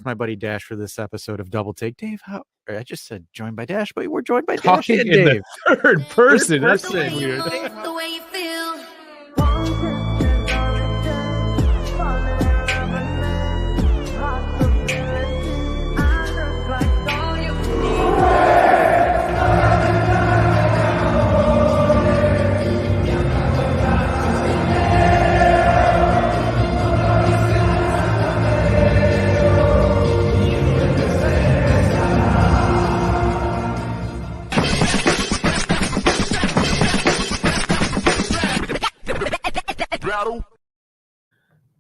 my buddy Dash for this episode of Double Take. Dave, I just said joined by Dash, but we're joined by Dash Talking and in Dave. the third person. That's The way weird. The way you feel.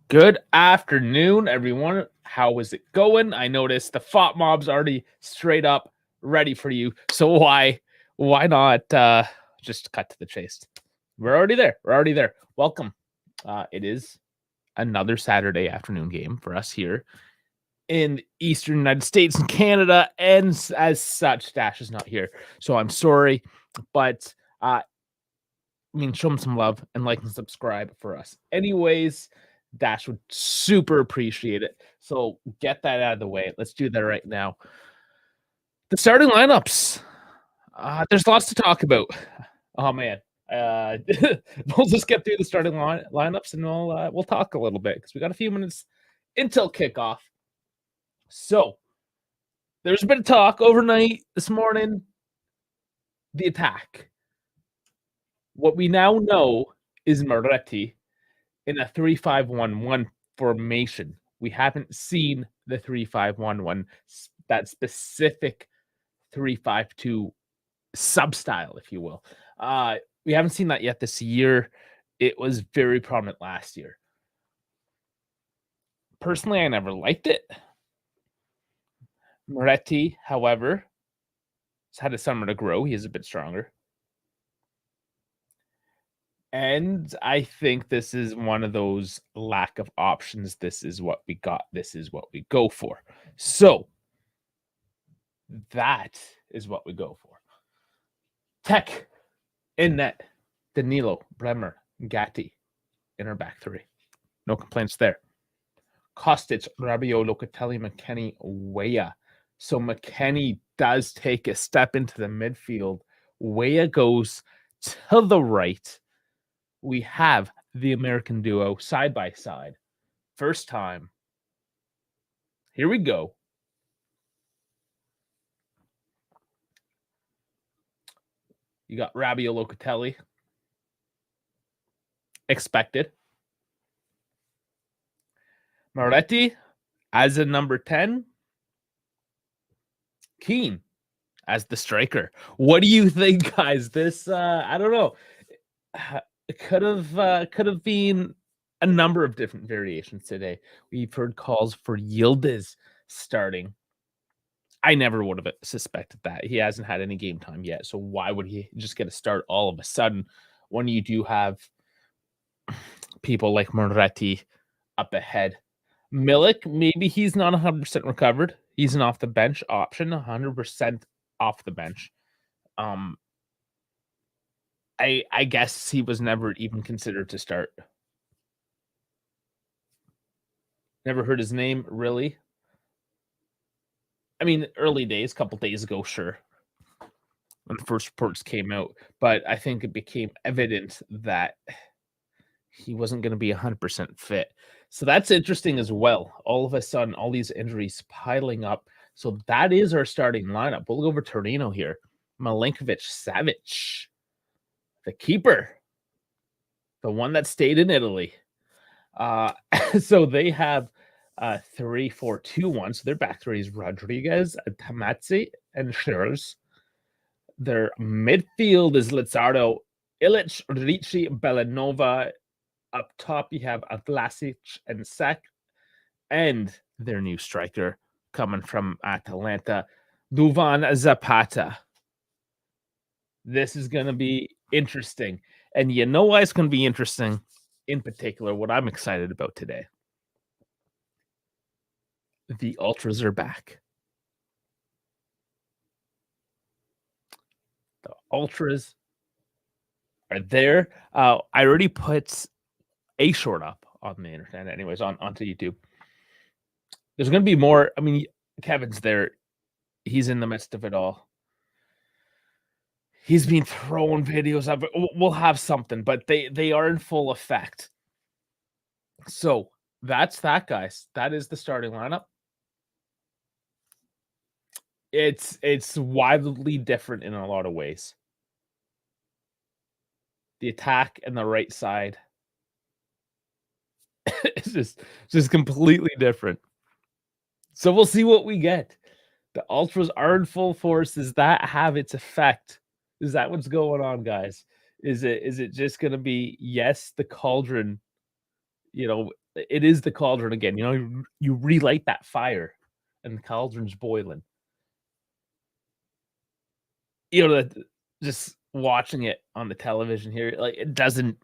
Good afternoon, everyone. How is it going? I noticed the FOT mob's already straight up ready for you. So why not just cut to the chase? We're already there. Welcome. It is another Saturday afternoon game for us here in the Eastern United States and Canada, and as such, Dash is not here. So I'm sorry, but show him some love and like and subscribe for us. Anyways, Dash would super appreciate it. So get that out of the way. Let's do that right now. The starting lineups. There's lots to talk about. Oh man. We'll just get through the starting lineups and we'll talk a little bit because we got a few minutes until kickoff. So there's a bit of talk overnight this morning. The attack. What we now know is Moretti in a 3-5-1-1 formation. We haven't seen the 3-5-1-1, that specific 3-5-2 sub-style, if you will. We haven't seen that yet this year. It was very prominent last year. Personally, I never liked it. Moretti, however, has had a summer to grow. He is a bit stronger. And I think this is one of those lack of options. This is what we got. This is what we go for. So that is what we go for. Tech in net. Danilo, Bremer, Gatti in our back three. No complaints there. Kostic, Rabiot, Locatelli, McKennie, Weah. So McKennie does take a step into the midfield. Weah goes to the right. We have the American duo side by side. First time. Here we go. You got Rabiot, Locatelli. Expected. Moretti as a number 10. Keane as the striker. What do you think, guys? This, I don't know. It could have been a number of different variations today. We've heard calls for Yildiz starting. I never would have suspected that. He hasn't had any game time yet, so why would he just get a start all of a sudden when you do have people like Moretti up ahead? Milik, maybe he's not 100% recovered. He's an off the bench option, 100% off the bench. I guess he was never even considered to start. Never heard his name, really. I mean, early days, a couple days ago, sure, when the first reports came out. But I think it became evident that he wasn't going to be 100% fit. So that's interesting as well. All of a sudden, all these injuries piling up. So that is our starting lineup. We'll go over Torino here. Milinkovic, Savic. The keeper, the one that stayed in Italy. So they have 3-4-2-1. So their back three is Rodriguez, Tamazzi, and Schurz. Their midfield is Lizardo, Ilic, Ricci, Bellanova. Up top, you have Vlasic and Sak. And their new striker coming from Atalanta, Duvan Zapata. This is going to be interesting. And you know why it's going to be interesting? In particular, what I'm excited about today. The Ultras are back. The Ultras are there. I already put a short up on the internet, anyways, onto YouTube. There's going to be more. I mean, Kevin's there. He's in the midst of it all. He's been throwing videos up. We'll have something, but they are in full effect. So that's that, guys. That is the starting lineup. It's wildly different in a lot of ways. The attack and the right side is just completely different. So we'll see what we get. The Ultras are in full force. Does that have its effect? Is that what's going on, guys? Is it just going to be, yes, the cauldron? You know, it is the cauldron again. You know, you relight that fire, and the cauldron's boiling. You know, just watching it on the television here, like it doesn't.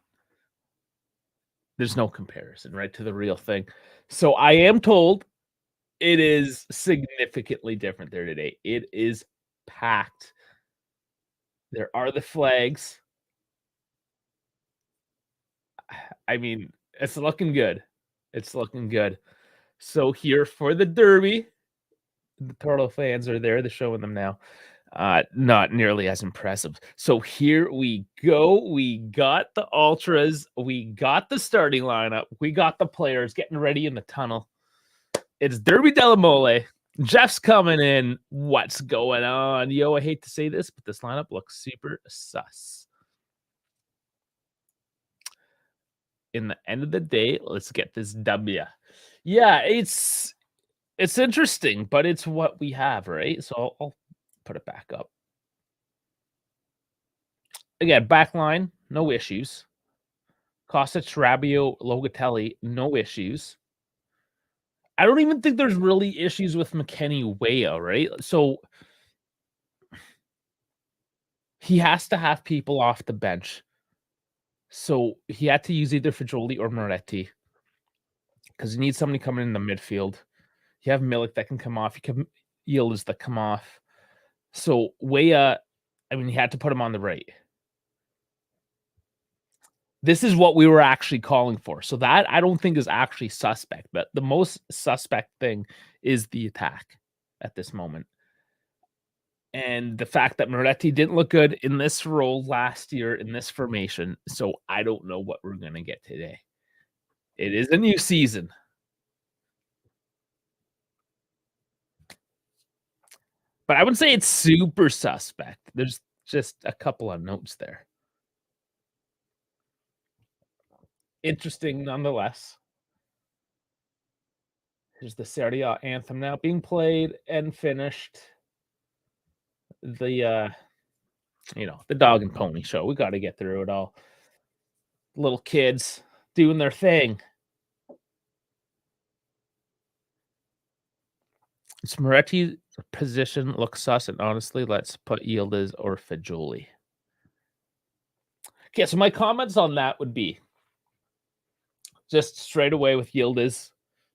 There's no comparison, right, to the real thing. So I am told it is significantly different there today. It is packed. There are the flags. I mean, it's looking good. It's looking good. So here for the Derby, the Turtle fans are there. They're showing them now. Not nearly as impressive. So here we go. We got the Ultras. We got the starting lineup. We got the players getting ready in the tunnel. It's Derby Della Mole. Jeff's coming in. What's going on? Yo, I hate to say this, but this lineup looks super sus. In the end of the day, let's get this W. Yeah, it's interesting, but it's what we have, right? So I'll put it back up. Again, back line, no issues. Kostic, Rabiot, Logatelli, no issues. I don't even think there's really issues with McKenny Weah, right? So he has to have people off the bench. So he had to use either Fagioli or Moretti because he needs somebody coming in the midfield. You have Milik that can come off. You can Yildiz that come off. So Weah, I mean, he had to put him on the right. This is what we were actually calling for. So that I don't think is actually suspect, but the most suspect thing is the attack at this moment. And the fact that Moretti didn't look good in this role last year in this formation. So I don't know what we're going to get today. It is a new season. But I would say it's super suspect. There's just a couple of notes there. Interesting nonetheless. Here's the Serie A anthem now being played and finished. The the dog and pony show. We got to get through it all. Little kids doing their thing. It's Moretti's position looks sus, and honestly, let's put Yildiz or Fagioli. Okay, so my comments on that would be just straight away with Yildiz,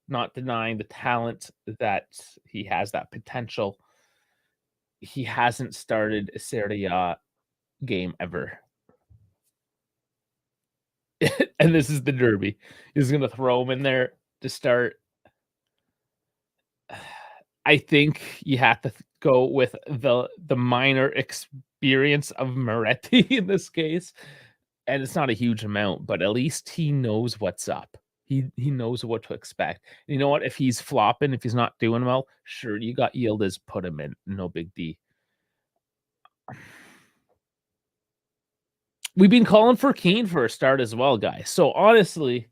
not denying the talent that he has, that potential. He hasn't started a Serie A game ever. And this is the Derby. He's going to throw him in there to start. I think you have to go with the minor experience of Moretti in this case. And it's not a huge amount, but at least he knows what's up. He knows what to expect. And you know what? If he's flopping, if he's not doing well, sure, you got Yildiz, put him in. No big D. We've been calling for Kane for a start as well, guys. So honestly,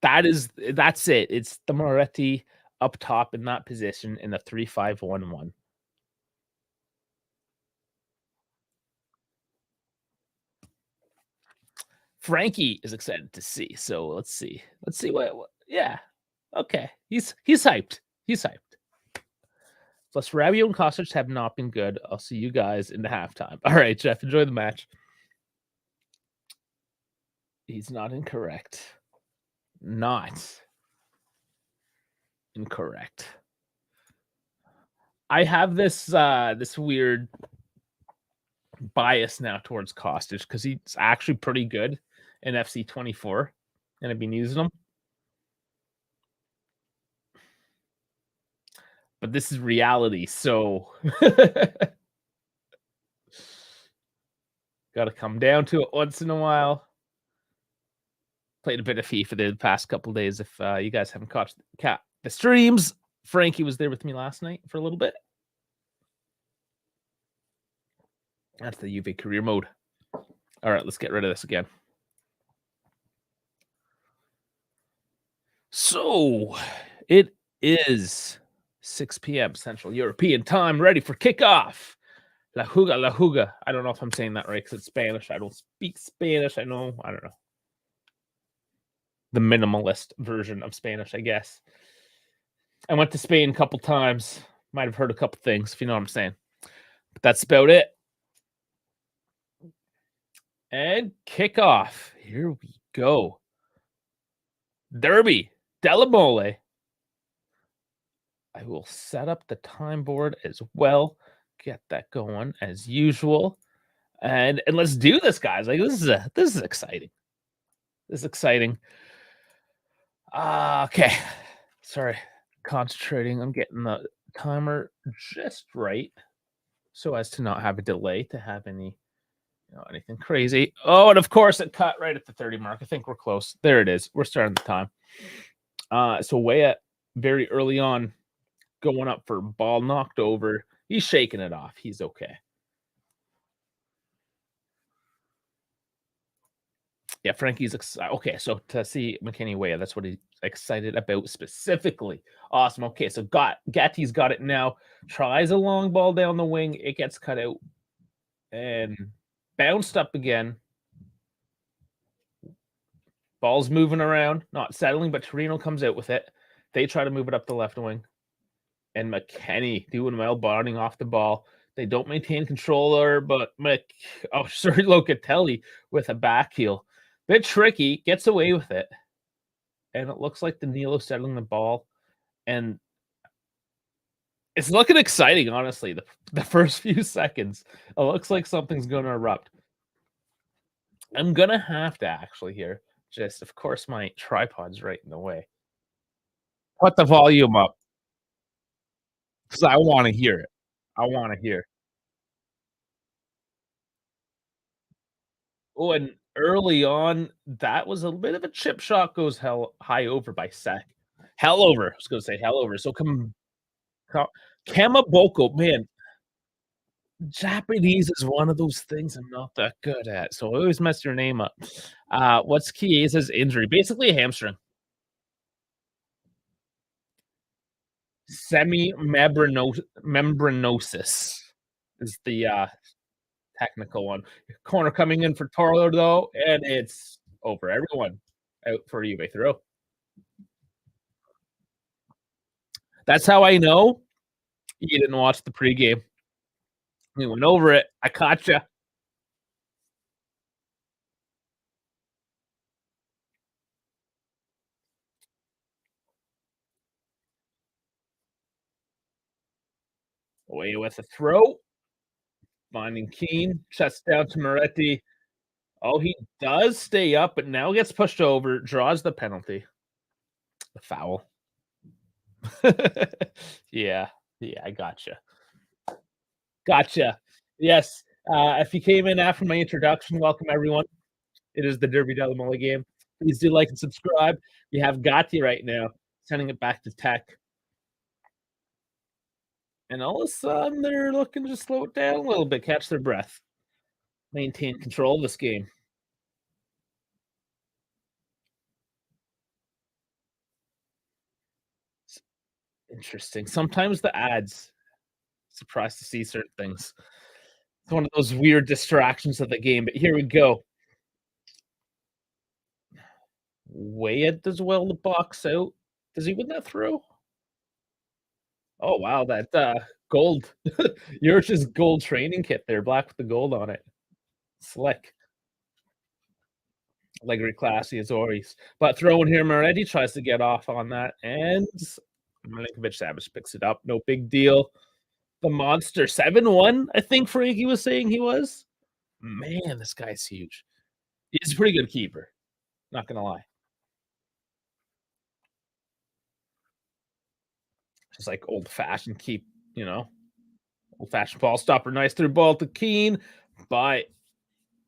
that's it. It's the Moretti up top in that position in the 3-5-1-1. Frankie is excited to see. So let's see. Let's see what yeah. Okay. He's hyped. He's hyped. Plus, Rabiot and Kostic have not been good. I'll see you guys in the halftime. All right, Jeff, enjoy the match. He's not incorrect. Not incorrect. I have this this weird bias now towards Kostic because he's actually pretty good in FC 24, and I've been using him. but this is reality, so gotta come down to it once in a while. Played a bit of FIFA the past couple days. If you guys haven't caught the streams, Frankie was there with me last night for a little bit. That's the UV career mode. All right, let's get rid of this again. So it is 6 p.m. Central European time, ready for kickoff. La Juga, La Juga. I don't know if I'm saying that right because it's Spanish. I don't speak Spanish. I don't know. The minimalist version of Spanish, I guess. I went to Spain a couple times. Might have heard a couple things, if you know what I'm saying. But that's about it. And kickoff. Here we go. Derby. Della Mole. I will set up the time board as well. Get that going as usual. And let's do this, guys. Like this is exciting. This is exciting. Okay. Sorry. Concentrating on getting the timer just right so as to not have a delay, to have any anything crazy. Oh, and of course it cut right at the 30 mark. I think we're close. There it is. We're starting the time. So Weah very early on going up for ball knocked over. He's shaking it off. He's okay. Yeah, Frankie's excited. Okay, so to see McKinney Weah, that's what he's excited about specifically. Awesome. Okay, so Gatti's got it now. Tries a long ball down the wing. It gets cut out and bounced up again. Ball's moving around, not settling, but Torino comes out with it. They try to move it up the left wing. And McKinney doing well, bonding off the ball. They don't maintain control there, but Locatelli with a back heel. Bit tricky, gets away with it. And it looks like Danilo settling the ball. And it's looking exciting, honestly. The first few seconds, it looks like something's going to erupt. I'm going to have to actually here. Just, of course, my tripod's right in the way. Put the volume up. Because I want to hear it. I want to hear. Oh, and early on, that was a bit of a chip shot, goes high over by Sek. Hell over. I was going to say hell over. So Kamaboko, man, Japanese is one of those things I'm not that good at. So I always mess your name up. What's Chiesa's injury? Basically a hamstring. Membranosis is the technical one. Corner coming in for Toro, though, and it's over. Everyone out for a UV throw. That's how I know you didn't watch the pregame. We went over it. I caught you. Away with a throw. Finding Keane. Shuts down to Moretti. Oh, he does stay up, but now gets pushed over. Draws the penalty. The foul. Yeah, I gotcha. Yes. If you came in after my introduction, welcome everyone. It is the Derby Della Mole game. Please do like and subscribe. We have Gatti right now, sending it back to Tech. And all of a sudden, they're looking to slow it down a little bit, catch their breath, maintain control of this game. Interesting. Sometimes the ads, surprised to see certain things. It's one of those weird distractions of the game, but here we go. Weah does well to box out. Does he win that throw? Oh, wow, that gold. Yours is gold training kit there, black with the gold on it. Slick. Allegri classy as always. But throwing here, Moretti tries to get off on that, and Milinkovic-Savic picks it up. No big deal. The monster 7-1, I think Frankie was saying he was. Man, this guy's huge. He's a pretty good keeper. Not going to lie. Just like old-fashioned keep, old-fashioned ball stopper. Nice through ball to Keane, but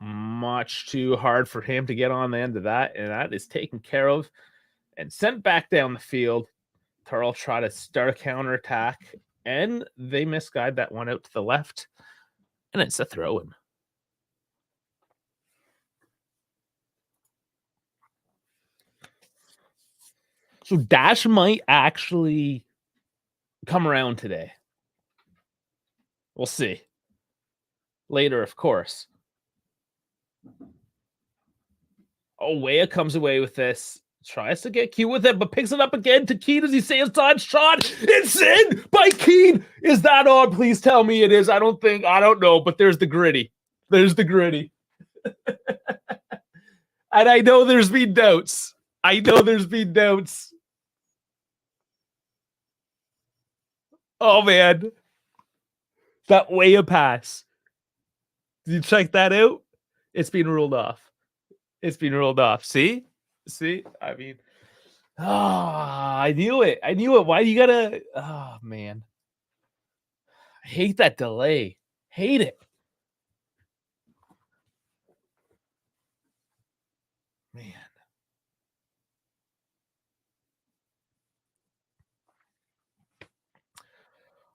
much too hard for him to get on the end of that, and that is taken care of and sent back down the field. Turl try to start a counterattack, and they misguide that one out to the left, and it's a throw-in. So Dash might actually come around today. We'll see. Later, of course. Oh, Weah comes away with this. Tries to get cute with it, but picks it up again to Keane as he saves time shot. It's in by Keane. Is that on? Please tell me it is. I don't know, but there's the gritty. There's the gritty. And I know there's been doubts. Oh, man. That Weah pass. Did you check that out? It's been ruled off. See? I mean, I knew it. Why do you gotta? Oh, man. I hate that delay. Hate it. Man.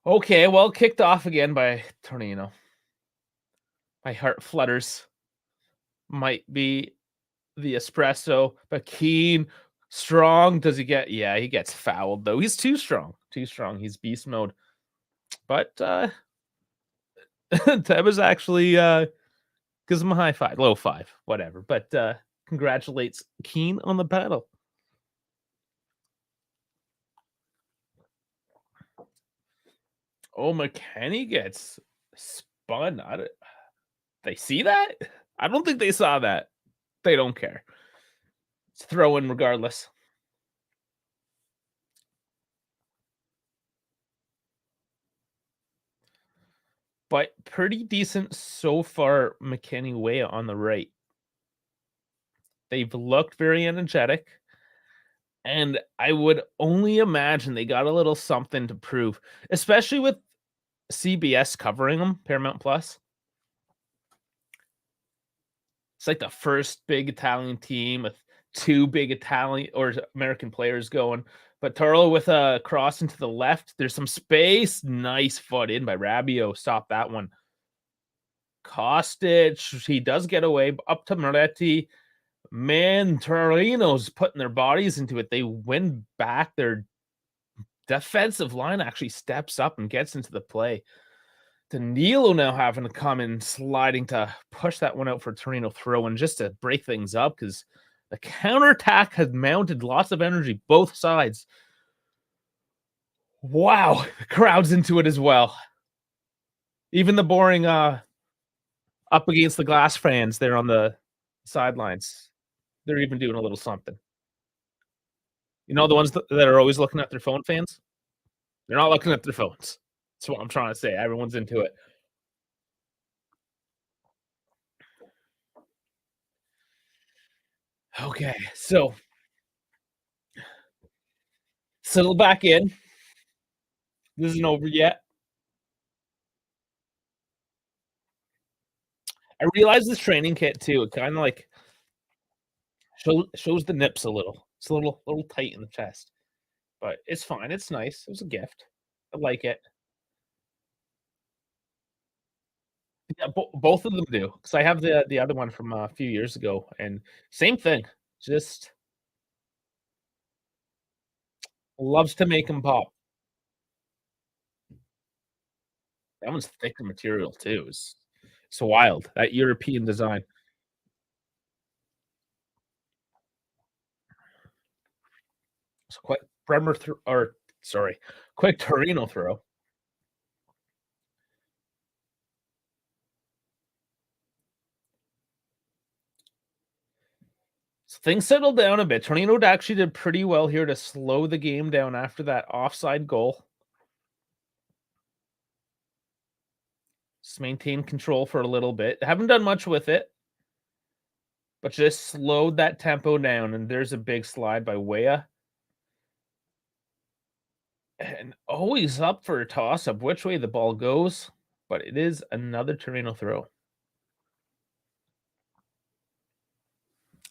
Okay, well, kicked off again by Tornino. My heart flutters. Might be the espresso, but Keane, strong. Does he get? Yeah, he gets fouled, though. He's too strong. He's beast mode. But Teba's actually gives him a high five, low five, whatever. But congratulates Keane on the battle. Oh, McKenny gets spun. They see that? I don't think they saw that. They don't care. It's throw in regardless. But pretty decent so far, McKenny Weah on the right. They've looked very energetic. And I would only imagine they got a little something to prove, especially with CBS covering them, Paramount Plus. It's like the first big Italian team with two big Italian or American players going. But Turlo with a cross into the left. There's some space. Nice foot in by Rabiot. Stop that one. Kostic, he does get away. Up to Moretti. Man, Torino's putting their bodies into it. They win back. Their defensive line actually steps up and gets into the play. Danilo now having to come in, sliding to push that one out for Torino throw and just to break things up because the counterattack has mounted lots of energy, both sides. Wow, the crowd's into it as well. Even the boring up against the glass fans there on the sidelines, they're even doing a little something. You know the ones that are always looking at their phone, fans? They're not looking at their phones. That's what I'm trying to say. Everyone's into it. Okay, so settle back in. This isn't over yet. I realize this training kit too. It kind of like shows the nips a little. It's a little tight in the chest, but it's fine. It's nice. It was a gift. I like it. Yeah, both of them do because I have the other one from a few years ago, and same thing. Just loves to make them pop. That one's thicker material too. It's wild. That European design. So quick Bremer quick Torino throw. So things settled down a bit. Torino actually did pretty well here to slow the game down after that offside goal. Just maintain control for a little bit. Haven't done much with it, but just slowed that tempo down. And there's a big slide by Weah. And always up for a toss-up which way the ball goes, but it is another Torino throw.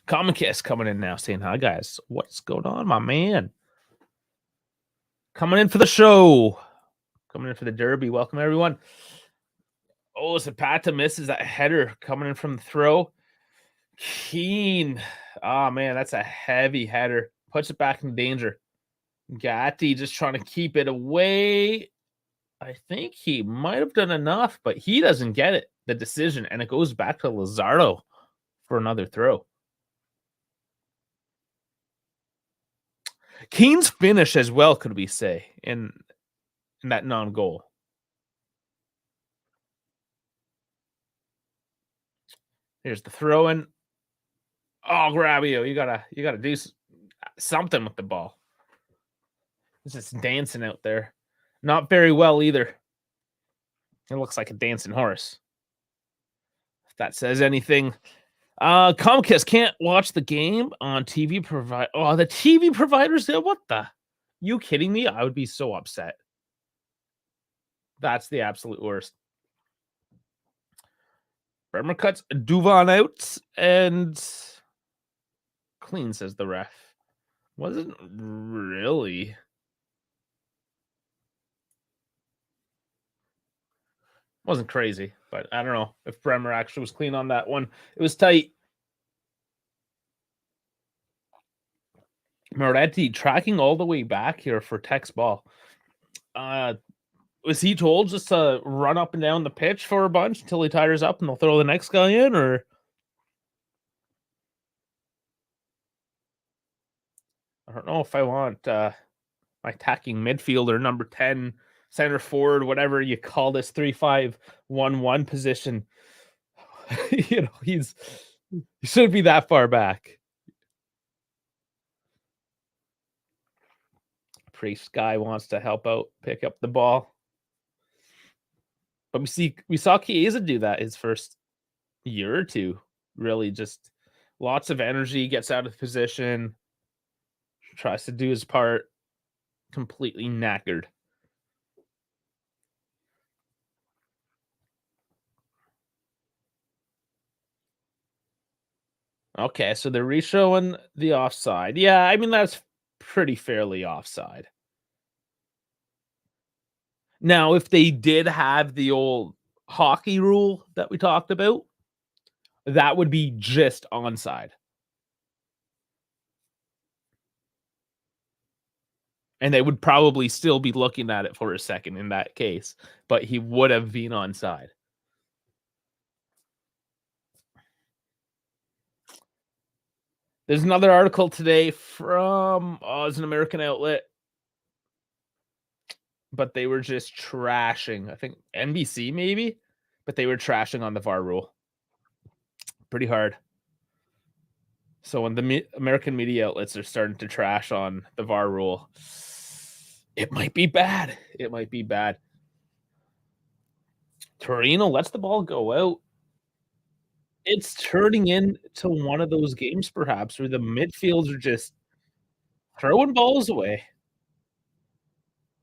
Common Kiss coming in now saying, "Hi, guys. What's going on, my man? Coming in for the show. Coming in for the derby. Welcome, everyone." Oh, Zapata misses that header coming in from the throw. Keen. Oh, man, that's a heavy header. Puts it back in danger. Gatti just trying to keep it away. I think he might have done enough, but he doesn't get it, the decision, and it goes back to Lazardo for another throw. Keen's finish as well, could we say, in that non-goal. Here's the throw in. Oh, Grabio, you gotta do something with the ball. It's just dancing out there. Not very well either. It looks like a dancing horse. If that says anything. Comcast can't watch the game on TV provider. Oh, the TV providers there. What the? You kidding me? I would be so upset. That's the absolute worst. Bremer cuts Duvan out and clean, says the ref. Wasn't really. Wasn't crazy, but I don't know if Bremer actually was clean on that one. It was tight. Moretti tracking all the way back here for Tech's ball. Was he told just to run up and down the pitch for a bunch until he tires up and they'll throw the next guy in, or? I don't know if I want my attacking midfielder, number 10, center forward, whatever you call this 3-5-1-1 position. He shouldn't be that far back. Priest guy wants to help out, pick up the ball. But we saw Chiesa do that his first year or two. Really just lots of energy, gets out of position, tries to do his part, completely knackered. Okay, so they're re-showing the offside. Yeah, I mean, that's pretty fairly offside. Now, if they did have the old hockey rule that we talked about, that would be just onside. And they would probably still be looking at it for a second in that case, but he would have been onside. There's another article today from, it's an American outlet, but they were just trashing, I think NBC maybe, but they were trashing on the VAR rule. Pretty hard. So when the American media outlets are starting to trash on the VAR rule, it might be bad. It might be bad. Torino lets the ball go out. It's turning into one of those games perhaps where the midfields are just throwing balls away.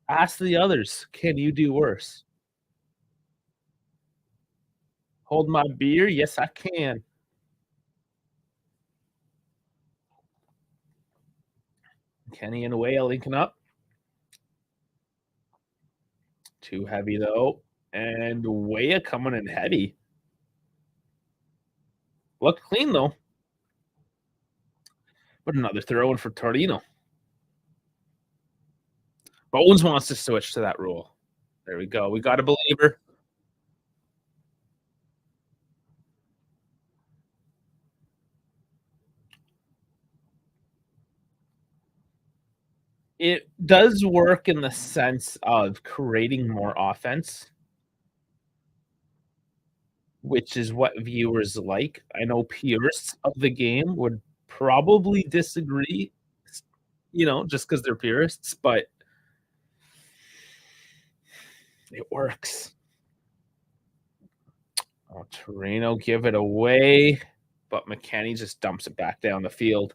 Ask the others, can you do worse? Hold my beer? Yes, I can. Kenny and Whale linking up. Too heavy though. And Wea coming in heavy. Look clean though. But another throw in for Torino. Bones wants to switch to that rule. There we go. We got a believer. It does work in the sense of creating more offense, which is what viewers like. I know purists of the game would probably disagree, just because they're purists, but it works. Oh, Torino give it away, but McKennie just dumps it back down the field.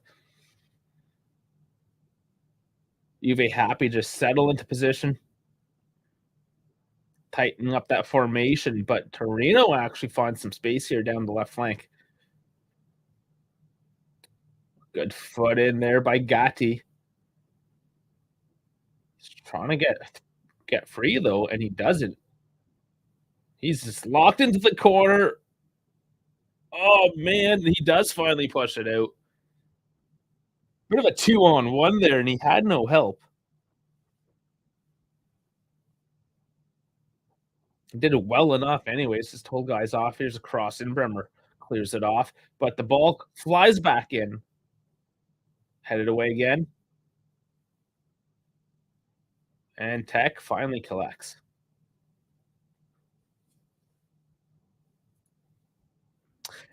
Juve happy just settle into position, tightening up that formation, but Torino actually finds some space here down the left flank. Good foot in there by Gatti. He's trying to get free though, and he doesn't. He's just locked into the corner. Oh man, he does finally push it out. Bit of a 2-on-1 there, and he had no help. He did it well enough anyways. Just told guys off. Here's a cross in. Bremer clears it off, but the ball flies back in. Headed away again. And Tech finally collects.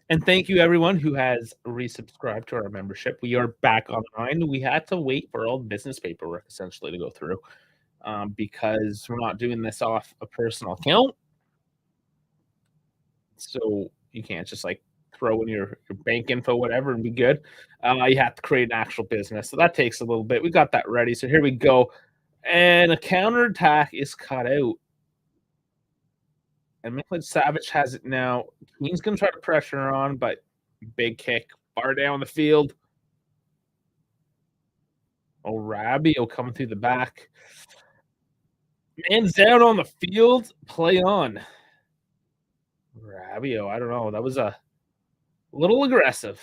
And thank you everyone who has resubscribed to our membership. We are back online. We had to wait for all the business paperwork essentially to go through because we're not doing this off a personal account. So you can't just like throw in your bank info, whatever, and be good. You have to create an actual business. So that takes a little bit. We got that ready. So here we go. And a counterattack is cut out. And Miklin Savic has it now. Keane's going to try to pressure on, but big kick far down the field. Oh, Rabiot coming through the back. Man's down on the field. Play on. Rabiot, I don't know. That was a little aggressive.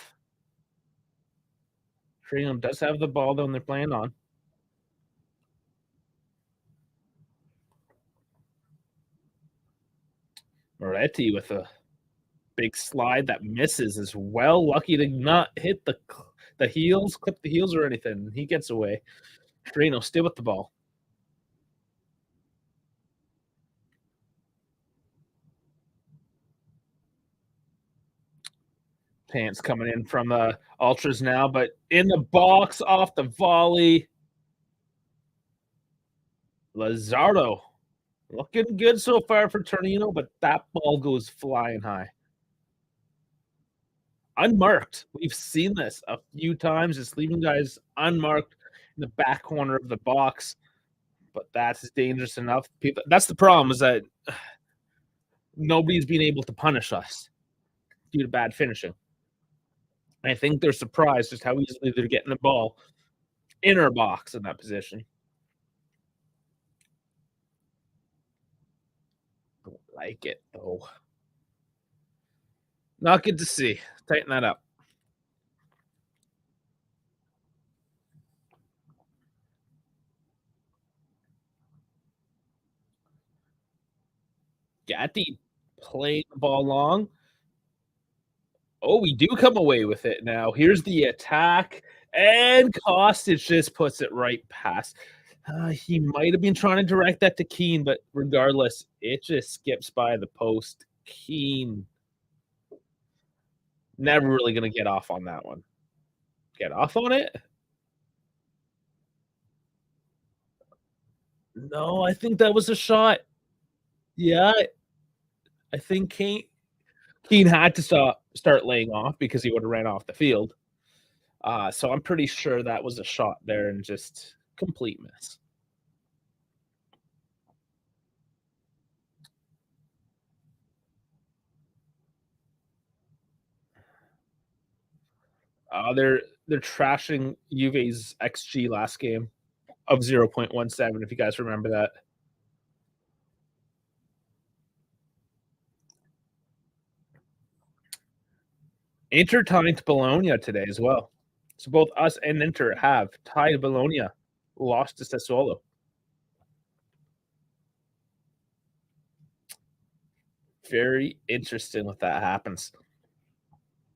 Torino does have the ball, though, and they're playing on. Moretti with a big slide that misses as well. Lucky to not hit the heels, clip the heels or anything. He gets away. Torino still with the ball. Pants coming in from the Ultras now, but in the box off the volley. Lazardo looking good so far for Torino, but that ball goes flying high. Unmarked. We've seen this a few times, just leaving guys unmarked in the back corner of the box. But that's dangerous enough. That's the problem, is that nobody's been able to punish us due to bad finishing. I think they're surprised just how easily they're getting the ball in our box in that position. Don't like it, though. Not good to see. Tighten that up. Gatti playing the ball long. Oh, we do come away with it now. Here's the attack, and Kostic just puts it right past. He might have been trying to direct that to Keane, but regardless, it just skips by the post. Keane never really going to get off on that one. Get off on it? No, I think that was a shot. Yeah, I think Keane had to start laying off because he would have ran off the field. So I'm pretty sure that was a shot there and just complete miss. They're trashing Juve's XG last game of 0.17, if you guys remember that. Inter tied Bologna today as well. So both us and Inter have tied Bologna, lost to Sassuolo. Very interesting if that happens.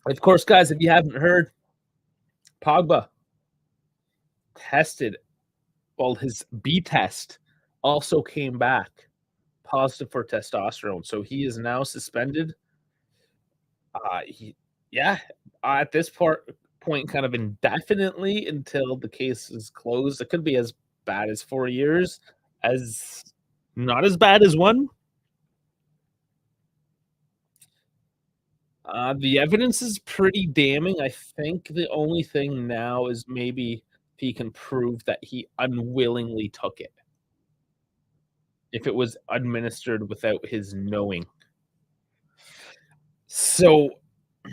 Of course, guys, if you haven't heard, Pogba tested, well, his B test also came back positive for testosterone. So he is now suspended. At this point, kind of indefinitely until the case is closed. It could be as bad as 4 years, as not as bad as one. The evidence is pretty damning. I think the only thing now is maybe he can prove that he unwillingly took it. If it was administered without his knowing. So it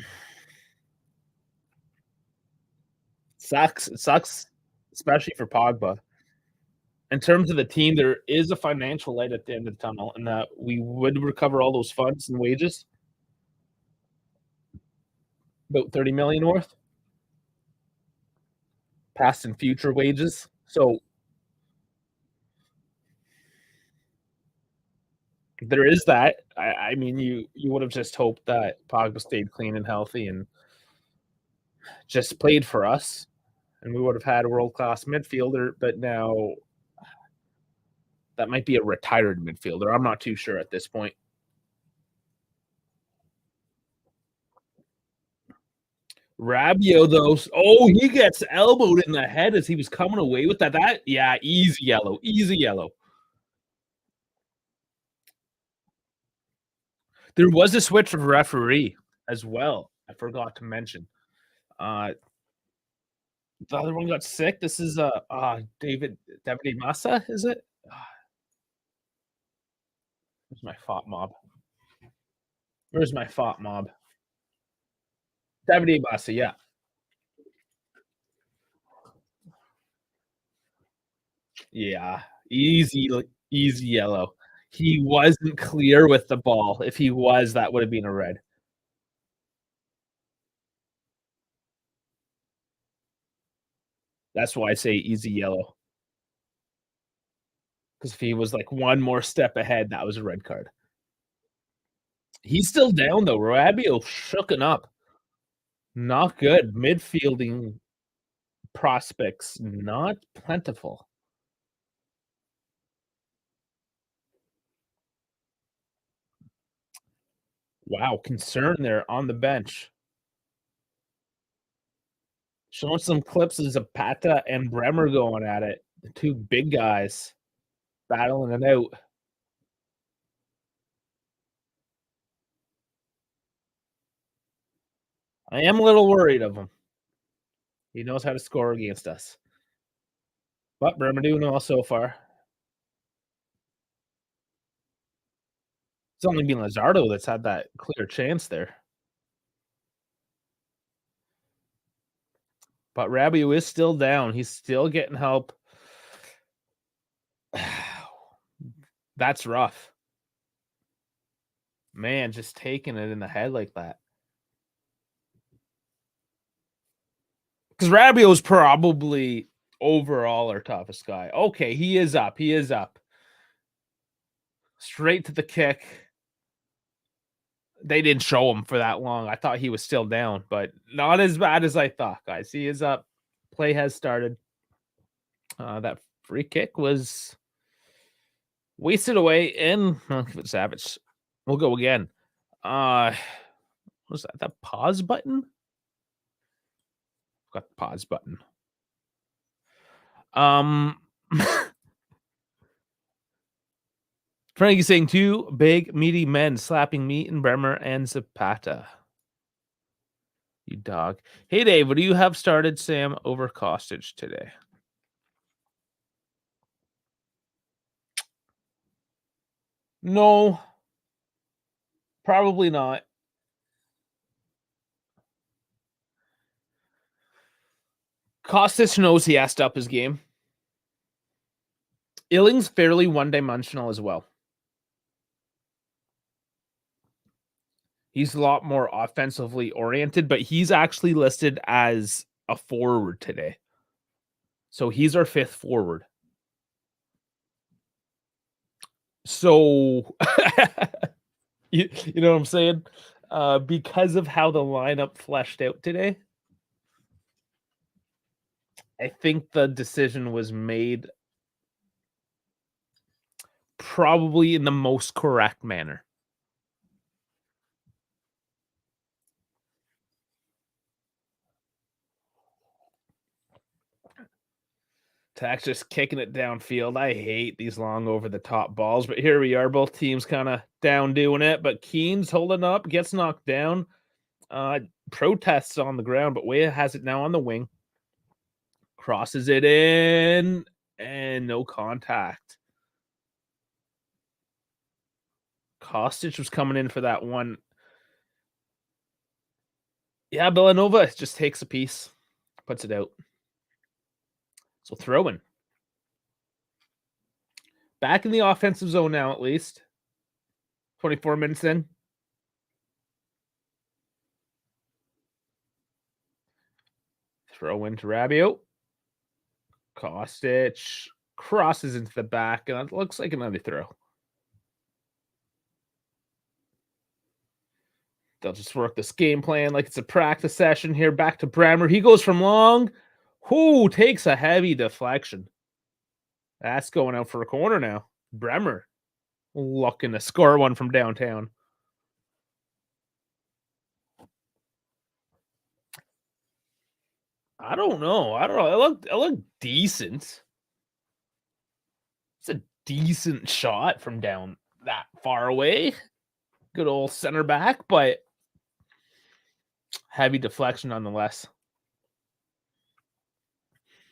sucks, especially for Pogba. In terms of the team, there is a financial light at the end of the tunnel, and that we would recover all those funds and wages. About 30 million worth. Past and future wages. So there is that. I mean, you would have just hoped that Pogba stayed clean and healthy and just played for us, and we would have had a world-class midfielder, but now that might be a retired midfielder. I'm not too sure at this point. Rabiot, though, he gets elbowed in the head as he was coming away with that. Yeah, easy yellow, easy yellow. There was a switch of referee as well. I forgot to mention. The other one got sick. This is David Massa, is it? Where's my fought mob? Where's my fought mob? David Massa, yeah. Yeah, easy yellow. He wasn't clear with the ball. If he was, that would have been a red. That's why I say easy yellow. Because if he was like one more step ahead, that was a red card. He's still down, though. Rabiot shooken up. Not good. Midfielding prospects, not plentiful. Wow, concern there on the bench. Showing some clips of Zapata and Bremer going at it. The two big guys battling it out. I am a little worried of him. He knows how to score against us. But Bremer doing well so far. It's only been Lizardo that's had that clear chance there. But Rabiot is still down. He's still getting help. That's rough. Man, just taking it in the head like that. Because Rabiot's probably overall our toughest guy. Okay, he is up. He is up. Straight to the kick. They didn't show him for that long. I thought he was still down, but not as bad as I thought, guys. He is up. Play has started. That free kick was wasted away in Savage. We'll go again. Was that the pause button? Got the pause button. Frankie saying two big meaty men slapping me and Bremer and Zapata. You dog. Hey Dave, what do you have started Sam over Costage today? No. Probably not. Kostic knows he has to up his game. Illing's fairly one-dimensional as well. He's a lot more offensively oriented, but he's actually listed as a forward today. So he's our fifth forward. So, you know what I'm saying? Because of how the lineup fleshed out today, I think the decision was made probably in the most correct manner. Tax just kicking it downfield. I hate these long over the top balls, but here we are. Both teams kind of down doing it, but Keen's holding up, gets knocked down. Protests on the ground, but Weah has it now on the wing. Crosses it in, and no contact. Kostic was coming in for that one. Yeah, Villanova just takes a piece, puts it out. So throw in. Back in the offensive zone now, at least. 24 minutes in. Throw into Rabiot. Kostic crosses into the back, and it looks like another throw. They'll just work this game plan like it's a practice session here. Back to Bremer. He goes from long. Who takes a heavy deflection? That's going out for a corner now. Bremer looking to score one from downtown. I don't know. It looked decent. It's a decent shot from down that far away. Good old center back, but heavy deflection nonetheless.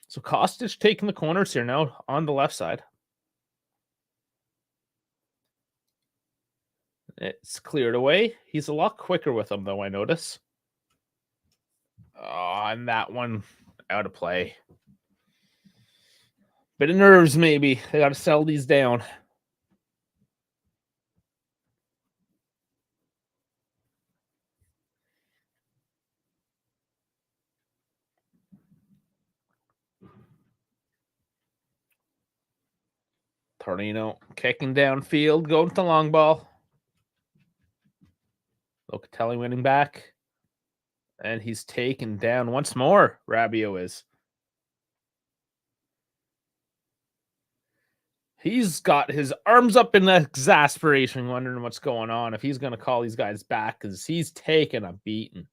So Kostic taking the corners here now on the left side. It's cleared away. He's a lot quicker with them, though, I notice. Oh, and that one out of play. Bit of nerves, maybe. They got to settle these down. Torino kicking downfield, going to the long ball. Locatelli winning back. And he's taken down once more. Rabiot is. He's got his arms up in exasperation, wondering what's going on, if he's going to call these guys back, because he's taking a beating.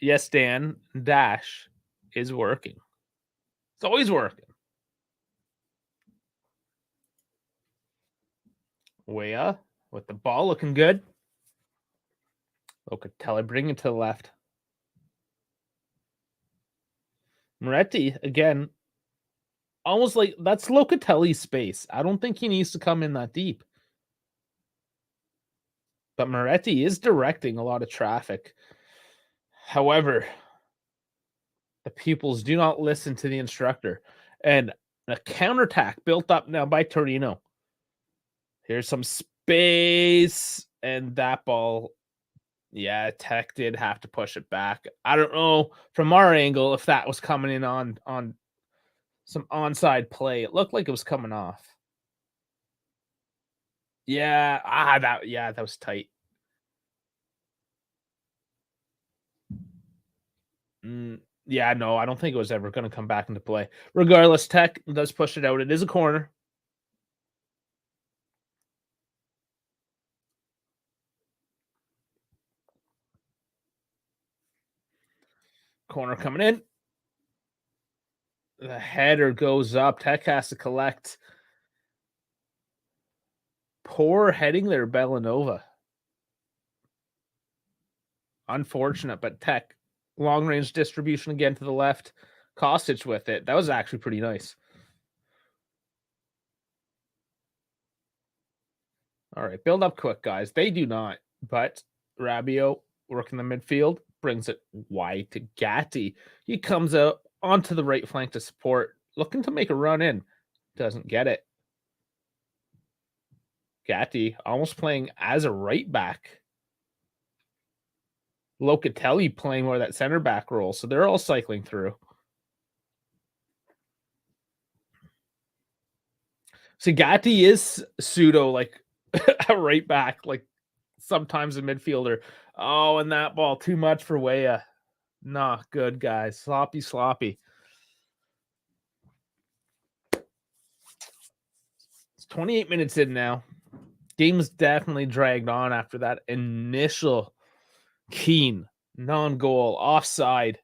Yes, Dan, dash is working. It's always working. Weah with the ball looking good. Locatelli bring it to the left. Moretti, again, almost like that's Locatelli's space. I don't think he needs to come in that deep. But Moretti is directing a lot of traffic. However, the pupils do not listen to the instructor. And a counterattack built up now by Torino. Here's some space, and that ball, yeah, Tech did have to push it back. I don't know from our angle if that was coming in on some onside play. It looked like it was coming off. Yeah, that was tight. Yeah, no, I don't think it was ever going to come back into play. Regardless, Tech does push it out. It is a corner. Corner coming in. The header goes up. Tech has to collect. Poor heading there, Bellanova. Unfortunate, but Tech. Long range distribution again to the left. Kostic with it. That was actually pretty nice. All right, build up quick, guys. They do not, but Rabiot working the midfield brings it wide to Gatti. He comes out onto the right flank to support, looking to make a run in. Doesn't get it. Gatti almost playing as a right back. Locatelli playing more that center back role. So they're all cycling through. So Gatti is pseudo like a right back, like sometimes a midfielder. Oh, and that ball too much for Weah. Not good, guys. Sloppy. It's 28 minutes in now. Game's definitely dragged on after that initial keen non-goal offside.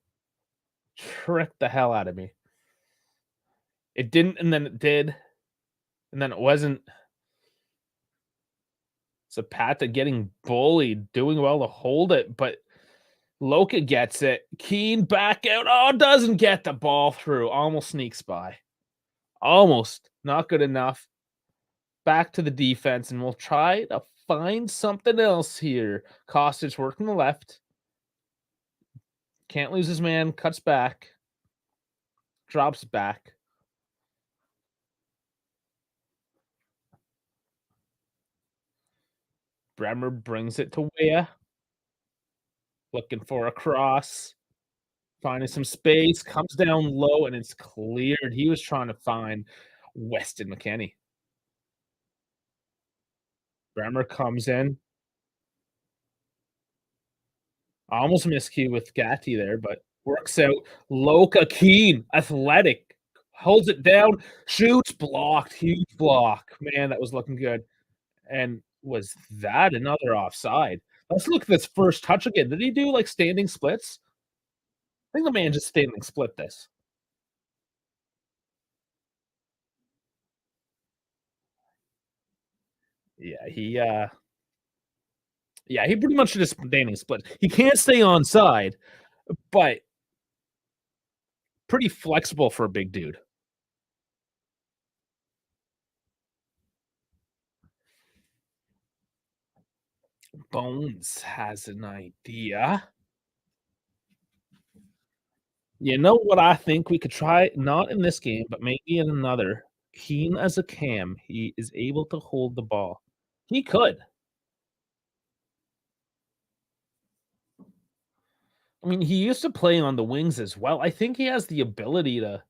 Tricked the hell out of me. It didn't, and then it did, and then it wasn't. Zapata getting bullied, doing well to hold it, but Loka gets it. Keen back out. Oh, doesn't get the ball through. Almost sneaks by. Almost. Not good enough. Back to the defense, and we'll try to find something else here. Kostic working the left. Can't lose his man. Cuts back. Drops back. Bremer brings it to Weah. Looking for a cross. Finding some space. Comes down low, and it's cleared. He was trying to find Weston McKennie. Bremer comes in. Almost miscue with Gatti there, but works out. Loka Keen, athletic, holds it down, shoots, blocked, huge block. Man, that was looking good. And was that another offside? Let's look at this first touch again. Did he do like standing splits? I think the man just standing split this. Yeah, he pretty much just standing split. He can't stay onside, but pretty flexible for a big dude. Bones has an idea. You know what I think we could try? Not in this game, but maybe in another. Keen as a cam, he is able to hold the ball. He could. I mean, he used to play on the wings as well. I think he has the ability to,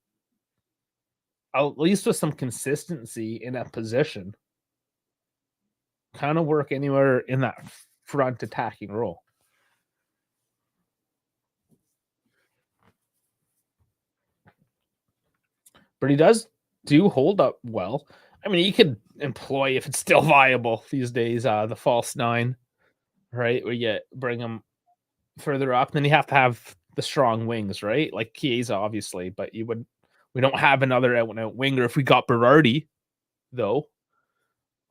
at least with some consistency in that position, kind of work anywhere in that front attacking role. But he does hold up well. I mean, he could employ, if it's still viable these days, the false nine, right? Where you bring him further up, then you have to have the strong wings, right? Like Chiesa, obviously, but we don't have another out and out winger. If we got Berardi, though,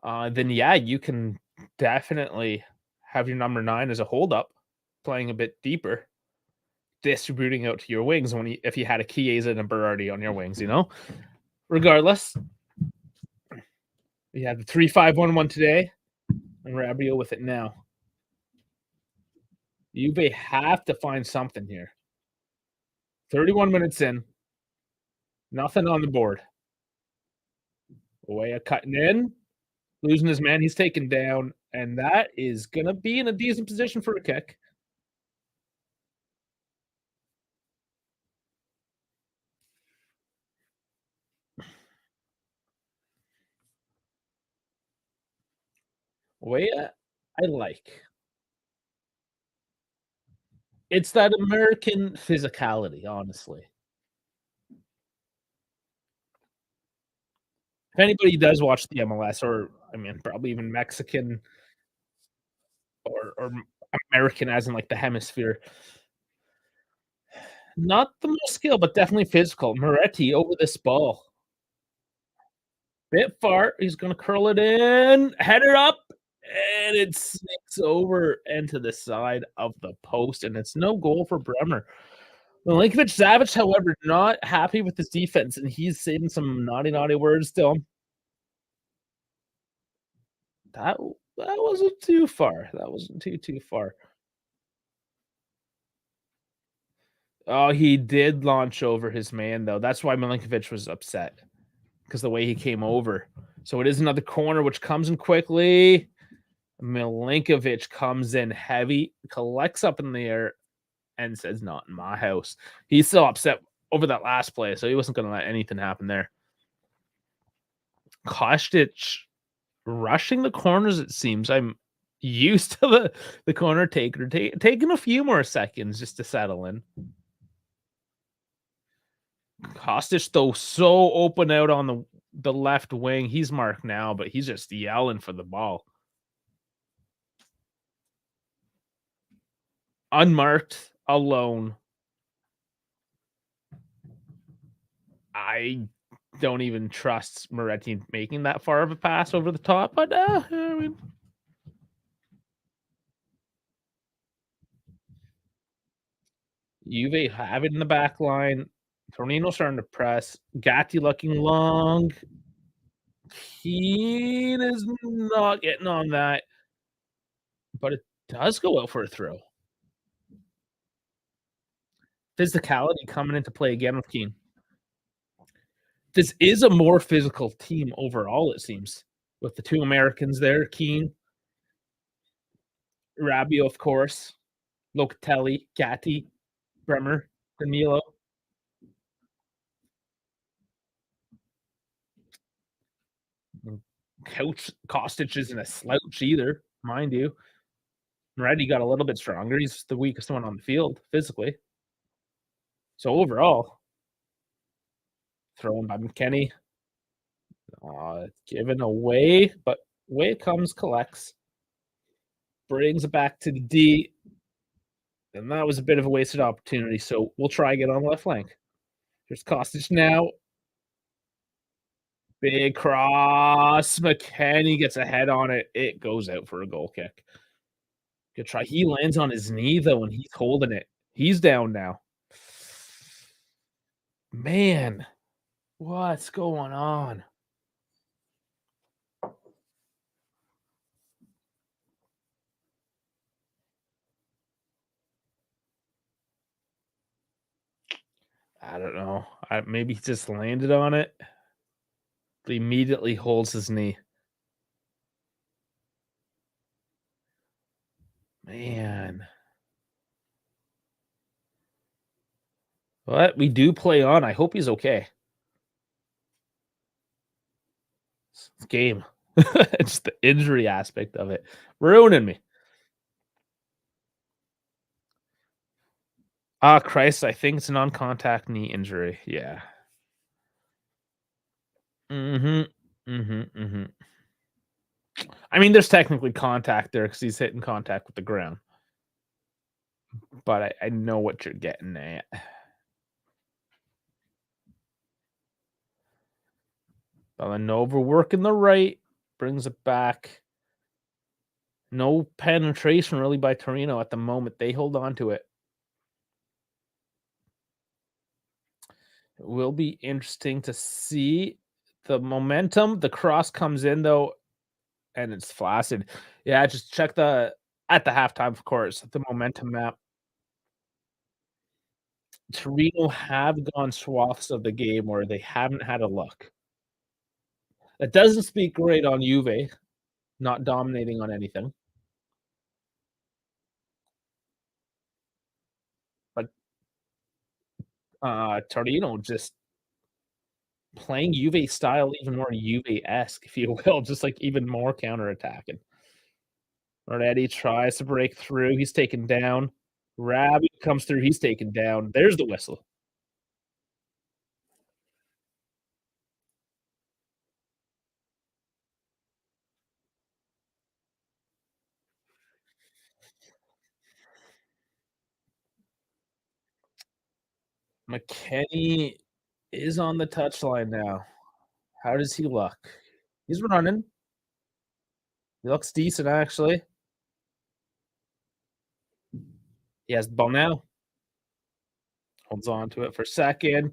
then yeah, you can definitely have your number 9 as a hold up, playing a bit deeper, distributing out to your wings if you had a Chiesa and a Berardi on your wings, Regardless, we have the 3-5-1-1 today, and Rabiot with it now. Juve have to find something here. 31 minutes in. Nothing on the board. Weah cutting in. Losing his man. He's taken down. And that is going to be in a decent position for a kick. Weah, I like. It's that American physicality, honestly. If anybody does watch the MLS, or I mean, probably even Mexican or American, as in like the hemisphere, not the most skill, but definitely physical. Moretti over this ball. Bit far. He's going to curl it in, header up, and it sneaks over into the side of the post, and it's no goal for Bremer. Milinkovic Savic, however, not happy with his defense, and he's saying some naughty words to him. That wasn't too far. That wasn't too far. Oh, he did launch over his man, though. That's why Milinkovic was upset, because the way he came over. So it is another corner, which comes in quickly. Milinkovic comes in heavy, collects up in the air, and says, "Not in my house." He's still upset over that last play, so he wasn't going to let anything happen there. Kostic rushing the corners, it seems. I'm used to the corner taker taking a few more seconds just to settle in. Kostic, though, so open out on the left wing. He's marked now, but he's just yelling for the ball. Unmarked, alone. I don't even trust Moretti making that far of a pass over the top, but I mean, Juve have it in the back line. Torino starting to press. Gatti looking long. Keane is not getting on that, but it does go out for a throw. Physicality coming into play again with Keane. This is a more physical team overall, it seems, with the two Americans there, Keane, Rabiot, of course, Locatelli, Gatti, Bremer, Danilo. Couch Kostic isn't a slouch either, mind you. Moretti got a little bit stronger. He's the weakest one on the field physically. So overall, thrown by McKennie. Given away, but away it comes, collects. Brings it back to the D. And that was a bit of a wasted opportunity. So we'll try again on the left flank. Here's Kostic now. Big cross. McKennie gets a head on it. It goes out for a goal kick. Good try. He lands on his knee, though, and he's holding it. He's down now. Man, what's going on? I don't know. Maybe he just landed on it. But he immediately holds his knee. Man. But we do play on. I hope he's okay. It's game. It's the injury aspect of it. Ruining me. Christ, I think it's a non-contact knee injury. Yeah. I mean, there's technically contact there because he's hitting contact with the ground. But I know what you're getting at. Villanova working the right. Brings it back. No penetration really by Torino at the moment. They hold on to it. It will be interesting to see the momentum. The cross comes in, though, and it's flaccid. Yeah, just check at the halftime, of course, the momentum map. Torino have gone swaths of the game where they haven't had a look. That doesn't speak great on Juve, not dominating on anything. But Torino just playing Juve style, even more Juve-esque, if you will, just like even more counterattacking. Moretti tries to break through. He's taken down. Rabiot comes through. He's taken down. There's the whistle. McKennie is on the touchline now. How does he look? He's running. He looks decent, actually. He has the ball now. Holds on to it for a second.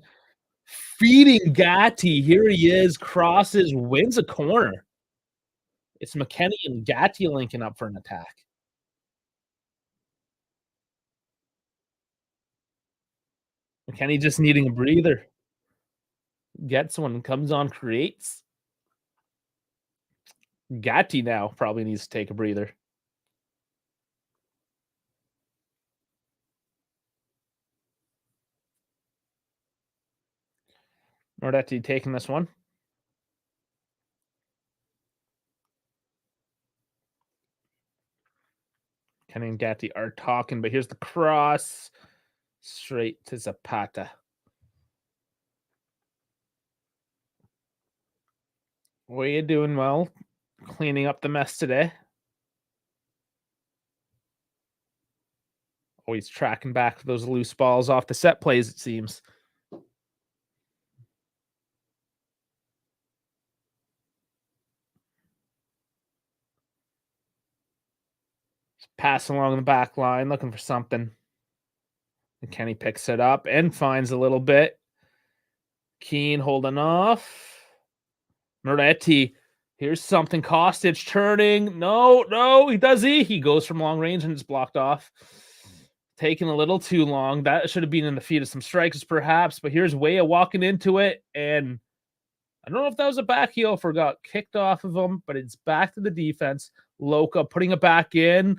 Feeding Gatti. Here he is. Crosses. Wins a corner. It's McKennie and Gatti linking up for an attack. McKennie just needing a breather. Gets one. Comes on. Creates. Gatti now probably needs to take a breather. Nordetti taking this one. Kenny and Gatti are talking, but here's the cross. Straight to Zapata. What are you doing well? Cleaning up the mess today. Always tracking back those loose balls off the set plays, it seems. Just passing along the back line, looking for something. Kenny picks it up and finds a little bit. Keen holding off. Moretti. Here's something. Kostic turning. No, he does. He goes from long range and it's blocked off. Taking a little too long. That should have been in the feet of some strikers, perhaps. But here's Weah walking into it. And I don't know if that was a back heel or got kicked off of him, but it's back to the defense. Loca putting it back in.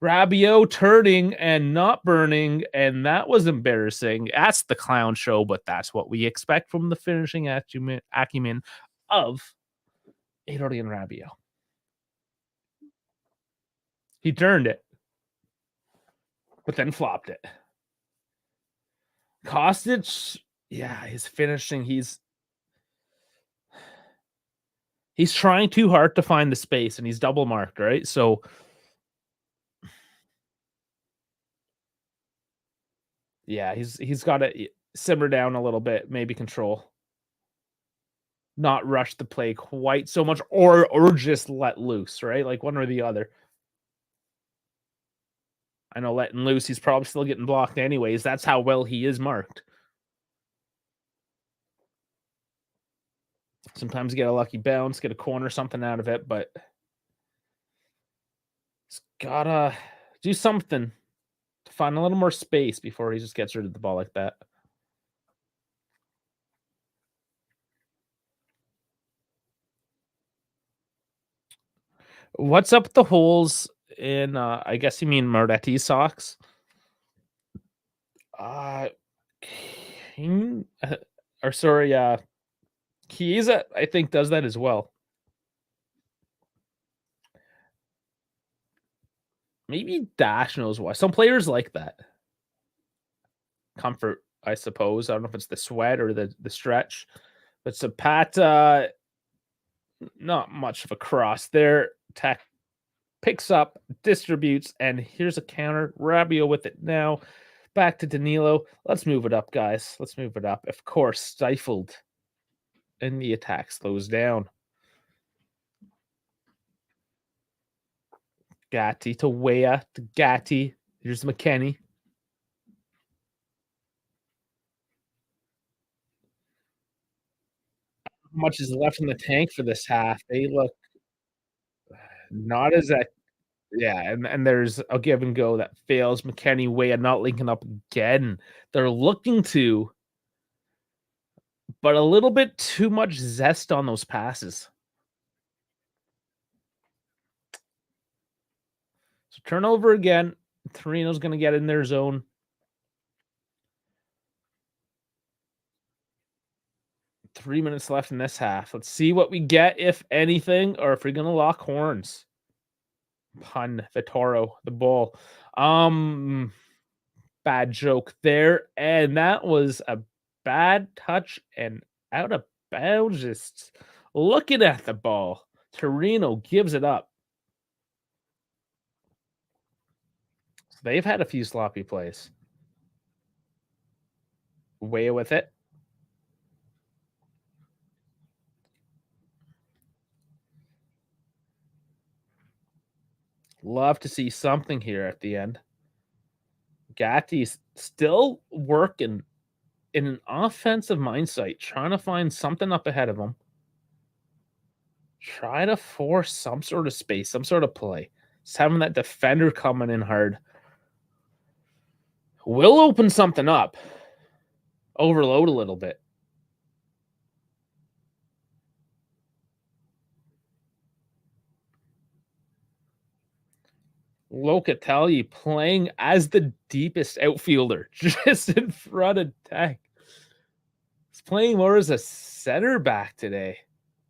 Rabiot turning and not burning, and that was embarrassing. That's the clown show, but that's what we expect from the finishing acumen of Adrian Rabiot. He turned it, but then flopped it. Kostic, yeah, his finishing, he's trying too hard to find the space, and he's double marked, right? So yeah, he's got to simmer down a little bit, maybe control. Not rush the play quite so much, or just let loose, right? Like one or the other. I know letting loose, he's probably still getting blocked anyways. That's how well he is marked. Sometimes you get a lucky bounce, get a corner, something out of it, but he's gotta do something to find a little more space before he just gets rid of the ball like that. What's up with the holes in, I guess you mean Moretti's socks? Chiesa, I think, does that as well. Maybe Dash knows why. Some players like that. Comfort, I suppose. I don't know if it's the sweat or the stretch. But Zapata, not much of a cross there. Tech picks up, distributes, and here's a counter. Rabiot with it now. Back to Danilo. Let's move it up, guys. Let's move it up. Of course, stifled. And the attack slows down. Gatti to Weah to Gatti. Here's McKenny. How much is left in the tank for this half? They look not as that. Yeah, and there's a give and go that fails. McKenny, Weah not linking up again. They're looking to, but a little bit too much zest on those passes. So turnover again. Torino's going to get in their zone. Three minutes left in this half. Let's see what we get, if anything, or if we're going to lock horns. Pun Vitoro, the ball. Bad joke there. And that was a bad touch and out of bounds. Just looking at the ball. Torino gives it up. So they've had a few sloppy plays. Weah with it. Love to see something here at the end. Gatti's still working in an offensive mindset, trying to find something up ahead of him. Try to force some sort of space, some sort of play. Just having that defender coming in hard will open something up. Overload a little bit. Locatelli playing as the deepest outfielder, just in front of Tech. He's playing more as a center back today,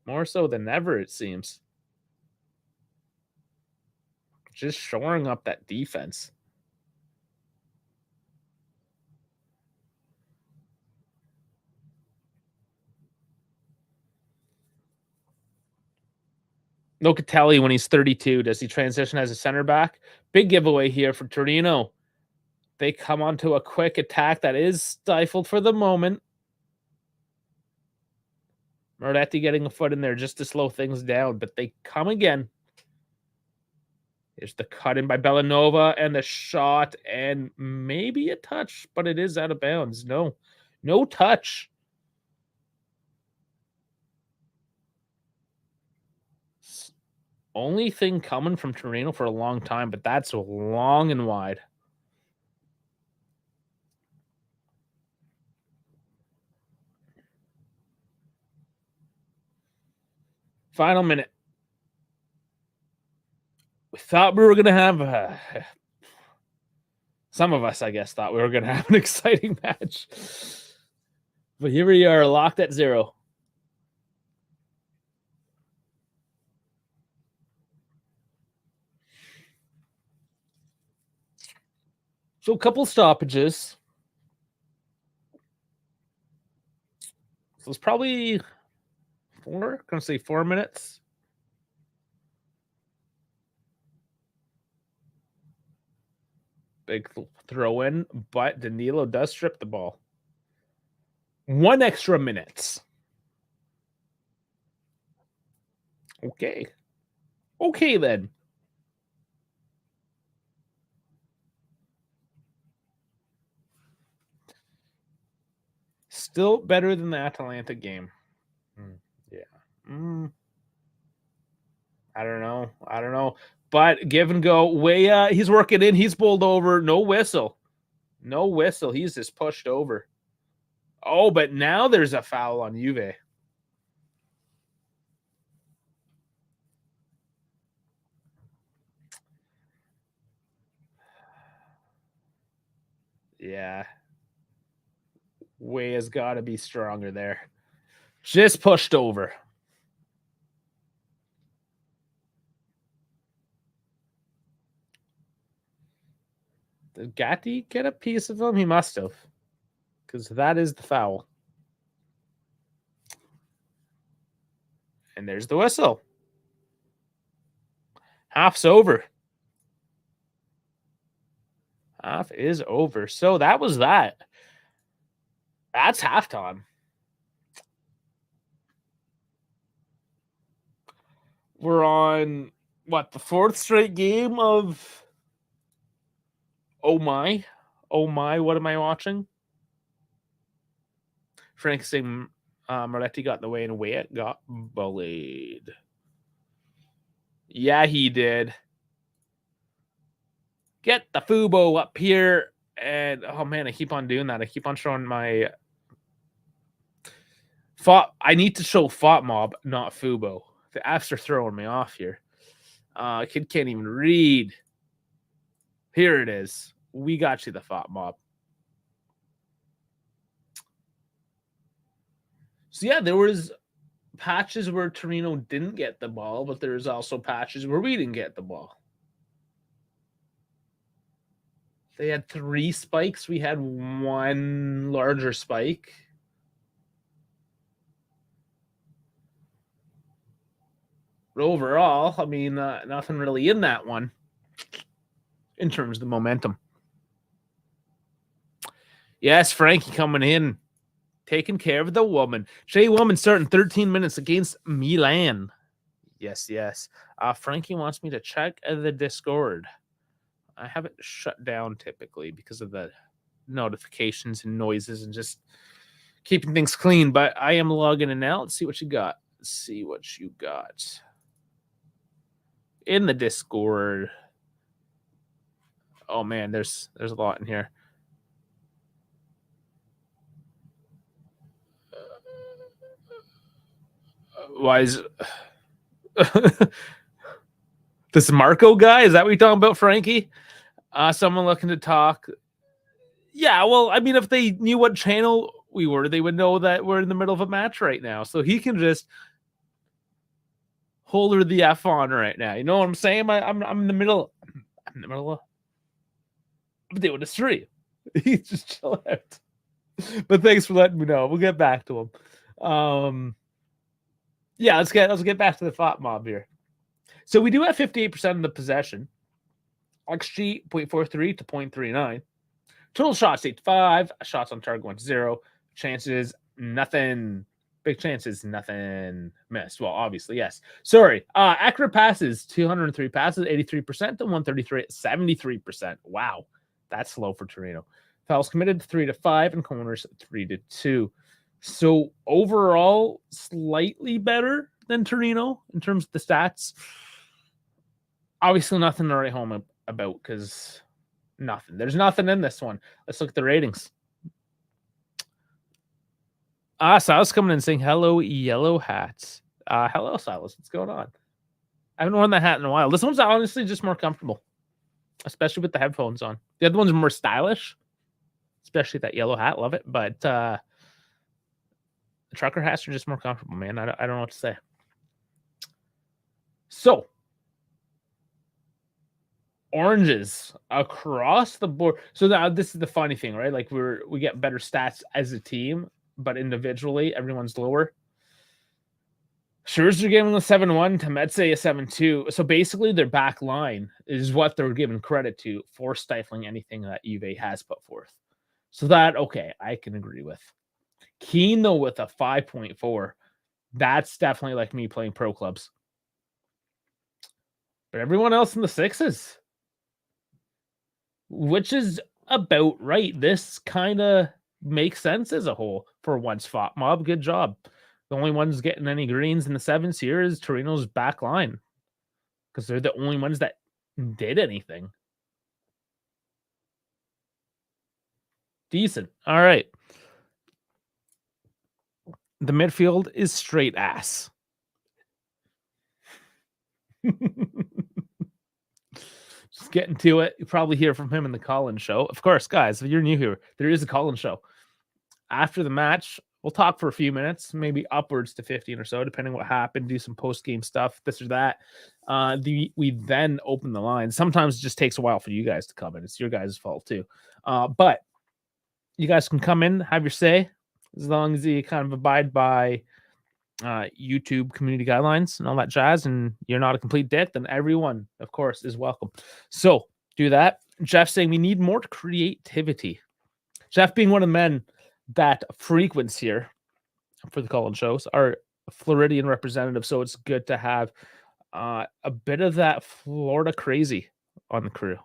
more so than ever, it seems. Just shoring up that defense. Locatelli, when he's 32, does he transition as a center back? Big giveaway here for Torino. They come onto a quick attack that is stifled for the moment. Moretti getting a foot in there just to slow things down, but they come again. Here's the cut in by Bellanova and the shot and maybe a touch, but it is out of bounds. No touch. Only thing coming from Torino for a long time, but that's long and wide. Final minute. We thought we were going to have some of us, I guess, thought we were going to have an exciting match. But here we are, locked at 0. So a couple stoppages. So it's probably 4 minutes. Big throw in, but Danilo does strip the ball. 1 extra minute. Okay. Okay, then. Still better than the Atalanta game. Yeah. I don't know. But give and go. Weah, he's working in. He's bowled over. No whistle. He's just pushed over. Oh, but now there's a foul on Juve. Yeah. Weah's got to be stronger there. Just pushed over. Did Gatti get a piece of him? He must have. Because that is the foul. And there's the whistle. Half's over. Half is over. So that was that. That's halftime. We're on, what, the 4th straight game of... Oh my, what am I watching? Frank saying Moretti got in the way and away it got bullied. Yeah, he did. Get the Fubo up here. And, oh man, I keep on doing that. I keep on showing my... I need to show FOTMob, not Fubo. The apps are throwing me off here. Kid can't even read. Here it is. We got you the FOTMob. So yeah, there was patches where Torino didn't get the ball, but there's also patches where we didn't get the ball. They had 3 spikes. We had 1 larger spike. But overall, I mean, nothing really in that one in terms of the momentum. Yes, Frankie coming in, taking care of the woman. Shea Woman starting 13 minutes against Milan. Yes. Frankie wants me to check the Discord. I have it shut down typically because of the notifications and noises and just keeping things clean. But I am logging in now. Let's see what you got. In the Discord. Oh man, there's a lot in here. Why is this Marco guy? Is that what you're talking about, Frankie? Someone looking to talk. Yeah, well, I mean, if they knew what channel we were, they would know that we're in the middle of a match right now. So he can just hold her the F on right now. You know what I'm saying? I'm in the middle. I'm in the middle of doing a stream. He just chill out. But thanks for letting me know. We'll get back to him. Yeah, let's get back to the FOTMob here. So we do have 58% of the possession. XG 0.43 to 0.39. Total shots 8 to 5. Shots on target 1 to 0. Chances nothing. Big chances, nothing missed. Well, obviously, yes. Sorry. Accurate passes, 203 passes, 83% to 133, 73%. Wow. That's low for Torino. Fouls committed 3-5 and corners 3-2. So overall, slightly better than Torino in terms of the stats. Obviously, nothing to write home about because nothing. There's nothing in this one. Let's look at the ratings. Silas coming in saying hello, yellow hats. Hello, Silas. What's going on? I haven't worn that hat in a while. This one's honestly just more comfortable, especially with the headphones on. The other one's more stylish, especially that yellow hat. Love it. But the trucker hats are just more comfortable, man. I don't know what to say. So, oranges across the board. So now this is the funny thing, right? Like we get better stats as a team, but individually, everyone's lower. Scherzer gave them a 7-1, Temetse a 7-2. So basically, their back line is what they're given credit to for stifling anything that Juve has put forth. So that, okay, I can agree with. Keane, though, with a 5.4. That's definitely like me playing pro clubs. But everyone else in the 6s, which is about right. This kind of makes sense as a whole for once. Fought Mob, good job. The only ones getting any greens in the 7s here is Torino's back line because they're the only ones that did anything. Decent. All right. The midfield is straight ass. Just getting to it. You probably hear from him in the Collins show. Of course, guys, if you're new here, there is a Collins show. After the match, we'll talk for a few minutes, maybe upwards to 15 or so, depending what happened, do some post-game stuff, this or that. We then open the line. Sometimes it just takes a while for you guys to come in. It's your guys' fault too. But you guys can come in, have your say, as long as you kind of abide by YouTube community guidelines and all that jazz, and you're not a complete dick, then everyone, of course, is welcome. So do that. Jeff saying we need more creativity. Jeff being one of the men that frequents here for the Collins shows, are a Floridian representative, so it's good to have a bit of that Florida crazy on the crew.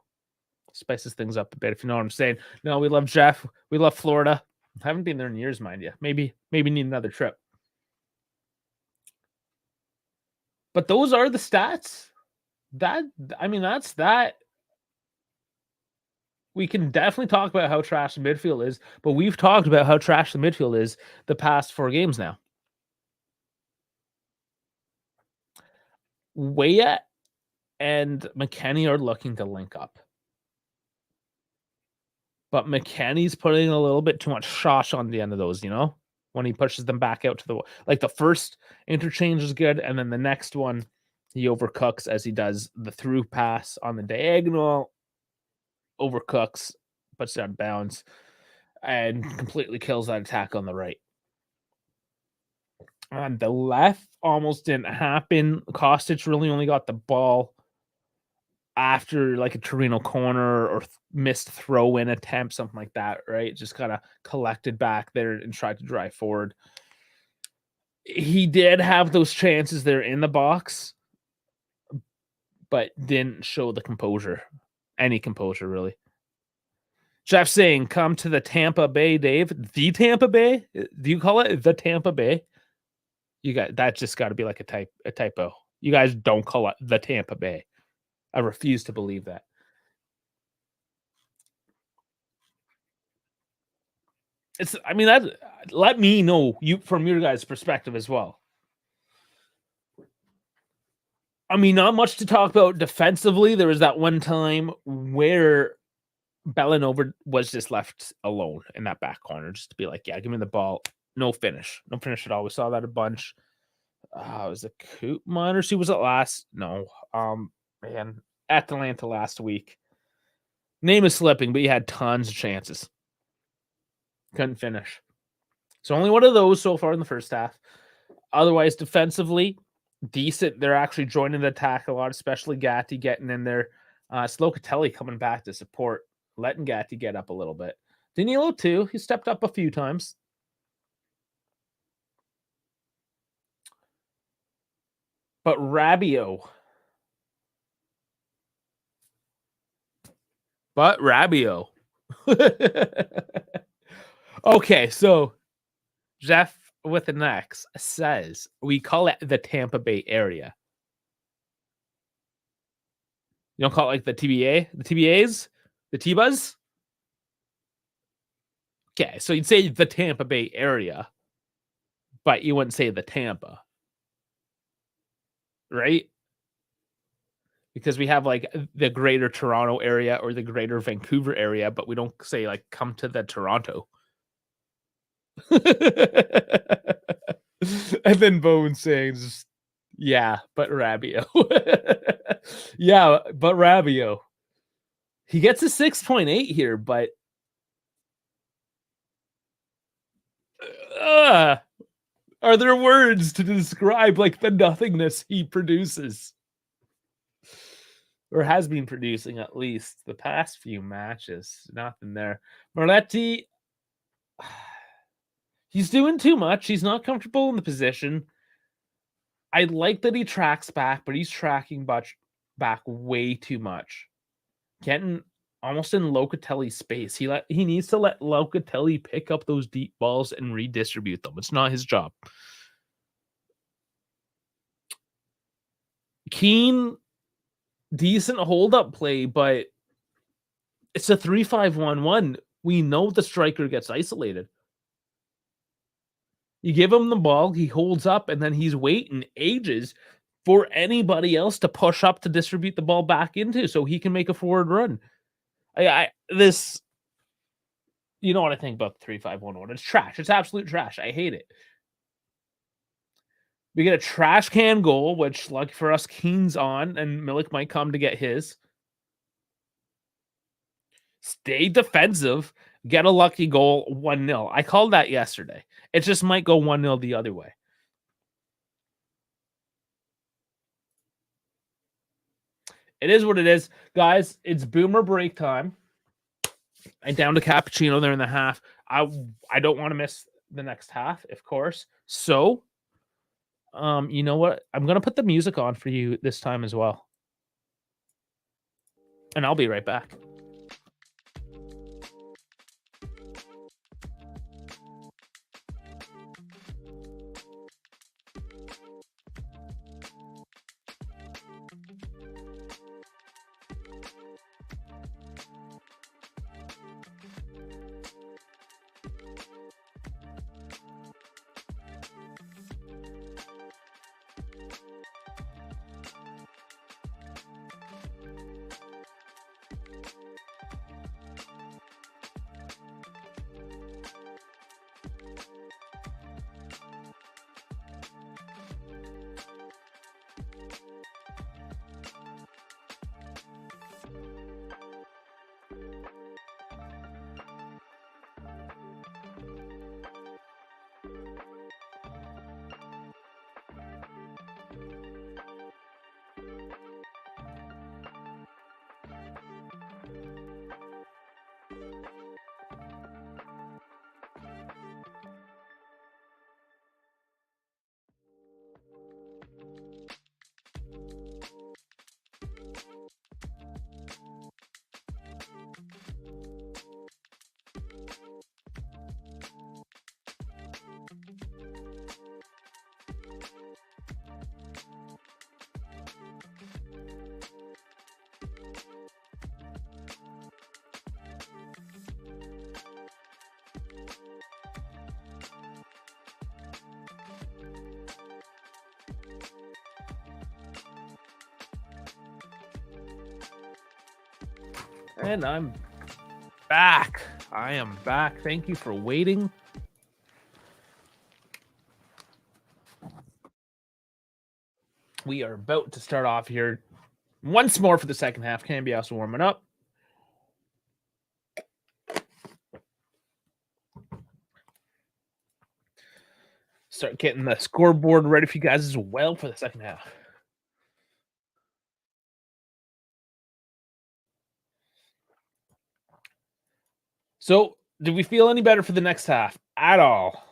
Spices things up a bit, if you know what I'm saying. No, we love Jeff. We love Florida. I haven't been there in years, mind you. Maybe need another trip. But those are the stats. That's that. We can definitely talk about how trash the midfield is, but we've talked about how trash the midfield is the past 4 games now. Weah and McKennie are looking to link up. But McKennie's putting a little bit too much shosh on the end of those, when he pushes them back out to the... Like the first interchange is good, and then the next one, he overcooks as he does the through pass on the diagonal. Overcooks, puts it out of bounds, and completely kills that attack on the right. On the left, almost didn't happen. Kostic really only got the ball after like a Torino corner or missed throw-in attempt, something like that, right? Just kind of collected back there and tried to drive forward. He did have those chances there in the box, but didn't show the composure. Any composure, really. Jeff saying, come to the Tampa Bay, Dave. The Tampa Bay? Do you call it the Tampa Bay? You got that just got to be like a typo. You guys don't call it the Tampa Bay. I refuse to believe that. Let me know from your guys' perspective as well. Not much to talk about defensively. There was that one time where Bellanova was just left alone in that back corner, just to be like, yeah, give me the ball. No finish at all. We saw that a bunch. Was it Koopman or who was it last? No. Man, Atalanta last week. Name is slipping, but he had tons of chances. Couldn't finish. So only one of those so far in the first half. Otherwise, defensively, decent. They're actually joining the attack a lot, especially Gatti getting in there. Slocatelli coming back to support, letting Gatti get up a little bit. Danilo, too. He stepped up a few times. But Rabio. Okay, so Jeff with an X says we call it the Tampa Bay area. You don't call it like the TBA, the TBAs, the T-Buzz? Okay, so you'd say the Tampa Bay area, but you wouldn't say the Tampa, right? Because we have like the greater Toronto area or the greater Vancouver area, but we don't say like come to the Toronto. And then Bone sings, yeah, but Rabio. Yeah, but Rabio. He gets a 6.8 here, but are there words to describe like the nothingness he produces? Or has been producing at least the past few matches. Nothing there. Moretti, he's doing too much. He's not comfortable in the position. I like that he tracks back, but he's tracking back way too much. Getting almost in Locatelli's space. He needs to let Locatelli pick up those deep balls and redistribute them. It's not his job. Keane, decent hold-up play, but it's a 3-5-1-1. We know the striker gets isolated. You give him the ball, he holds up, and then he's waiting ages for anybody else to push up to distribute the ball back into so he can make a forward run. This, you know what I think about the 3-5-1-1. It's trash. It's absolute trash. I hate it. We get a trash can goal, which, lucky for us, Keane's on, and Milik might come to get his. Stay defensive. Get a lucky goal, 1-0. I called that yesterday. It just might go 1-0 the other way. It is what it is. Guys, it's boomer break time. I downed a cappuccino there in the half. I don't want to miss the next half, of course. So, you know what? I'm going to put the music on for you this time as well. And I'll be right back. And I'm back. I am back. Thank you for waiting. We are about to start off here once more for the second half. Canby also warming up. Start getting the scoreboard ready for you guys as well for the second half. So, do we feel any better for the next half at all?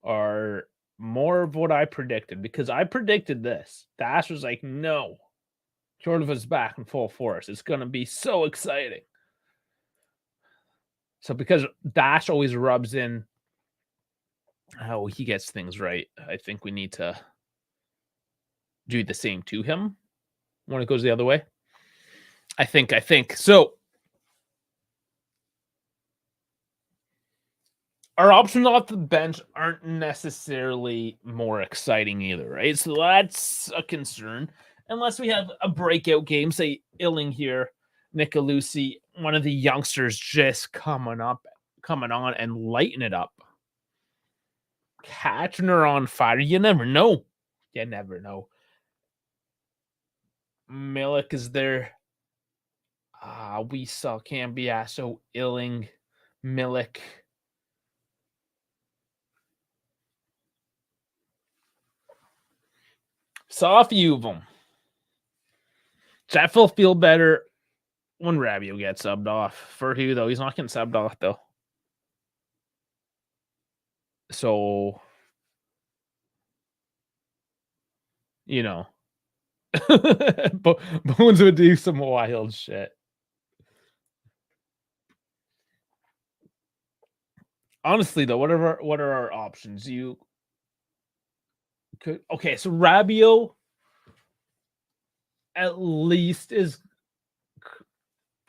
Or more of what I predicted, because I predicted this. Dash was like, no. Jordan's back in full force. It's going to be so exciting. So because Dash always rubs in how he gets things right, I think we need to do the same to him when it goes the other way. I think. So our options off the bench aren't necessarily more exciting either, right? So that's a concern. Unless we have a breakout game, say Illing here, Nicolucci, one of the youngsters just coming on and lighting it up. Catching her on fire. You never know. You never know. Milik is there. We saw Cambiasso, Illing, Milik. Saw a few of them. Jeff will feel better when Rabiot gets subbed off. For who, though? He's not getting subbed off, though. So, you know. Bones would do some wild shit. Honestly, though, what are our options? You could so Rabiot at least is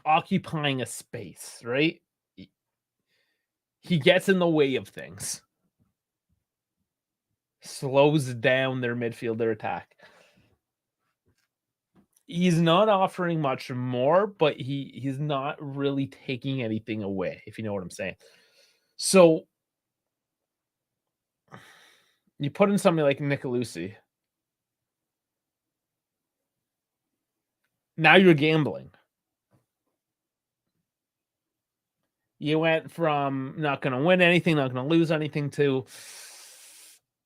occupying a space, right? He gets in the way of things. Slows down their midfield, their attack. He's not offering much more, but he's not really taking anything away, if you know what I'm saying. So you put in somebody like Nicolucci. Now you're gambling. You went from not going to win anything, not going to lose anything, to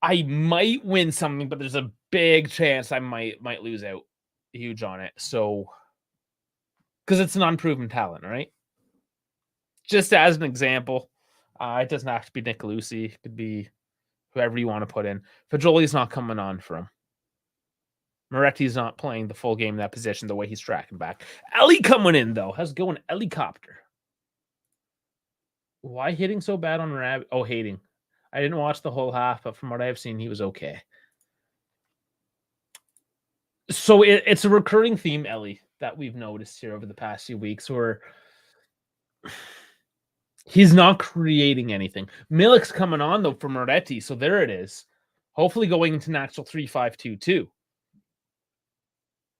I might win something, but there's a big chance I might lose out huge on it. So, because it's an unproven talent, right? Just as an example, it doesn't have to be Nicolucci. It could be whoever you want to put in. Fajoli's not coming on for him. Moretti's not playing the full game in that position the way he's tracking back. Ellie coming in, though. How's it going? Helicopter. Why hitting so bad on Rabbit? Oh, hating. I didn't watch the whole half, but from what I've seen, he was okay. So it's a recurring theme, Ellie, that we've noticed here over the past few weeks, where he's not creating anything. Milik's coming on, though, for Moretti, so there it is. Hopefully going into natural 3-5-2-2.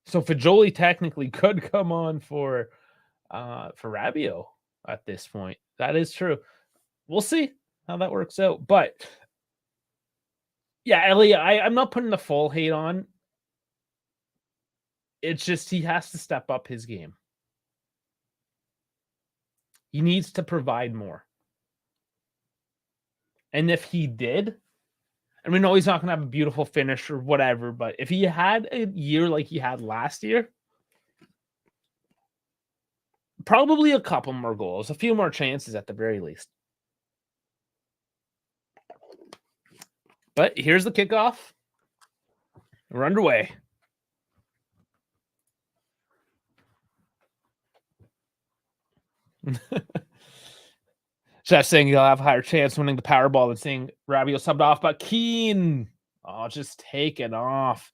So Fajoli technically could come on for Rabiot at this point. That is true. We'll see how that works out. But yeah, Ellie, I'm not putting the full hate on. It's just he has to step up his game. He needs to provide more. And if he did, and we know he's not going to have a beautiful finish or whatever, but if he had a year like he had last year, probably a couple more goals, a few more chances at the very least. But here's the kickoff. We're underway. Jeff saying he'll have a higher chance winning the Powerball than seeing Rabiot subbed off, but Keane, just taken off.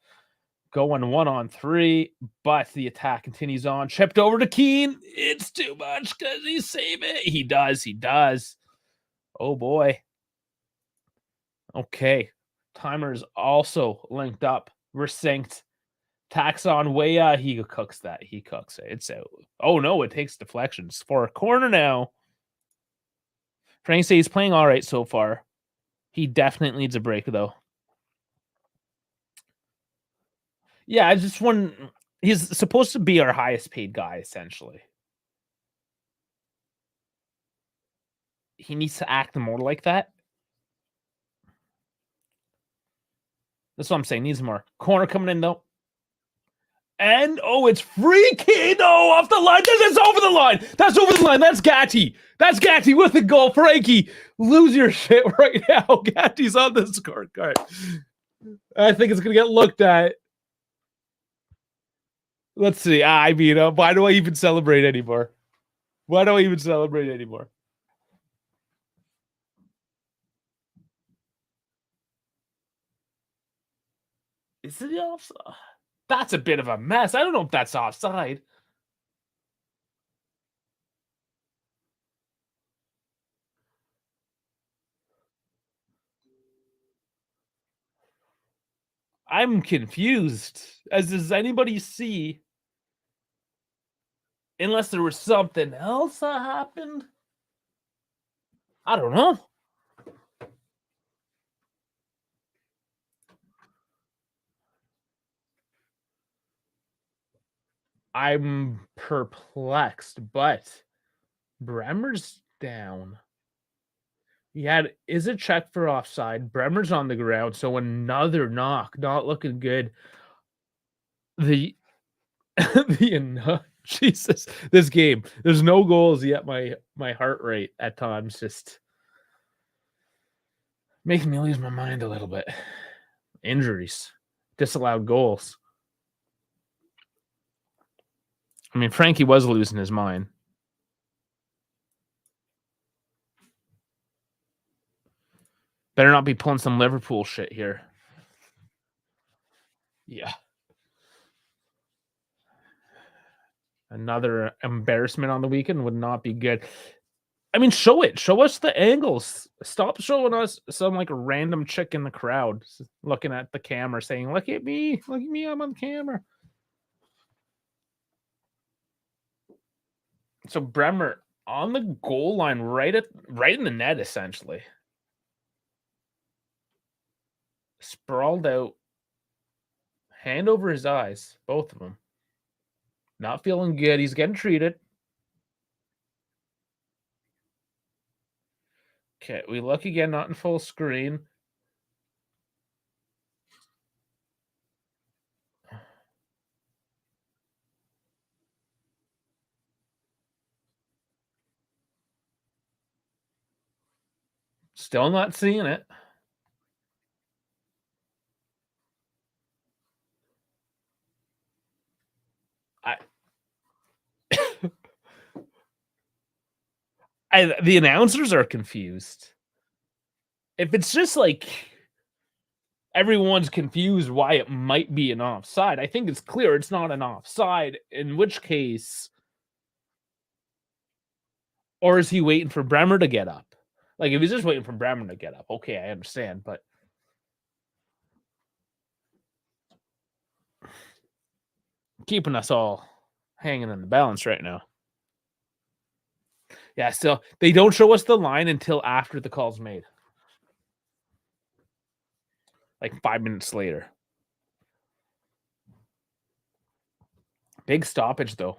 Going 1-on-3, but the attack continues on. Chipped over to Keane. It's too much. Does he save it? He does. Oh, boy. Okay. Timer's also linked up. We're synced. Tax on Weah. He cooks that. He cooks it. It's out. Oh, no. It takes deflections for a corner now. Frank says he's playing all right so far. He definitely needs a break, though. Yeah, I just want. He's supposed to be our highest paid guy, essentially. He needs to act more like that. That's what I'm saying. Needs more. Corner coming in, though. And it's free kick. No, off the line. That's over the line. That's over the line. That's Gatti. That's Gatti with the goal. Frankie, lose your shit right now. Gatti's on the scorecard. I think it's gonna get looked at. Let's see. I mean, why do I even celebrate anymore? Why do I even celebrate anymore? Is it offside? That's a bit of a mess. I don't know if that's offside. I'm confused. As does anybody see? Unless there was something else that happened. I don't know. I'm perplexed, but Bremer's down. Is a check for offside. Bremer's on the ground, so another knock. Not looking good. Jesus, this game. There's no goals yet. My heart rate at times just making me lose my mind a little bit. Injuries, disallowed goals. I mean, Frankie was losing his mind. Better not be pulling some Liverpool shit here. Yeah. Another embarrassment on the weekend would not be good. I mean, show it. Show us the angles. Stop showing us some like random chick in the crowd looking at the camera saying, look at me. Look at me. I'm on camera. So Bremer on the goal line, right in the net, essentially. Sprawled out. Hand over his eyes. Both of them. Not feeling good. He's getting treated. Okay, we look again, not in full screen. Still not seeing it. The announcers are confused. If it's just like everyone's confused why it might be an offside, I think it's clear it's not an offside, in which case, or is he waiting for Bremer to get up? Like, if he's just waiting for Bremer to get up, okay, I understand, but keeping us all hanging in the balance right now. Yeah, so they don't show us the line until after the call's made. Like 5 minutes later. Big stoppage, though.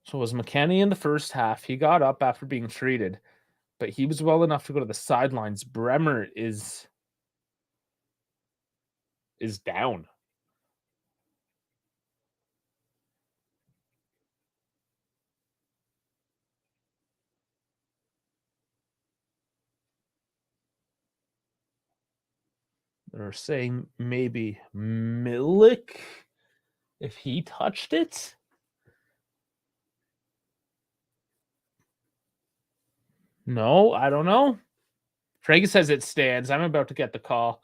So it was McKennie in the first half. He got up after being treated, but he was well enough to go to the sidelines. Bremer is down. They're saying maybe Milik, if he touched it. No, I don't know. Frank says it stands. I'm about to get the call.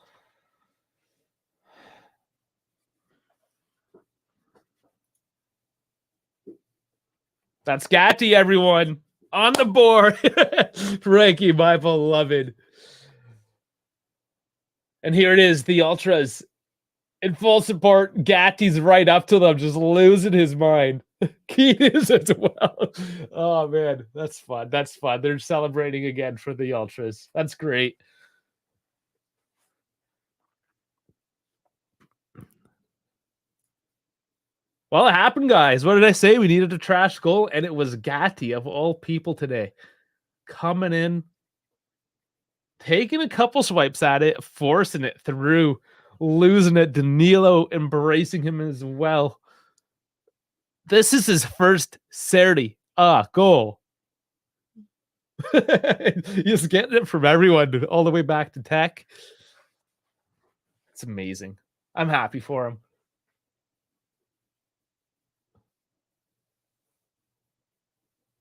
That's Gatti, everyone. On the board. Frankie, my beloved. And here it is, the Ultras in full support. Gatti's right up to them, just losing his mind. Keith is as well. Oh, man, that's fun. That's fun. They're celebrating again for the Ultras. That's great. Well, it happened, guys. What did I say? We needed a trash goal, and it was Gatti, of all people today, coming in. taking a couple swipes at it, forcing it through, losing it. Danilo embracing him as well. This is his first Serie A goal. He's getting it from everyone all the way back to Tech. It's amazing. I'm happy for him.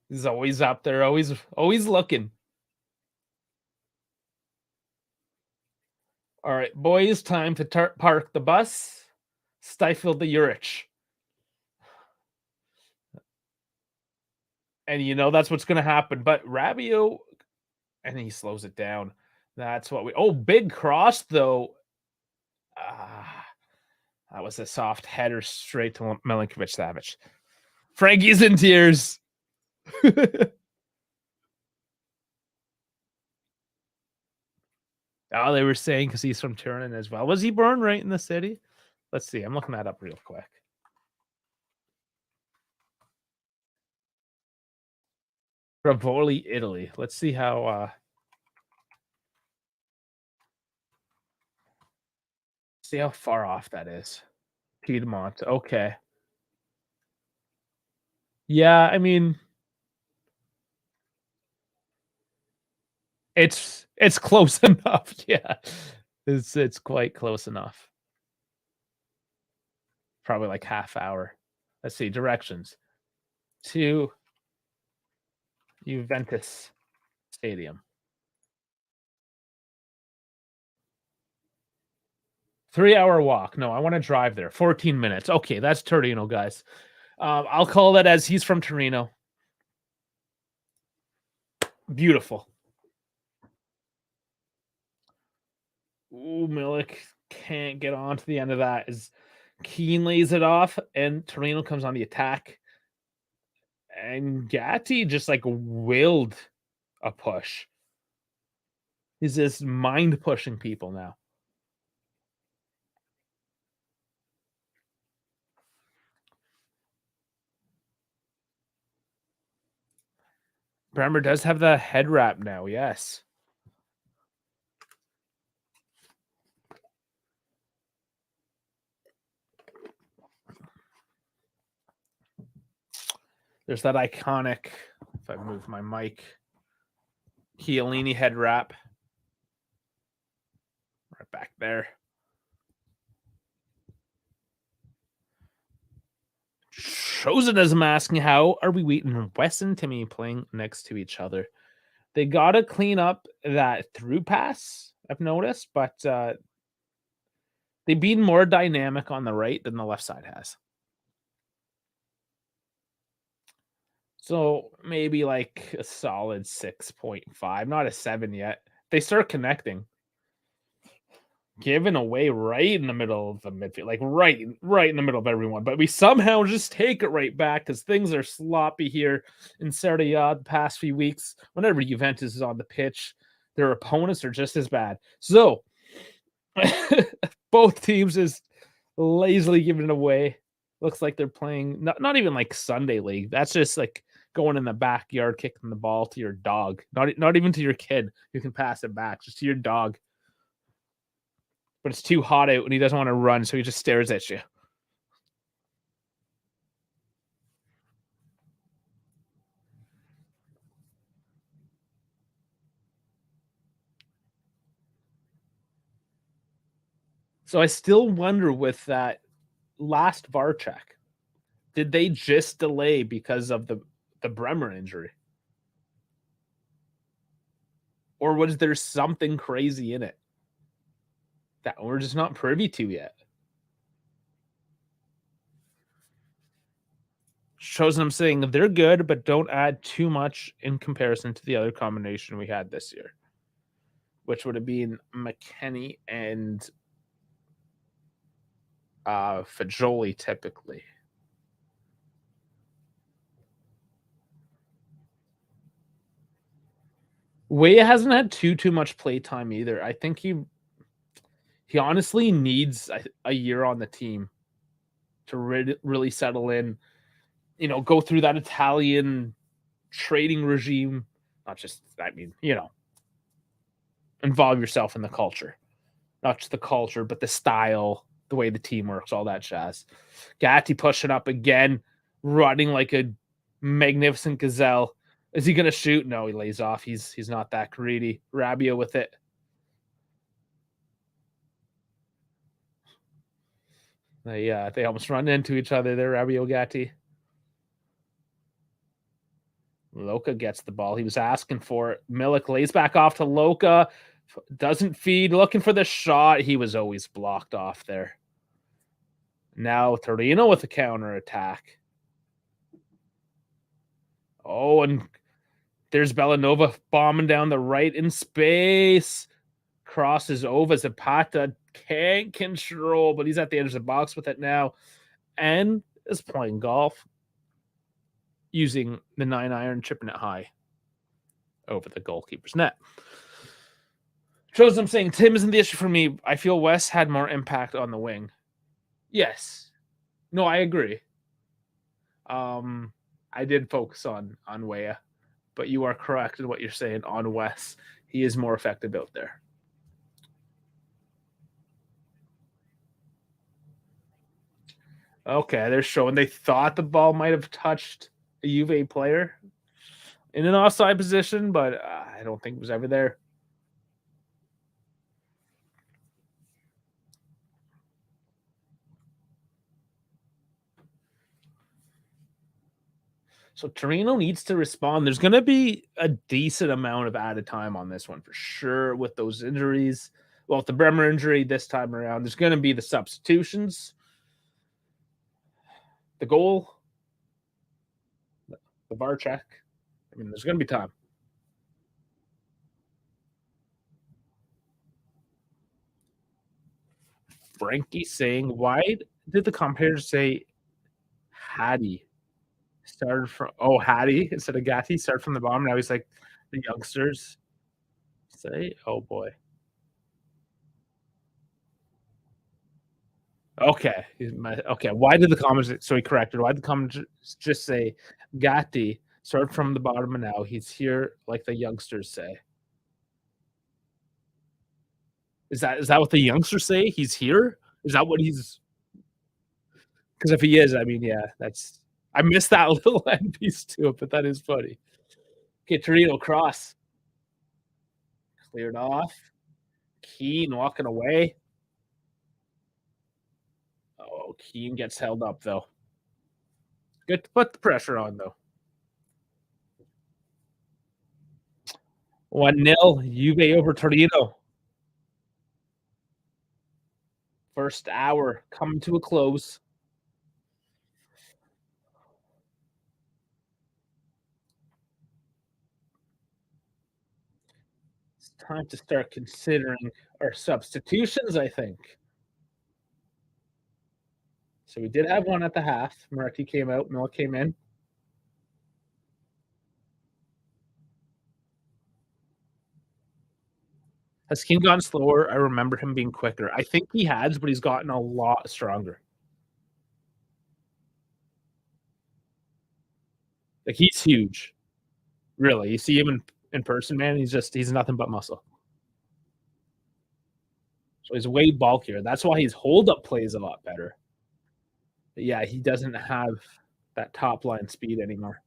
He's always up there, always looking. All right, boys, time to park the bus. Stifle the Urich. And you know that's what's going to happen. But Rabiot, and he slows it down. That's what we... Oh, big cross, though. That was a soft header straight to Milinkovic-Savic. Frankie's in tears. Oh, they were saying because he's from Turin as well. Was he born right in the city? Let's see. I'm looking that up real quick. Bravoli, Italy. Let's see how far off that is. Piedmont. Okay. Yeah, I mean, it's close enough. Yeah. It's quite close enough. Probably like half hour. Let's see. Directions to Juventus Stadium. 3-hour walk. No, I want to drive there. 14 minutes. Okay, that's Torino, guys. I'll call that as he's from Torino. Beautiful. Ooh, Milik can't get on to the end of that. As Keane lays it off, and Torino comes on the attack. And Gatti just like willed a push. He's just mind pushing people now. Bremer does have the head wrap now, yes. There's that iconic, if I move my mic, Chiellini head wrap. Right back there. Chosen as I'm asking, how are we waiting Wes and Timmy playing next to each other? They got to clean up that through pass, I've noticed, but they've been more dynamic on the right than the left side has. So maybe like a solid 6.5, not a 7 yet. They start connecting. Given away right in the middle of the midfield, like right in the middle of everyone. But we somehow just take it right back because things are sloppy here in Serie A the past few weeks. Whenever Juventus is on the pitch, their opponents are just as bad. So both teams is lazily giving it away. Looks like they're playing not even like Sunday league. That's just like going in the backyard, kicking the ball to your dog. Not even to your kid who can pass it back, just to your dog. But it's too hot out and he doesn't want to run, so he just stares at you. So I still wonder with that last VAR check, did they just delay because of the Bremer injury? Or was there something crazy in it that we're just not privy to yet? Shows them saying they're good, but don't add too much in comparison to the other combination we had this year, which would have been McKennie and Fajoli typically. Way hasn't had too much play time either. I think he honestly needs a year on the team to really settle in, you know, go through that Italian trading regime. Not just, I mean, you know. involve yourself in the culture. Not just the culture, but the style, the way the team works, all that jazz. Gatti pushing up again, running like a magnificent gazelle. Is he gonna shoot? No, he lays off. He's not that greedy. Rabiot with it. They almost run into each other there, Rabiot Gatti. Loka gets the ball. He was asking for it. Milik lays back off to Loka. Doesn't feed, looking for the shot. He was always blocked off there. Now Torino with a counter attack. Oh, and there's Bellanova bombing down the right in space. Crosses over. Zapata can't control, but he's at the edge of the box with it now. And is playing golf. Using the 9-iron, chipping it high over the goalkeeper's net. Shows I'm saying Tim isn't the issue for me. I feel Wes had more impact on the wing. Yes. No, I agree. I did focus on Weah, but you are correct in what you're saying on Wes. He is more effective out there. Okay, they're showing they thought the ball might have touched a Juve player in an offside position, but I don't think it was ever there. So Torino needs to respond. There's going to be a decent amount of added time on this one for sure with those injuries. Well, with the Bremer injury this time around, there's going to be the substitutions. The goal, the VAR check. I mean, there's going to be time. Frankie saying, why did the commentators say Hattie? Started from Hattie instead of Gatti. Started from the bottom. Now he's like the youngsters say, oh boy. Okay. Why did the comments? So he corrected. Why did the comments just say Gatti started from the bottom and now he's here like the youngsters say? Is that what the youngsters say? He's here? Is that what he's? Because if he is, I mean, yeah, that's. I missed that little end piece to it, but that is funny. Okay, Torino cross. Cleared off. Keane walking away. Oh, Keane gets held up, though. Good to put the pressure on, though. 1-0, Juve over Torino. First hour coming to a close. Time to start considering our substitutions, I think. So we did have one at the half. Moretti came out, Milik came in. Has Keane gotten slower? I remember him being quicker. I think he has, but he's gotten a lot stronger. Like, he's huge. Really. You see him in person, man, he's nothing but muscle. So he's way bulkier. That's why his hold-up plays a lot better. But yeah, he doesn't have that top-line speed anymore.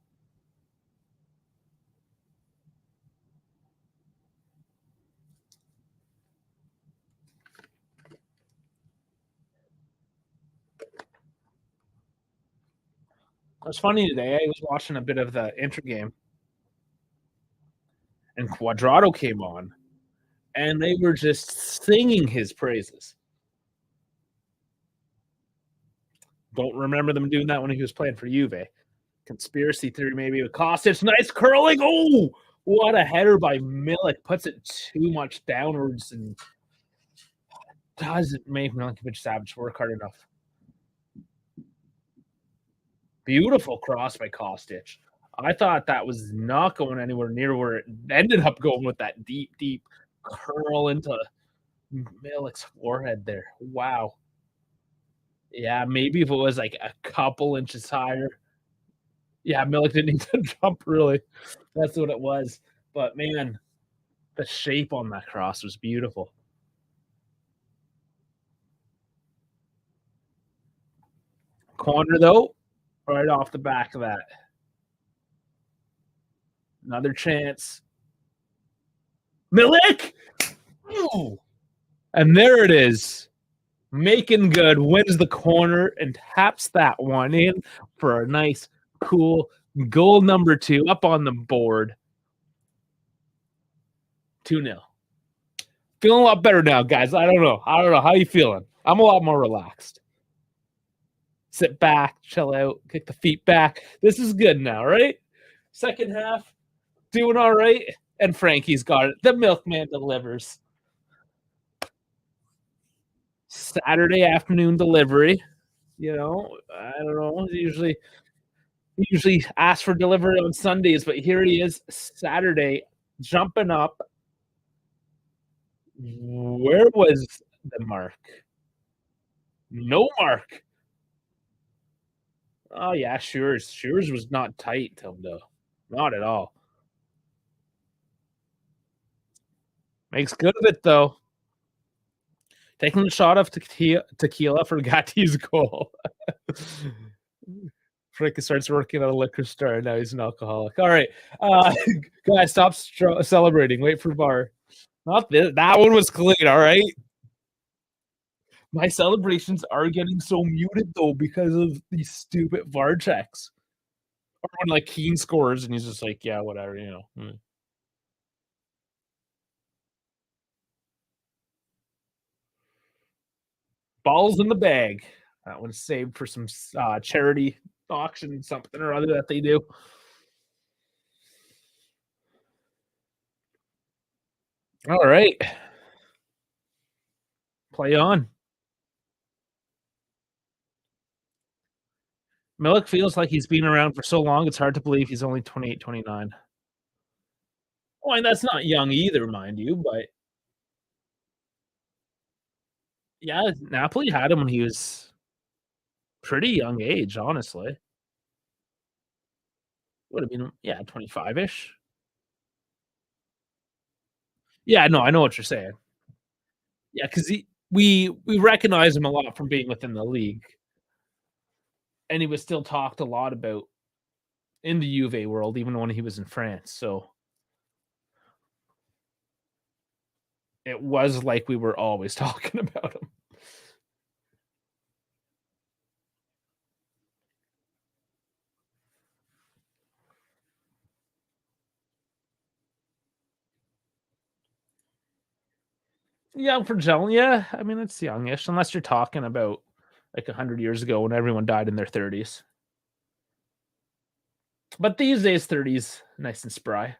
It was funny today. I was watching a bit of the Inter game, and Quadrado came on, and they were just singing his praises. Don't remember them doing that when he was playing for Juve. Conspiracy theory maybe with Kostic. Nice curling. Oh, what a header by Milik. Puts it too much downwards and doesn't make Milinkovic-Savic work hard enough. Beautiful cross by Kostic. I thought that was not going anywhere near where it ended up going with that deep, deep curl into Milik's forehead there. Wow. Yeah, maybe if it was like a couple inches higher. Yeah, Milik didn't need to jump, really. That's what it was. But, man, The shape on that cross was beautiful. Corner though, right off the back of that. Another chance. Milik! Ooh. And there it is. Making good, wins the corner and taps that one in for a nice, cool goal number 2 up on the board. 2-0. Feeling a lot better now, guys. I don't know. How you feeling? I'm a lot more relaxed. Sit back, chill out, kick the feet back. This is good now, right? Second half, doing all right. And Frankie's got it. The milkman delivers. Saturday afternoon delivery. You know, I don't know. Usually ask for delivery on Sundays, but here he is Saturday jumping up. Where was the mark? No mark. Oh yeah, Sures was not tight, Tildo. Not at all. Makes good of it though. Taking a shot of tequila for Gatti's goal. Frank starts working at a liquor store. Now he's an alcoholic. All right, guys, stop celebrating. Wait for VAR. Not this. That one was clean. All right. My celebrations are getting so muted though because of these stupid VAR checks. Or when like Keane scores and he's just like, yeah, whatever, you know. Balls in the bag. That one's saved for some charity auction, something or other that they do. All right. Play on. Milik feels like he's been around for so long, it's hard to believe he's only 28, 29. Well, and that's not young either, mind you, but yeah, Napoli had him when he was pretty young age, honestly. Would have been, yeah, 25-ish. Yeah, no, I know what you're saying. Yeah, because we recognize him a lot from being within the league. And he was still talked a lot about in the Juve world, even when he was in France. So it was like we were always talking about him. Young for Jelen, yeah. I mean, it's youngish, unless you're talking about like 100 years ago when everyone died in their 30s. But these days, 30s, nice and spry.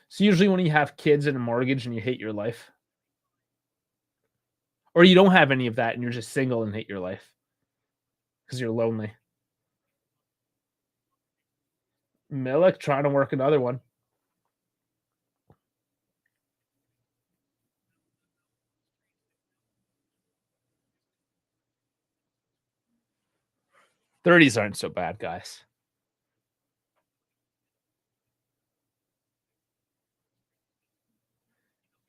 So usually when you have kids and a mortgage and you hate your life, or you don't have any of that and you're just single and hate your life because you're lonely. Milik trying to work another one. '30s aren't so bad, guys.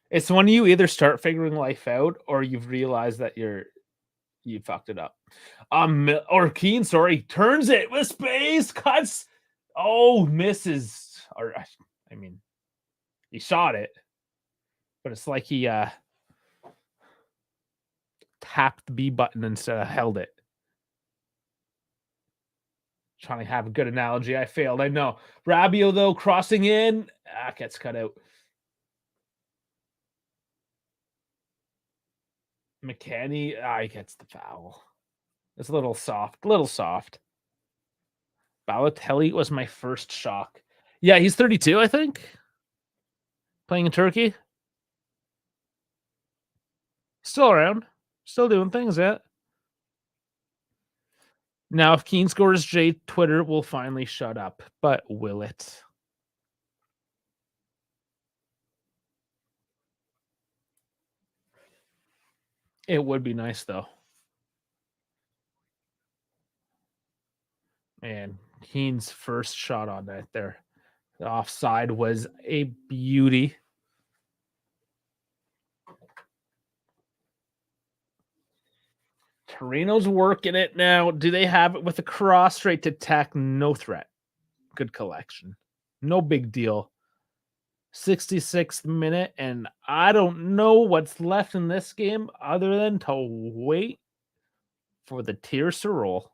It's when you either start figuring life out or you've realized that you fucked it up. Or Keane, sorry, turns it with space, cuts. Oh, misses. Or I mean, he shot it, but it's like he tapped the B button instead of held it. Trying to have a good analogy. I failed. I know. Rabiot, though, crossing in. Gets cut out. McKennie, he gets the foul. It's a little soft. Balotelli was my first shock. Yeah, he's 32, I think. Playing in Turkey. Still around. Still doing things, yeah. Now, if Keane scores, Jay, Twitter will finally shut up. But will it? It would be nice, though. And Keane's first shot on that there. The offside was a beauty. Torino's working it now. Do they have it with a cross straight to attack? No threat. Good collection. No big deal. 66th minute, and I don't know what's left in this game other than to wait for the tears to roll.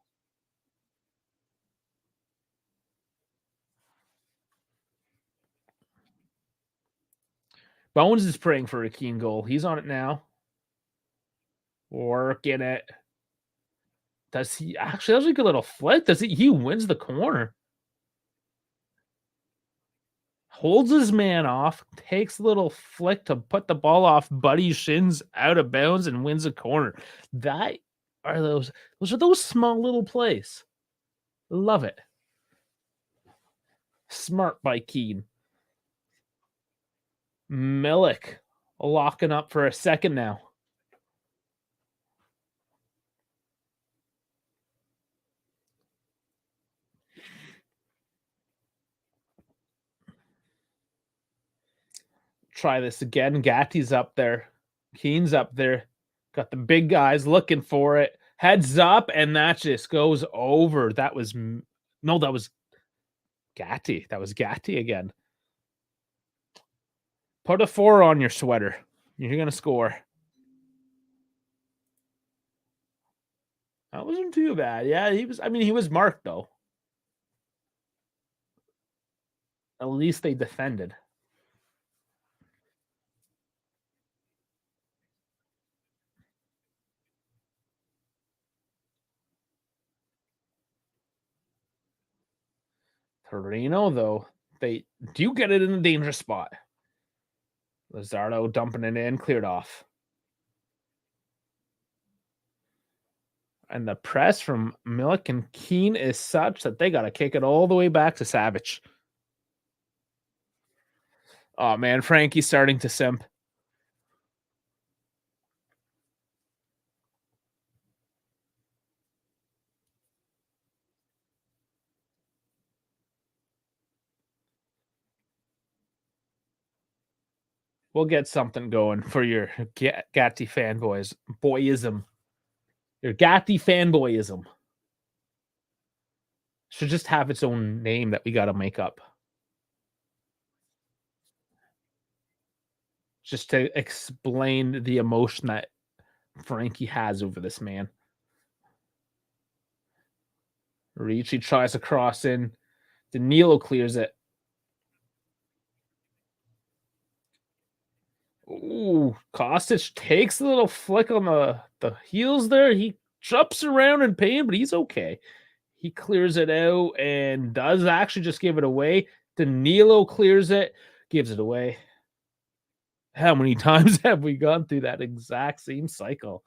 Bones is praying for a keen goal. He's on it now. Working it. Does he actually? That was a good little flick. Does he wins the corner? Holds his man off, takes a little flick to put the ball off Buddy's shins out of bounds and wins a corner. Those are those small little plays. Love it. Smart by Keane. Milik locking up for a second now. Try this again. Gatti's up there. Keane's up there. Got the big guys looking for it. Heads up, and that just goes over. That was Gatti. That was Gatti again. Put a 4 on your sweater. You're going to score. That wasn't too bad. Yeah, he was marked, though. At least they defended. Torino, though, they do get it in a dangerous spot. Lizardo dumping it in, cleared off. And the press from Milik and Keane is such that they got to kick it all the way back to Savage. Oh, man, Frankie's starting to simp. We'll get something going for your Gatti fanboys. Boyism. Your Gatti fanboyism. Should just have its own name that we got to make up. Just to explain the emotion that Frankie has over this man. Ricci tries to cross in. Danilo clears it. Ooh, Kostic takes a little flick on the heels there. He jumps around in pain, but he's okay. He clears it out and does actually just give it away. Danilo clears it, gives it away. How many times have we gone through that exact same cycle?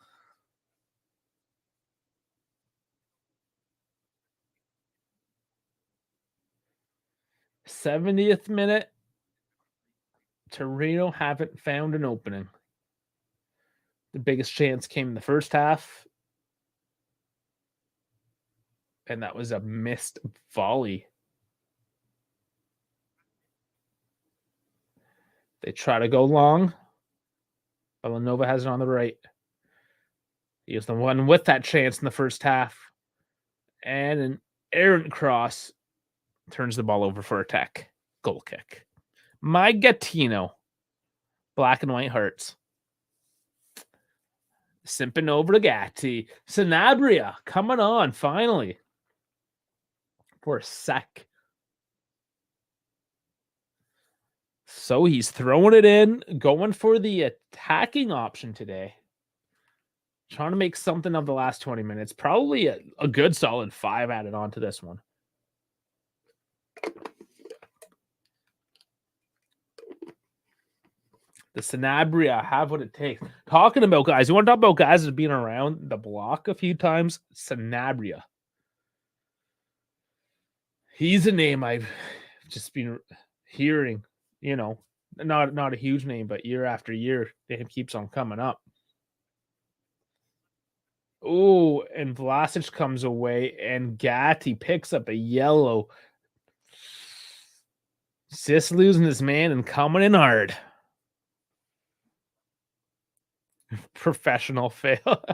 '70th minute. Torino haven't found an opening. The biggest chance came in the first half. And that was a missed volley. They try to go long. Villanova has it on the right. He was the one with that chance in the first half. And an errant cross turns the ball over for a tech. Goal kick. My Gattino. Black and white hearts. Simping over to Gatti. Sanabria coming on finally. For a sec. So he's throwing it in, going for the attacking option today. Trying to make something of the last 20 minutes. Probably a good solid 5 added on to this one. The Sanabria have what it takes. Talking about guys, you want to talk about guys that have been around the block a few times? Sanabria. He's a name I've just been hearing, you know, not a huge name, but year after year, it keeps on coming up. Oh, and Vlasic comes away, and Gatti picks up a yellow. Sis losing his man and coming in hard. Professional fail.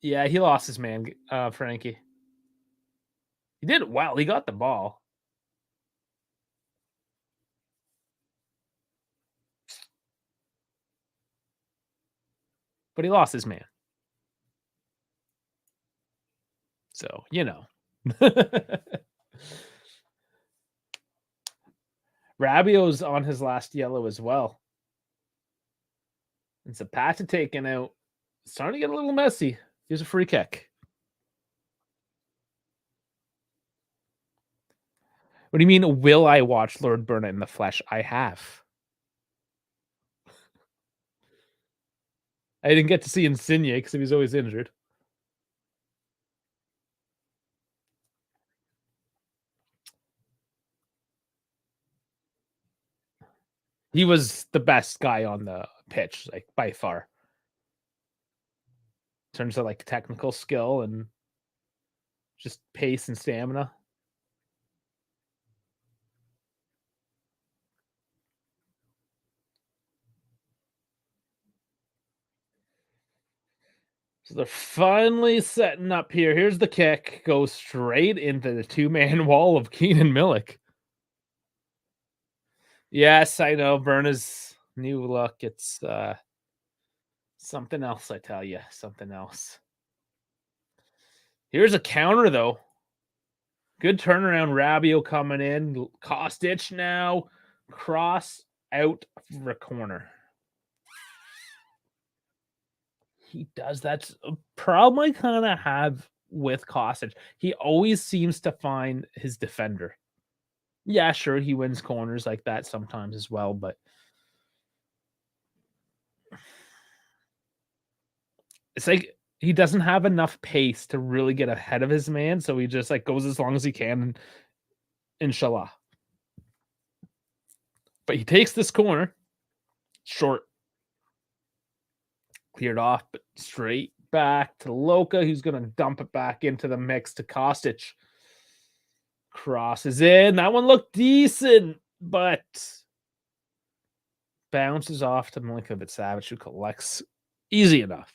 Yeah, he lost his man, Frankie. He did well. He got the ball. But he lost his man. So, you know. Rabiot's on his last yellow as well. And Zapata taken out. Starting to get a little messy. Here's a free kick. What do you mean, will I watch Lord Burnett in the flesh? I have. I didn't get to see Insigne because he was always injured. He was the best guy on the pitch, like by far. In terms of like technical skill and just pace and stamina. So they're finally setting up here. Here's the kick. Goes straight into the two-man wall of Keenan Millick. Yes, I know. Berna's new look. It's something else, I tell you. Something else. Here's a counter, though. Good turnaround. Rabiot coming in. Kostic now. Cross out for a corner. He does. That's a problem I kind of have with Kostic. He always seems to find his defender. Yeah, sure, he wins corners like that sometimes as well, but it's like he doesn't have enough pace to really get ahead of his man, so he just like goes as long as he can, and inshallah. But he takes this corner, short, cleared off, but straight back to Loka, who's going to dump it back into the mix to Kostic. Crosses in. That one looked decent, but bounces off to Milinkovic Savic, who collects easy enough.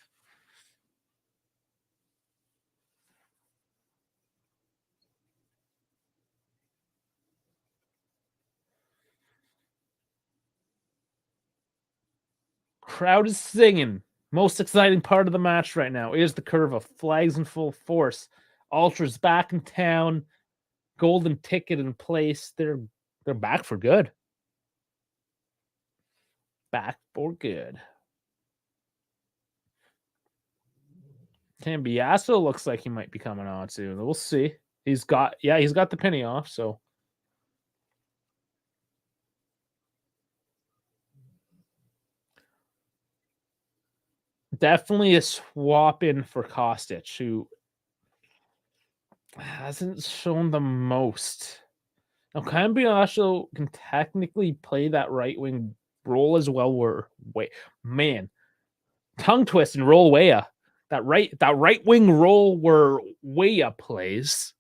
Crowd is singing. Most exciting part of the match right now is the curve of flags in full force. Ultras back in town. Golden ticket in place. They're back for good. Back for good. Cambiasso looks like he might be coming on soon. We'll see. He's got the penny off, so definitely a swap in for Kostic, who hasn't shown the most. Now, Cambiasso can technically play that right wing role as well. Tongue twist and roll Weah. That right wing role where Weah plays.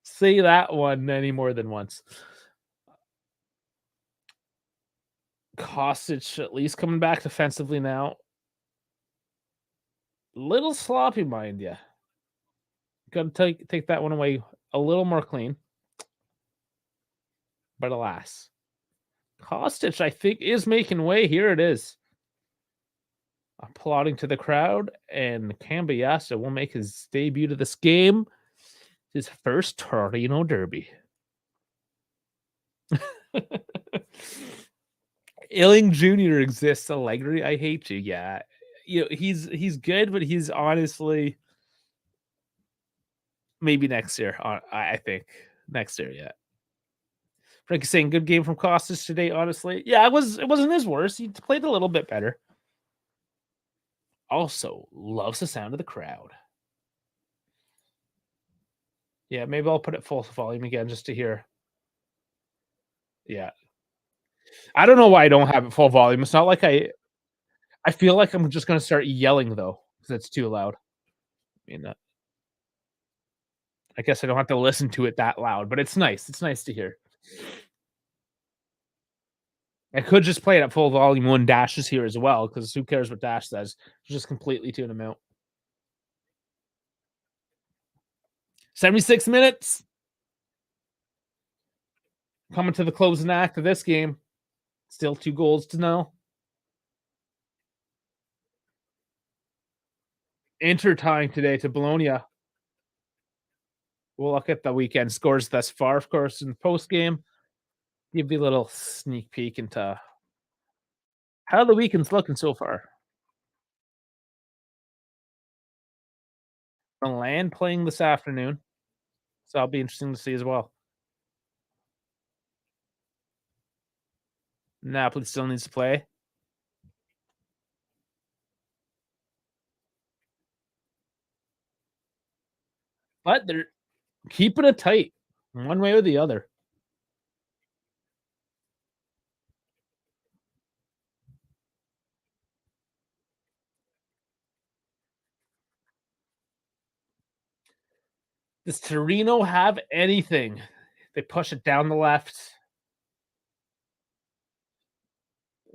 Say that one any more than once. Kostic at least coming back defensively now. Little sloppy, mind you. Got to take that one away a little more clean. But alas. Kostic, I think, is making way. Here it is. Applauding to the crowd, and Cambiasso will make his debut to this game. His first Torino derby. Illing Jr. exists. Allegri, I hate you. Yeah, he's good, but he's honestly maybe next year. I think next year. Yeah. Frankie saying good game from Costas today. Honestly, yeah, it wasn't his worst. He played a little bit better. Also loves the sound of the crowd. Yeah, maybe I'll put it full volume again just to hear. Yeah. I don't know why I don't have it full volume. It's not like I feel like I'm just going to start yelling though, because it's too loud. I I guess I don't have to listen to it that loud, but it's nice. It's nice to hear. I could just play it at full volume when Dash is here as well, because who cares what Dash says? Just completely tune him out. 76 minutes. Coming to the closing act of this game. Still 2 goals to nil. Inter tying today to Bologna. We'll look at the weekend scores thus far, of course, in the post game. Give you a little sneak peek into how the weekend's looking so far. Milan playing this afternoon, so that'll be interesting to see as well. Napoli still needs to play. But they're keeping it tight one way or the other. Does Torino have anything? They push it down the left.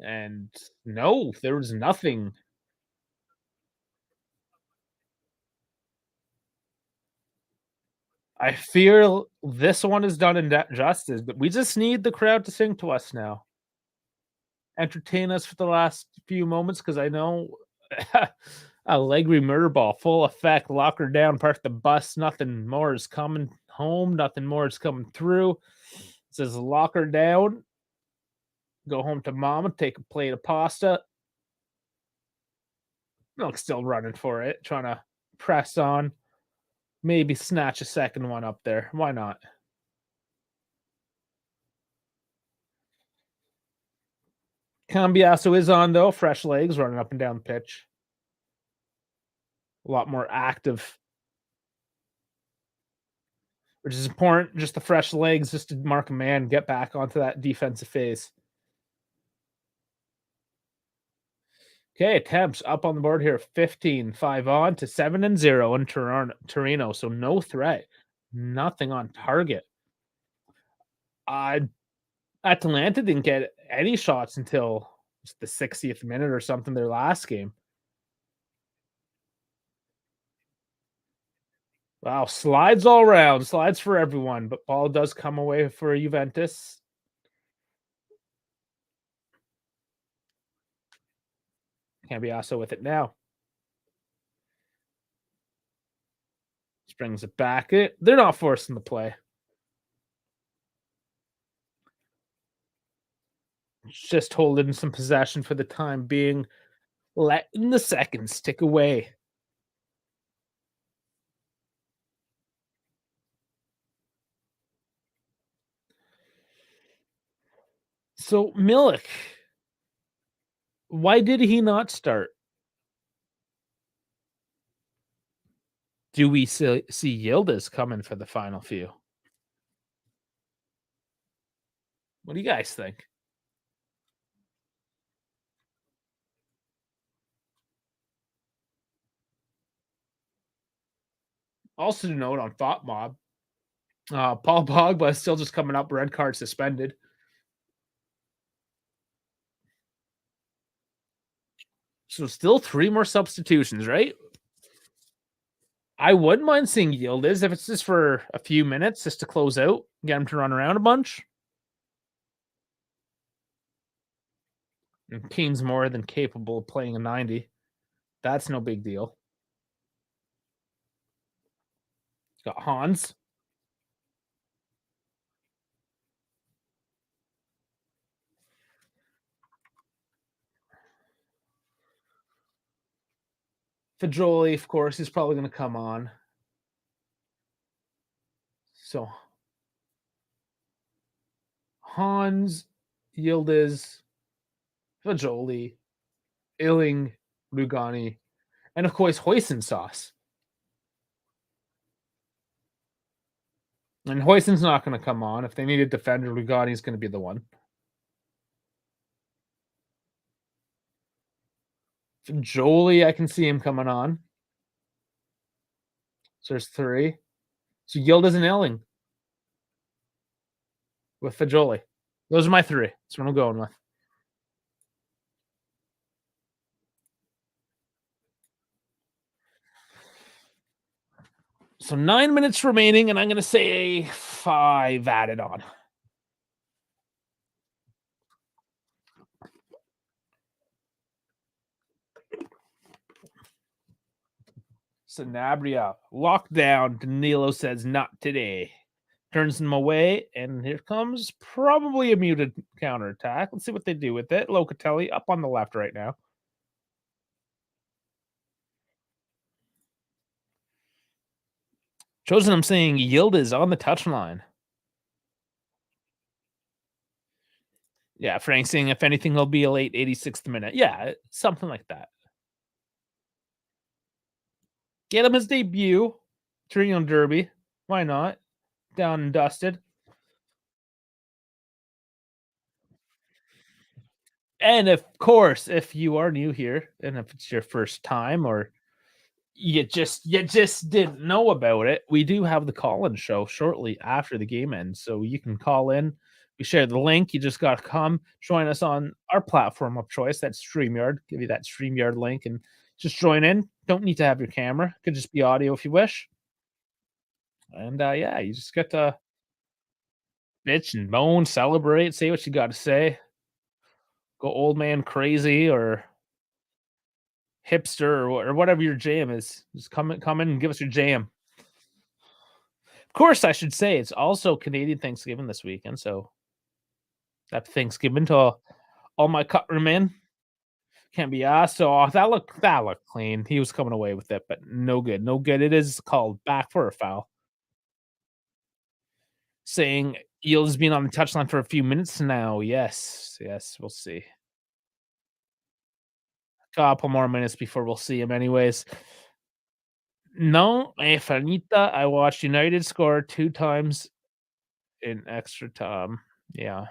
And no, there was nothing. I fear this one is done in justice, but we just need the crowd to sing to us now. Entertain us for the last few moments, because I know Allegri murder ball, full effect, lock her down, park the bus, nothing more is coming home, nothing more is coming through. It says lock her down, go home to mama, take a plate of pasta. Milk's still running for it, trying to press on. Maybe snatch a second one up there. Why not? Cambiasso is on, though. Fresh legs running up and down the pitch. A lot more active, which is important. Just the fresh legs, just to mark a man, get back onto that defensive phase. Okay, attempts up on the board here. 15, 5 on to 7-0 in Torino. So no threat. Nothing on target. Atalanta didn't get any shots until the 60th minute or something, their last game. Wow, slides all around. Slides for everyone, but ball does come away for Juventus. Cambiasso with it now. Springs it back. They're not forcing the play. Just holding some possession for the time being. Letting the seconds tick away. So Milik, why did he not start? Do we see Yildiz coming for the final few? What do you guys think? Also to note on Thought Mob, Paul Pogba is still just coming up, red card suspended. So still 3 more substitutions, right? I wouldn't mind seeing Yildiz if it's just for a few minutes, just to close out, get him to run around a bunch. And Keane's more than capable of playing a 90. That's no big deal. Got Hans. Fajoli, of course, he's probably going to come on. So Hans, Yildiz, Fajoli, Illing, Lugani, and of course Hoisin sauce. And Hoisin's not going to come on. If they need a defender, Lugani's going to be the one. Jolie, I can see him coming on. So there's 3. So Yildiz and Elling with Fajoli. Those are my 3. That's what I'm going with. So 9 minutes remaining, and I'm gonna say a 5 added on. Sanabria locked down. Danilo says not today. Turns him away, and here comes probably a muted counterattack. Let's see what they do with it. Locatelli up on the left right now. Chosen, I'm saying Yildiz on the touchline. Yeah, Frank saying if anything, he'll be a late 86th minute. Yeah, something like that. Get him his debut. Torino Derby. Why not? Down and dusted. And of course, if you are new here and if it's your first time or you just didn't know about it, we do have the call-in show shortly after the game ends. So you can call in. We share the link. You just got to come join us on our platform of choice. That's StreamYard. Give you that StreamYard link and just join in. Don't need to have your camera. Could just be audio if you wish. And yeah, you just get to bitch and moan, celebrate, say what you got to say. Go old man crazy or hipster or whatever your jam is. Just come in and give us your jam. Of course, I should say it's also Canadian Thanksgiving this weekend, so happy Thanksgiving to all my cuttermen. Can't be asked. So that looked clean. He was coming away with it, but no good. No good. It is called back for a foul. Saying Eel's been on the touchline for a few minutes now. Yes, we'll see. Couple more minutes before we'll see him anyways. No, Fanita. I watched United score 2 times in extra time. Yeah.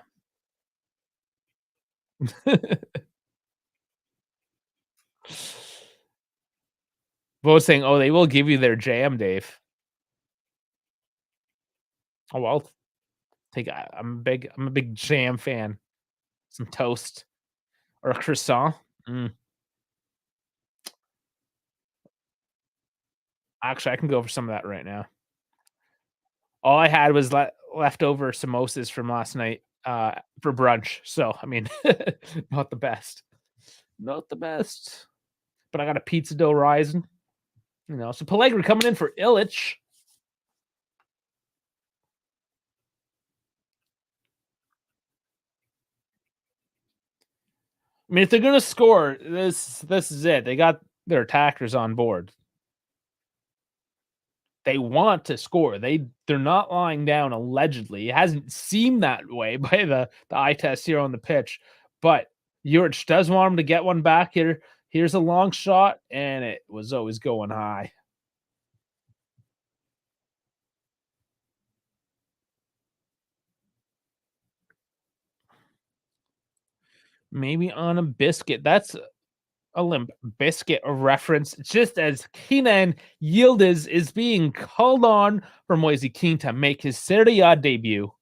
Vote saying, "Oh, they will give you their jam, Dave." Oh, well, I'm a big jam fan. Some toast or a croissant. Actually, I can go for some of that right now. All I had was leftover samosas from last night, for brunch. So, I mean, not the best. Not the best. But I got a pizza dough rising. So Pellegrini coming in for Illich. I mean, if they're gonna score, this is it. They got their attackers on board. They want to score. They're not lying down allegedly. It hasn't seemed that way by the eye test here on the pitch, but Juric does want him to get one back here. Here's a long shot, and it was always going high. Maybe on a biscuit. That's a limp biscuit reference, just as Kenan Yildiz is being called on for Moise Keane to make his Serie A debut.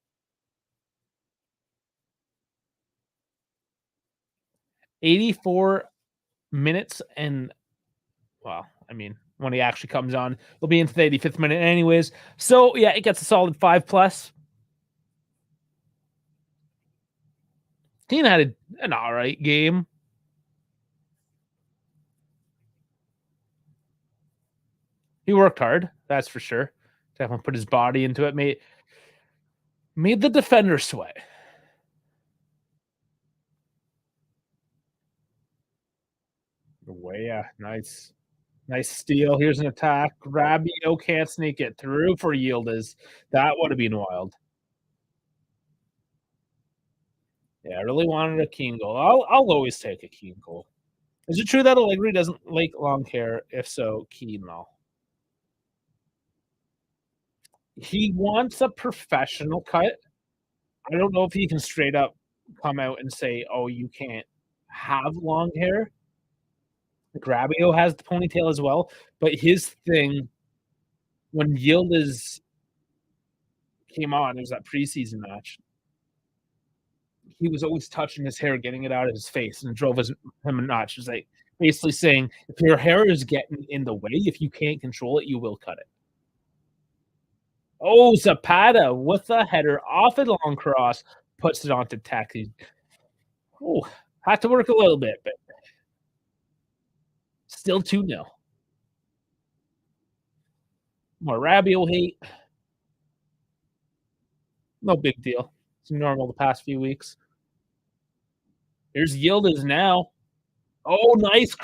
84 minutes and, well, I mean, when he actually comes on, he'll be into the 85th minute anyways. So, yeah, it gets a solid 5+. Keane had an all right game. He worked hard, that's for sure. Definitely put his body into it. Made the defender sweat. Way, yeah, nice steal. Here's an attack. Rabiot can't sneak it through for Yildiz. That would have been wild. Yeah, I really wanted a Keane goal. I'll always take a Keane goal. Is it true that Allegri doesn't like long hair? If so, Keane will. He wants a professional cut. I don't know if he can straight up come out and say, "Oh, you can't have long hair." Rabiot has the ponytail as well, but his thing when Yildiz came on, it was that preseason match. He was always touching his hair, getting it out of his face, and it drove him nuts. It was like basically saying, if your hair is getting in the way, if you can't control it, you will cut it. Oh, Zapata with the header off a long cross, puts it onto Taki. Oh, had to work a little bit, but still 2-0. More Rabiot hate. No big deal. It's normal the past few weeks. Here's Yildiz now. Oh, nice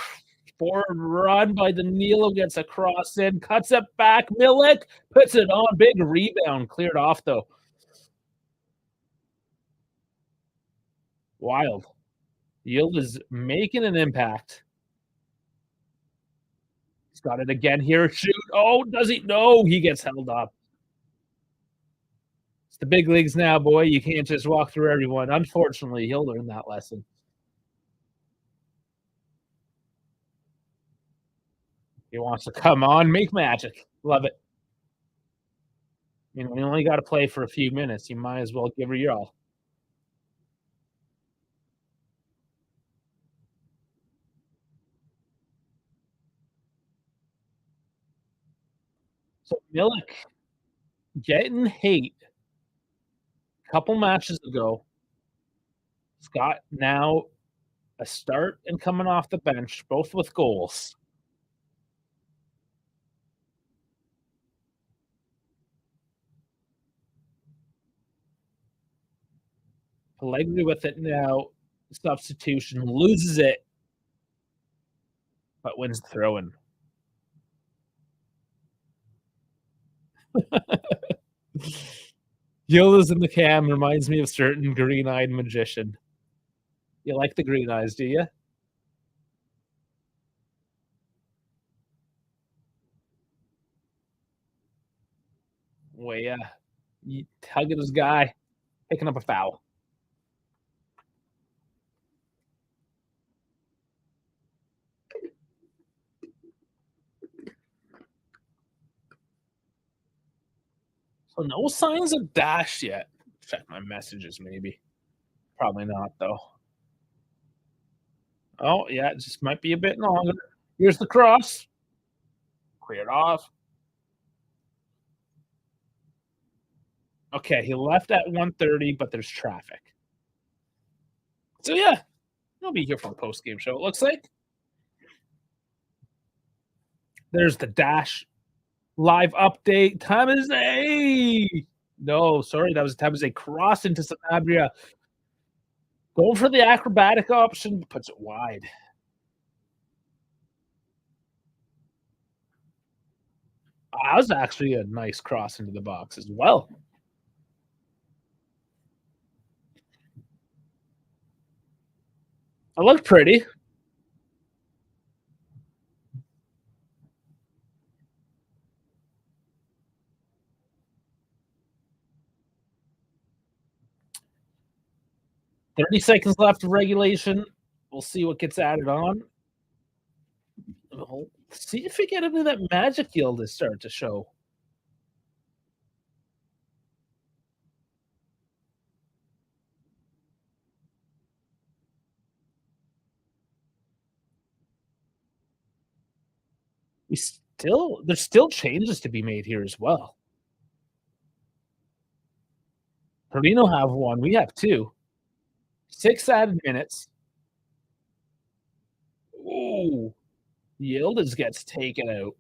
forward run by Danilo. Gets a cross in, cuts it back. Milik puts it on. Big rebound. Cleared off, though. Wild. Yildiz making an impact. He's got it again here. Shoot. Oh, does he? No, he gets held up. It's the big leagues now, boy. You can't just walk through everyone. Unfortunately, he'll learn that lesson. He wants to come on, make magic. Love it. You know, you only got to play for a few minutes. You might as well give her your all. So Milik getting hate a couple matches ago. He's got now a start and coming off the bench, both with goals. Pellegrini with it now. Substitution, loses it, but wins the throw-in. Yildiz in the cam reminds me of certain green-eyed magician. You like the green eyes, do you? Well, yeah. You tugging his guy, picking up a foul. So no signs of Dash yet. Check my messages, maybe. Probably not, though. Oh, yeah, it just might be a bit longer. Here's the cross. Cleared off. Okay, he left at 1:30, but there's traffic. So, yeah, he'll be here for the post-game show, it looks like. There's the Dash live update. No, sorry, that was Tamizé cross into Sanabria. Going for the acrobatic option, puts it wide. That was actually a nice cross into the box as well. It looked pretty. $30 seconds left of regulation. We'll see what gets added on. We'll see if we get into that magic yield to start to show. There's still changes to be made here as well. Torino have one. We have two. 6 added minutes. Ooh. Yildiz gets taken out.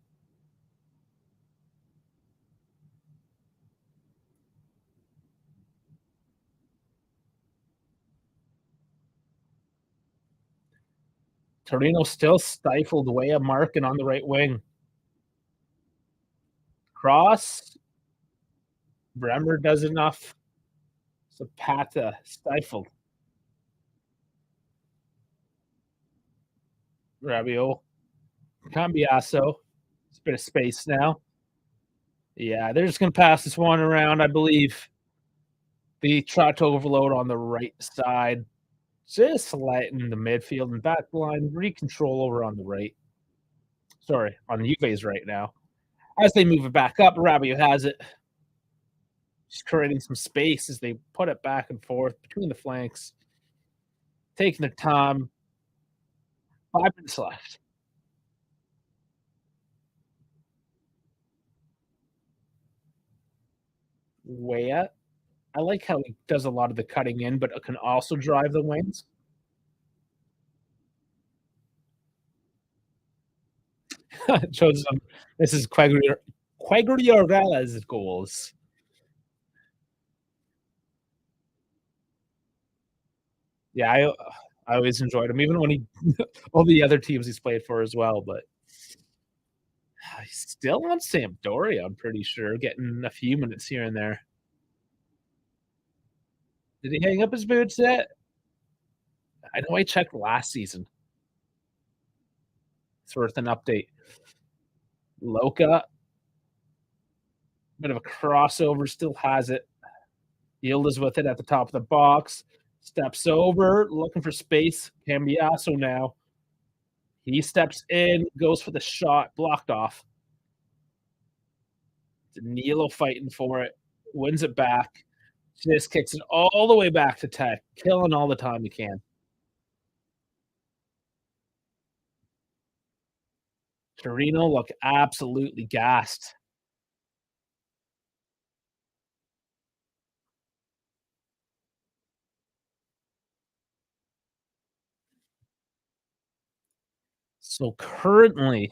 Torino still stifled way up Markin on the right wing. Cross. Bremer does enough. Zapata stifled. Rabiot. Cambiaso. It's a bit of space now. Yeah, they're just going to pass this one around, I believe. The try to overload on the right side. Just lighten the midfield and back line. Recontrol over on the right. Sorry, on Juve's right now. As they move it back up, Rabiot has it. Just creating some space as they put it back and forth between the flanks, taking their time. 5 minutes left. Wea, I like how he does a lot of the cutting in, but can also drive the wings. It shows them this is Quagliarella's goals. Yeah, I always enjoyed him, even when he all the other teams he's played for as well, but he's still on Sampdoria, I'm pretty sure, getting a few minutes here and there. Did he hang up his boots yet? I know I checked last season. It's worth an update. Loca, bit of a crossover, still has it. Yield is with it at the top of the box. Steps over, looking for space. Cambiaso now. He steps in, goes for the shot, blocked off. Danilo fighting for it, wins it back. Just kicks it all the way back to Tech, killing all the time he can. Torino look absolutely gassed. So currently,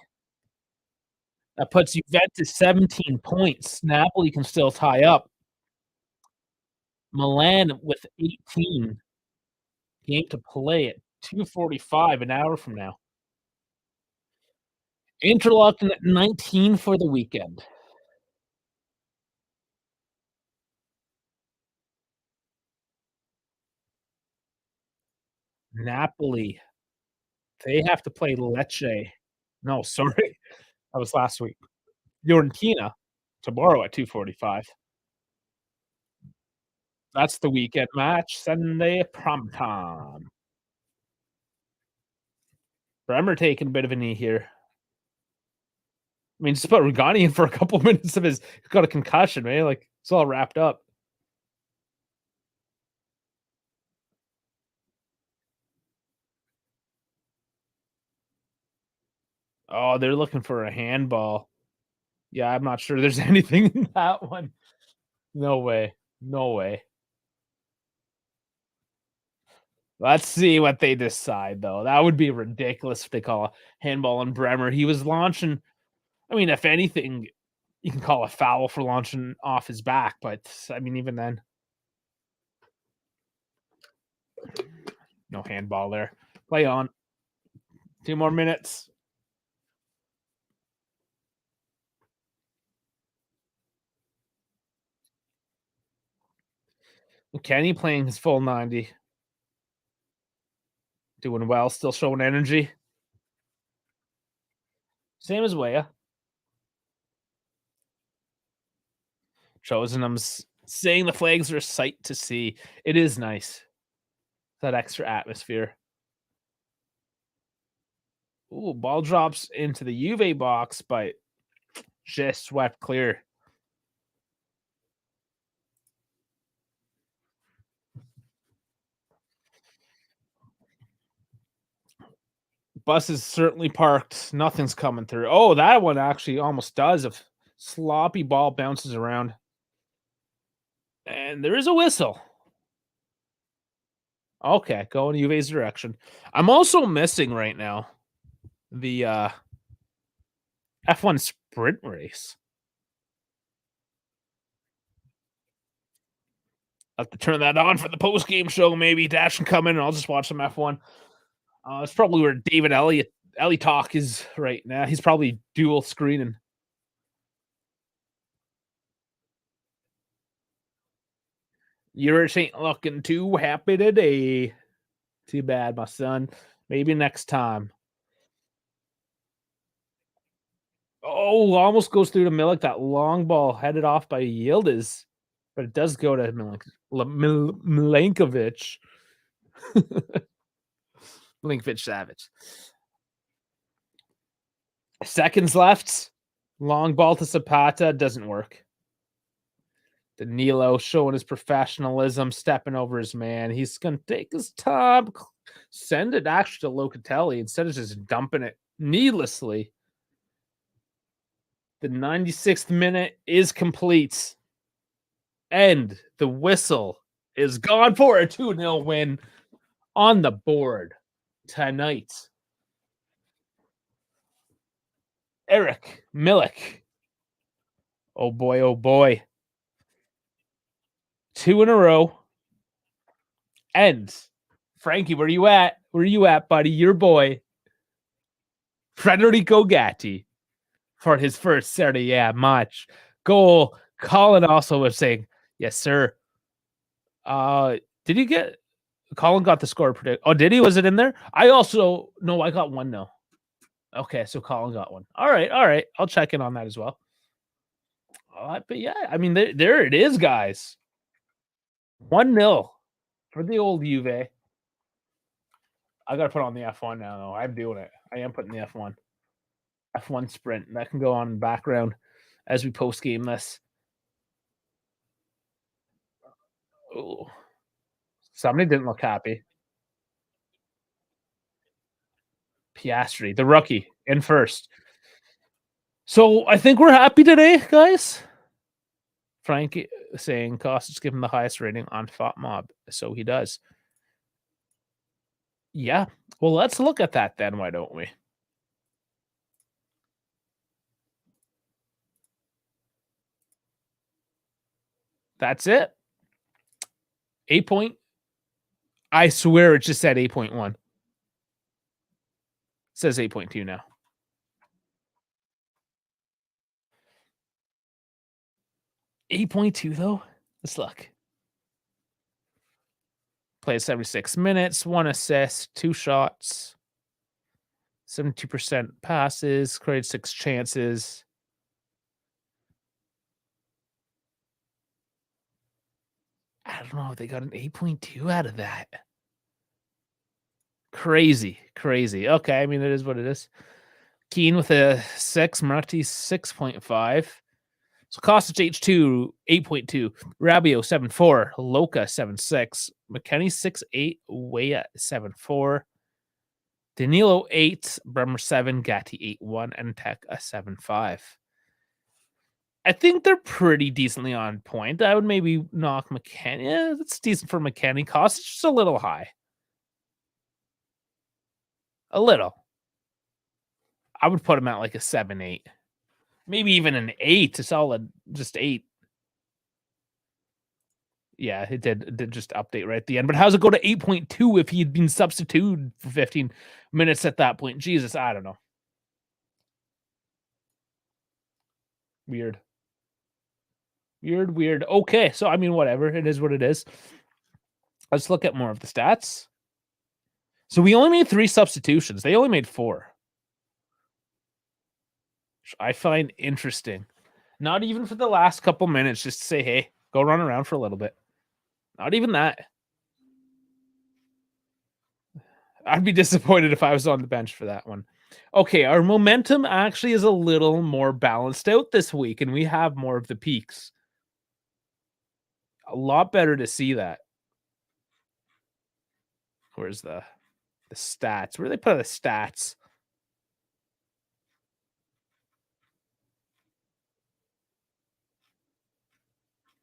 that puts Juventus 17 points. Napoli can still tie up. Milan with 18. Game to play at 2:45, an hour from now. Interlocking at 19 for the weekend. Napoli, they have to play Lecce. No, sorry, that was last week. Fiorentina tomorrow at 2:45. That's the weekend match, Sunday prime time. Bremer taking a bit of a knee here. I mean, just put Rugani in for a couple minutes of his got a concussion, man. Like, it's all wrapped up. Oh, they're looking for a handball. Yeah, I'm not sure there's anything in that one. No way. No way. Let's see what they decide, though. That would be ridiculous if they call a handball on Bremer. He was launching. I mean, if anything, you can call a foul for launching off his back, but I mean, even then, no handball there. Play on. 2 more minutes. Kenny playing his full 90. Doing well, still showing energy. Same as Weah. Chosen. I'm saying the flags are a sight to see. It is nice. That extra atmosphere. Ooh, ball drops into the Juve box, but just swept clear. Bus is certainly parked. Nothing's coming through. Oh, that one actually almost does. If sloppy ball bounces around. And there is a whistle. Okay, going Juve's direction. I'm also missing right now the F1 sprint race. I'll have to turn that on for the post-game show, maybe. Dash can come in and I'll just watch some F1. It's probably where David Ellie talk is right now. He's probably dual screening. Yours ain't looking too happy today. Too bad, my son. Maybe next time. Oh, almost goes through to Milik. That long ball headed off by Yildiz. But it does go to Milankovic. Milinkovic Savage. Seconds left. Long ball to Zapata. Doesn't work. Danilo showing his professionalism, stepping over his man. He's going to take his time, send it actually to Locatelli instead of just dumping it needlessly. The 96th minute is complete. And the whistle is gone for a 2-0 win on the board tonight. Eric Milik. Oh boy, oh boy. 2 in a row. And Frankie, where you at? Where you at, buddy? Your boy, Federico Gatti, for his first Serie A match goal. Colin also was saying, yes, sir. Did you get Colin got the score predict? Oh, did he? Was it in there? I also no, I got one no. Okay, so Colin got one. All right. I'll check in on that as well. But yeah, I mean, there it is, guys. 1-0 for the old Juve. I gotta put on the F1 now, though. I'm doing it. I am putting the F1. F1 sprint. That can go on in the background as we post game this. Oh, somebody didn't look happy. Piastri, the rookie, in first. So I think we're happy today, guys. Frank saying Costas give him the highest rating on FOTMob. So he does. Yeah. Well, let's look at that then, why don't we? That's it. 8 point. I swear it just said 8.1. It says 8.2 now. $8.2 though. Let's look. Played 76 minutes, 1 assist, 2 shots, 72% passes, created 6 chances. I don't know if they got an 8.2 out of that. Crazy. Okay, I mean, it is what it is. Keane with a 6, Murati 6.5. So Kostic H2, 8.2. Rabiot 7.4. Loka 7.6. McKennie 6.8. Weah 7.4. Danilo 8. Bremer 7. Gatti 8.1. And Tech a 7.5. I think they're pretty decently on point. I would maybe knock McKennie. Yeah, that's decent for McKennie. Kostic just a little high. A little. I would put him at like a 7-8. Maybe even an 8. A solid, just 8. Yeah, it did just update right at the end. But how's it go to 8.2 if he had been substituted for 15 minutes at that point? Jesus, I don't know. Weird. Okay, so I mean, whatever. It is what it is. Let's look at more of the stats. So we only made 3 substitutions. They only made 4. Which I find interesting. Not even for the last couple minutes, just to say, hey, go run around for a little bit. Not even that. I'd be disappointed if I was on the bench for that one. Okay, our momentum actually is a little more balanced out this week, and we have more of the peaks. A lot better to see that. Where's the stats? Where do they put the stats?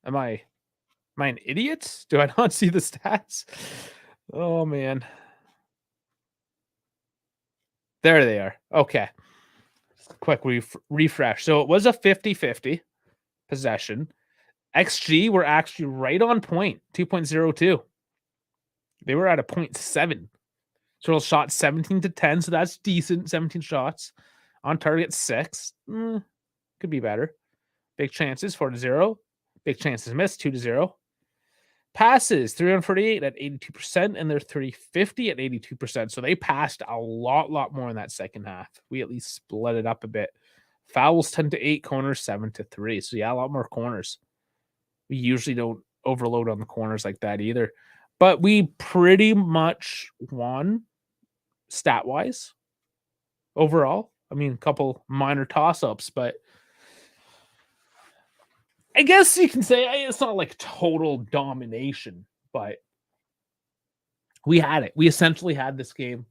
Am I an idiot? Do I not see the stats? Oh, man. There they are. Okay. Quick refresh. So it was a 50-50 possession. XG were actually right on point, 2.02. They were at a 0.7. Total shots 17 to 10, so that's decent. 17 shots. On target 6. Could be better. Big chances 4-0. Big chances missed 2-0. Passes 348 at 82%, and they're 350 at 82%. So they passed a lot more in that second half. We at least split it up a bit. Fouls 10-8, corners 7-3. So yeah, a lot more corners. We usually don't overload on the corners like that either. But we pretty much won stat-wise overall. I mean, a couple minor toss-ups, but I guess you can say it's not like total domination, but we had it. We essentially had this game.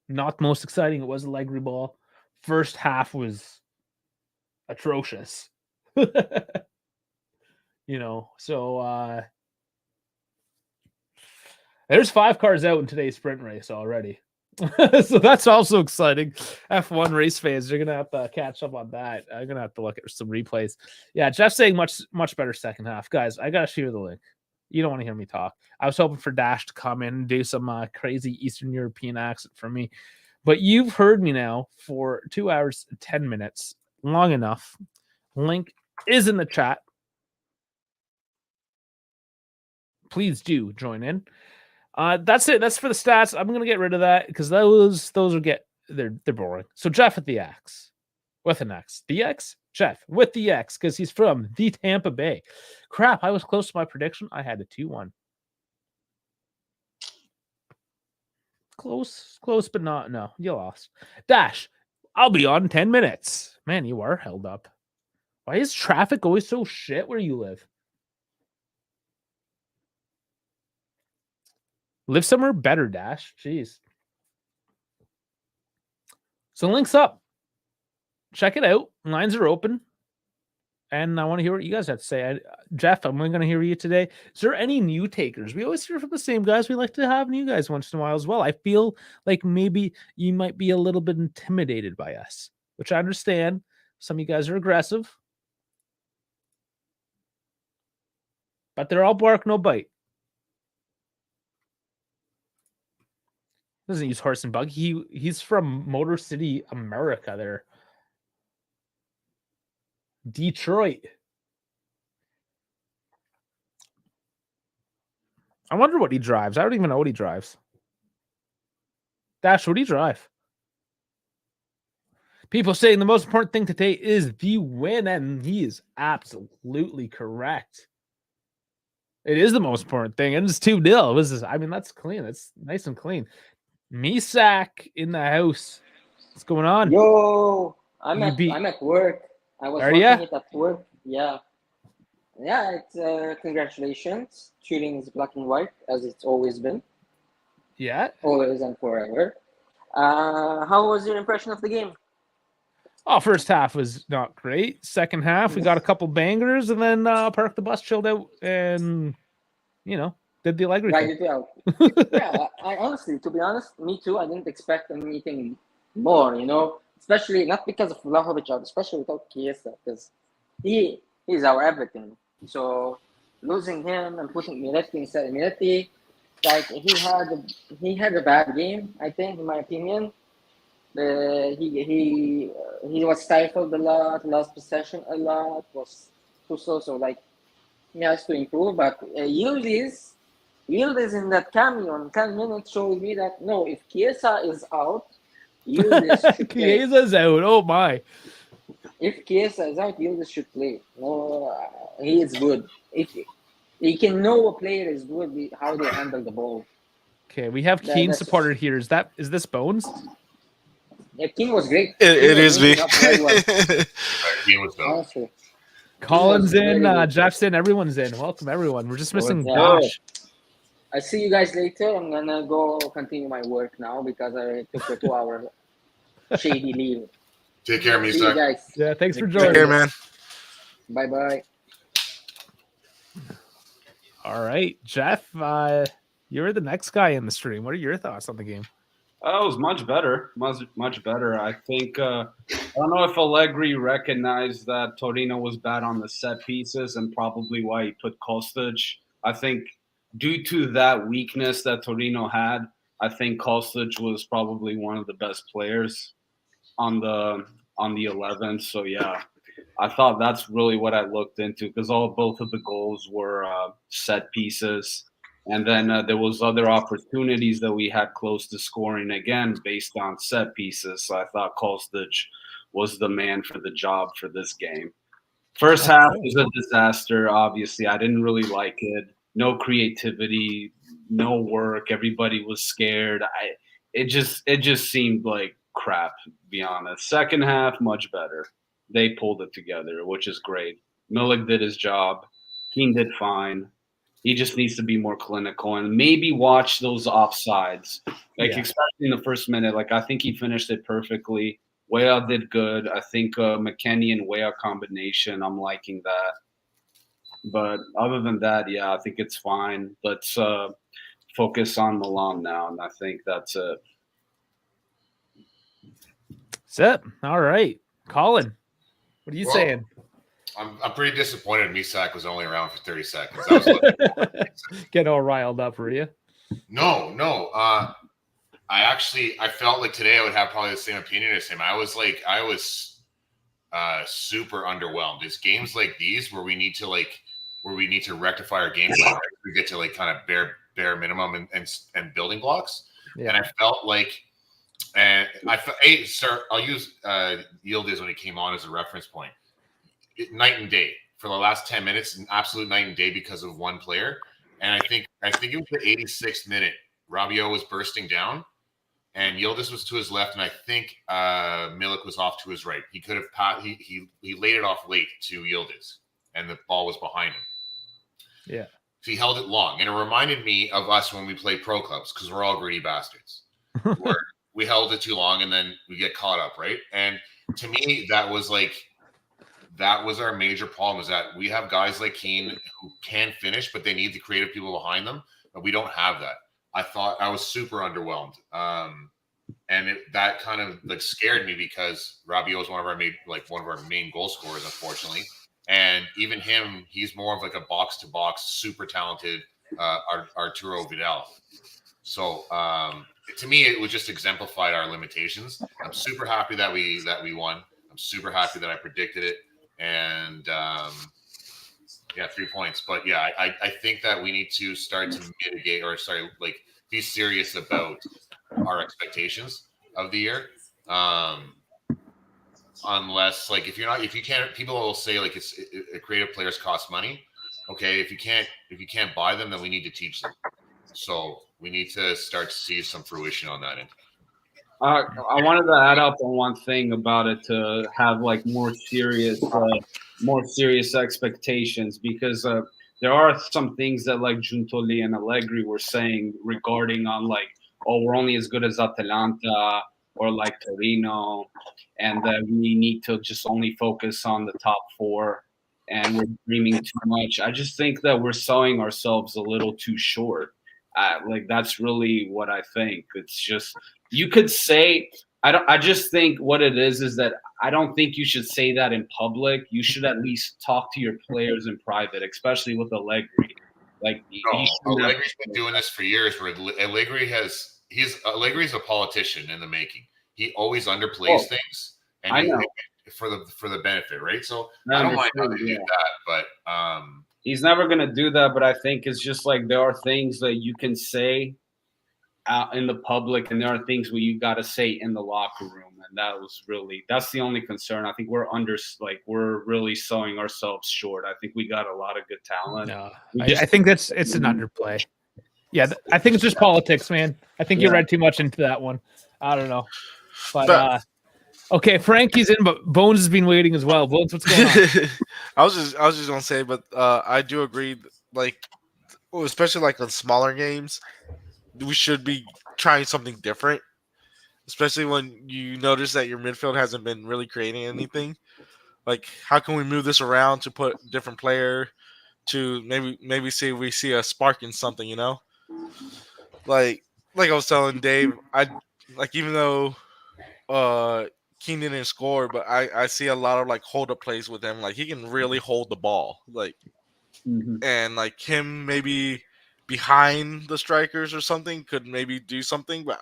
Not the most exciting. It was a Legry ball. First half was atrocious. So there's 5 cars out in today's sprint race already. So that's also exciting. F1 race fans, you're gonna have to catch up on that. I'm gonna have to look at some replays. Yeah, Jeff's saying much better second half. Guys, I gotta share the link. You don't want to hear me talk. I was hoping for Dash to come in and do some crazy Eastern European accent for me. But you've heard me now for 2 hours, 10 minutes. Long enough. Link is in the chat. Please do join in. That's it. That's for the stats. I'm gonna get rid of that because they're boring. So Jeff with the X. With an X. The X? Jeff with the X, because he's from the Tampa Bay. Crap, I was close to my prediction. I had a 2-1. Close, but not. No, you lost. Dash, I'll be on 10 minutes. Man, you are held up. Why is traffic always so shit where you live? Live somewhere better, Dash. Jeez. So links up. Check it out. Lines are open. And I want to hear what you guys have to say. Jeff, I'm going to hear you today. Is there any new takers? We always hear from the same guys. We like to have new guys once in a while as well. I feel like maybe you might be a little bit intimidated by us, which I understand. Some of you guys are aggressive. But they're all bark, no bite. Doesn't use horse and buggy. He's from Motor City, America there. Detroit. I wonder what he drives. I don't even know what he drives. Dash, what do you drive? People saying the most important thing today is the win, and he is absolutely correct. It is the most important thing, and it's 2-0. I mean, that's clean. That's nice and clean. Misak in the house. What's going on? Yo, I'm at work. I was watching it at work. Yeah. It's congratulations. Shooting is black and white as it's always been. Yeah. Always and forever. How was your impression of the game? Oh, first half was not great. Second half, we got a couple bangers, and then parked the bus, chilled out, and did the Allegri thing. It out. Yeah, I honestly, to be honest, me too. I didn't expect anything more. Especially not because of Vlahovic, especially without Chiesa, because he's our everything. So losing him and putting Miretti instead of Miretti, like he had a bad game, I think, in my opinion. He was stifled a lot, lost possession a lot, was too slow. So like he has to improve. But Yildiz in that cameo on 10 minutes showed me that no, if Chiesa is out, Yildiz should play. Chiesa's out. Oh my. If Chiesa is out, Yildiz should play. No, he is good. If he can know a player is good, how they handle the ball. Okay, we have Keen supporter here. Is this Bones? Yeah, King was great. It is me. Honestly. Colin's in, Jeff's in, everyone's in. Welcome, everyone. We're just missing Dash. I see you guys later. I'm going to go continue my work now because I took a 2-hour shady leave. Take care, Misak. See you guys. Yeah, thanks for joining. Take care, man. Bye-bye. All right, Jeff, you're the next guy in the stream. What are your thoughts on the game? Oh, it was much better. Much better. I think I don't know if Allegri recognized that Torino was bad on the set pieces and probably why he put Kostic. I think due to that weakness that Torino had, I think Kostic was probably one of the best players on the 11. So yeah, I thought that's really what I looked into because both of the goals were set pieces. And then there was other opportunities that we had close to scoring again based on set pieces. So I thought Kostic was the man for the job for this game. First half was a disaster. Obviously, I didn't really like it. No creativity, no work. Everybody was scared. It just seemed like crap, to be honest. Second half, much better. They pulled it together, which is great. Milik did his job. Keane did fine. He just needs to be more clinical and maybe watch those offsides, like Yeah. especially in the first minute. Like I think he finished it perfectly. Weah did good. I think McKennie and Weah combination. I'm liking that. But other than that, yeah, I think it's fine. Let's focus on Milan now, and I think that's it. That's it. All right. Colin, what are you Well, saying? I'm pretty disappointed Misak was only around for 30 seconds. That was like, Getting all riled up, were you? no. I felt like today I would have probably the same opinion as him. I was super underwhelmed. It's games like these where we need to rectify our game plan. Right? We get to like kind of bare minimum and building blocks. Yeah. And I felt like, I'll use Yildiz when he came on as a reference point. Night and day for the last 10 minutes, an absolute night and day because of one player. And I think it was the 86th minute. Rabiot was bursting down, and Yildiz was to his left, and I think Milik was off to his right. He could have he laid it off late to Yildiz, and the ball was behind him. Yeah, so he held it long, and it reminded me of us when we play pro clubs because we're all greedy bastards. Where we held it too long, and then we get caught up, right? And to me, that was our major problem is that we have guys like Keane who can finish, but they need the creative people behind them, but we don't have that. I thought I was super underwhelmed. And that kind of like scared me because Rabiot is one of our main goal scorers, unfortunately. And even him, he's more of like a box to box, super talented Arturo Vidal. So to me, it was just exemplified our limitations. I'm super happy that we won. I'm super happy that I predicted it. And 3 points. But yeah, I think that we need to start to mitigate be serious about our expectations of the year. Unless if you can't, people will say like creative players cost money. Okay, if you can't buy them, then we need to teach them. So we need to start to see some fruition on that end. I wanted to add up on one thing about it to have like more serious expectations because there are some things that like Giuntoli and Allegri were saying regarding on like, oh, we're only as good as Atalanta or like Torino, and that we need to just only focus on the top four and we're dreaming too much. I just think that we're selling ourselves a little too short. Like that's really what I think. It's just you could say I just think what it is that I don't think you should say that in public. You should at least talk to your players in private, especially with Allegri. Like Allegri's been doing this for years. Where Allegri's a politician in the making. He always underplays things, and I know for the benefit, right? So I don't mind how they do that, but he's never gonna do that. But I think it's just like there are things that you can say out in the public, and there are things where you got to say in the locker room, and that's the only concern. I think we're really selling ourselves short. I think we got a lot of good talent. No, I think it's an underplay. Yeah, I think it's just politics, man. I think you read too much into that one. I don't know, but okay, Frankie's in, but Bones has been waiting as well. Bones, what's going on? I was just gonna say, but I do agree. Like, especially like on smaller games, we should be trying something different. Especially when you notice that your midfield hasn't been really creating anything. Like, how can we move this around to put a different player to maybe see if we see a spark in something, you know? Like I was telling Dave, even though Keane didn't score, but I see a lot of like hold up plays with him. Like he can really hold the ball. Like and like him maybe behind the strikers or something could maybe do something, but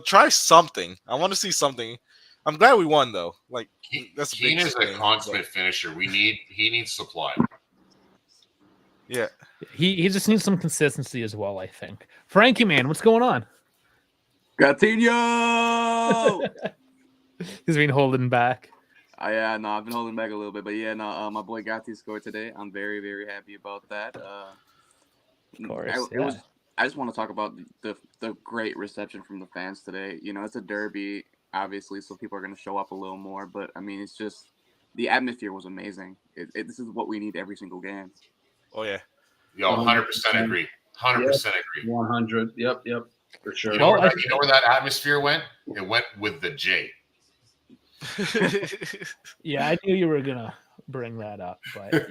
try something. I want to see something. I'm glad we won though. Like that's Keane is a consummate finisher. He needs supply. Yeah. He just needs some consistency as well, I think. Frankie, man, what's going on? Gatinho! He's been holding back. I've been holding back a little bit, but my boy Gatti scored today. I'm very, very happy about that. Of course, I just want to talk about the great reception from the fans today. It's a derby, obviously, so people are going to show up a little more. But I mean, it's just the atmosphere was amazing. This is what we need every single game. Oh yeah. Yo, 100% agree. 100% agree. 100. Yep. For sure. You know, Well, you know where that atmosphere went? It went with the J. Yeah, I knew you were gonna bring that up, but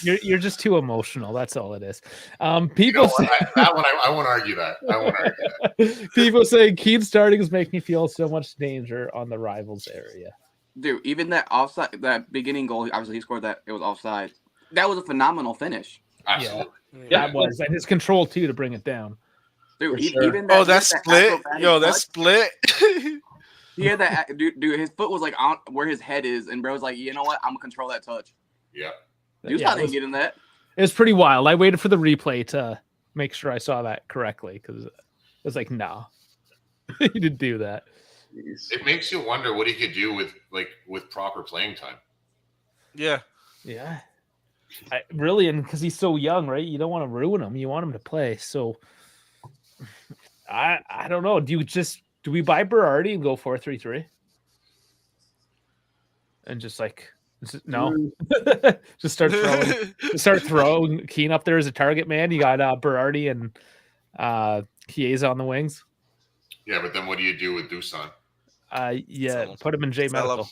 you're just too emotional. That's all it is. People You know say, what? That one, I won't argue that. I won't argue that. people say Keen startings make me feel so much danger on the rivals area. Dude, even that offside, that beginning goal, obviously he scored that. It was offside. That was a phenomenal finish. Absolutely. That was, and his control too to bring it down. Dude, For sure. even Oh, that that split. acrobatic Yo, that touch, split. he had that dude. His foot was like on where his head is, and bro was like, you know what? I'm gonna control that touch. Yeah. Dude's Yeah, not it even was, getting that. it was pretty wild. I waited for the replay to make sure I saw that correctly because it was like, no, he didn't do that. It makes you wonder what he could do with proper playing time. Yeah. Yeah, really, and because he's so young, right? You don't want to ruin him. You want him to play. So I don't know. Do we buy Berardi and go 4-3-3? And just like no, just start throwing Keen up there as a target man. You got Berardi and Chiesa on the wings. Yeah, but then what do you do with Dusan? Put him in J Sell him. Medical.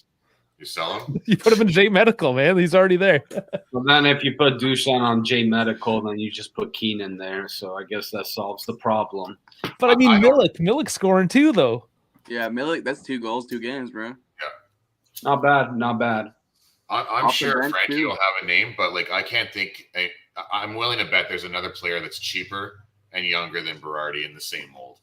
You sell him? You put him in J Medical, man. He's already there. Well, then if you put Dusan on J Medical, then you just put Keen in there. So I guess that solves the problem. But I mean, Milik scoring too, though. Yeah, Milik, that's 2 goals, 2 games, bro. Not bad. I'm Off the sure bench, Frankie too. will have a name, but like I can't think. I'm willing to bet there's another player that's cheaper and younger than Berardi in the same mold.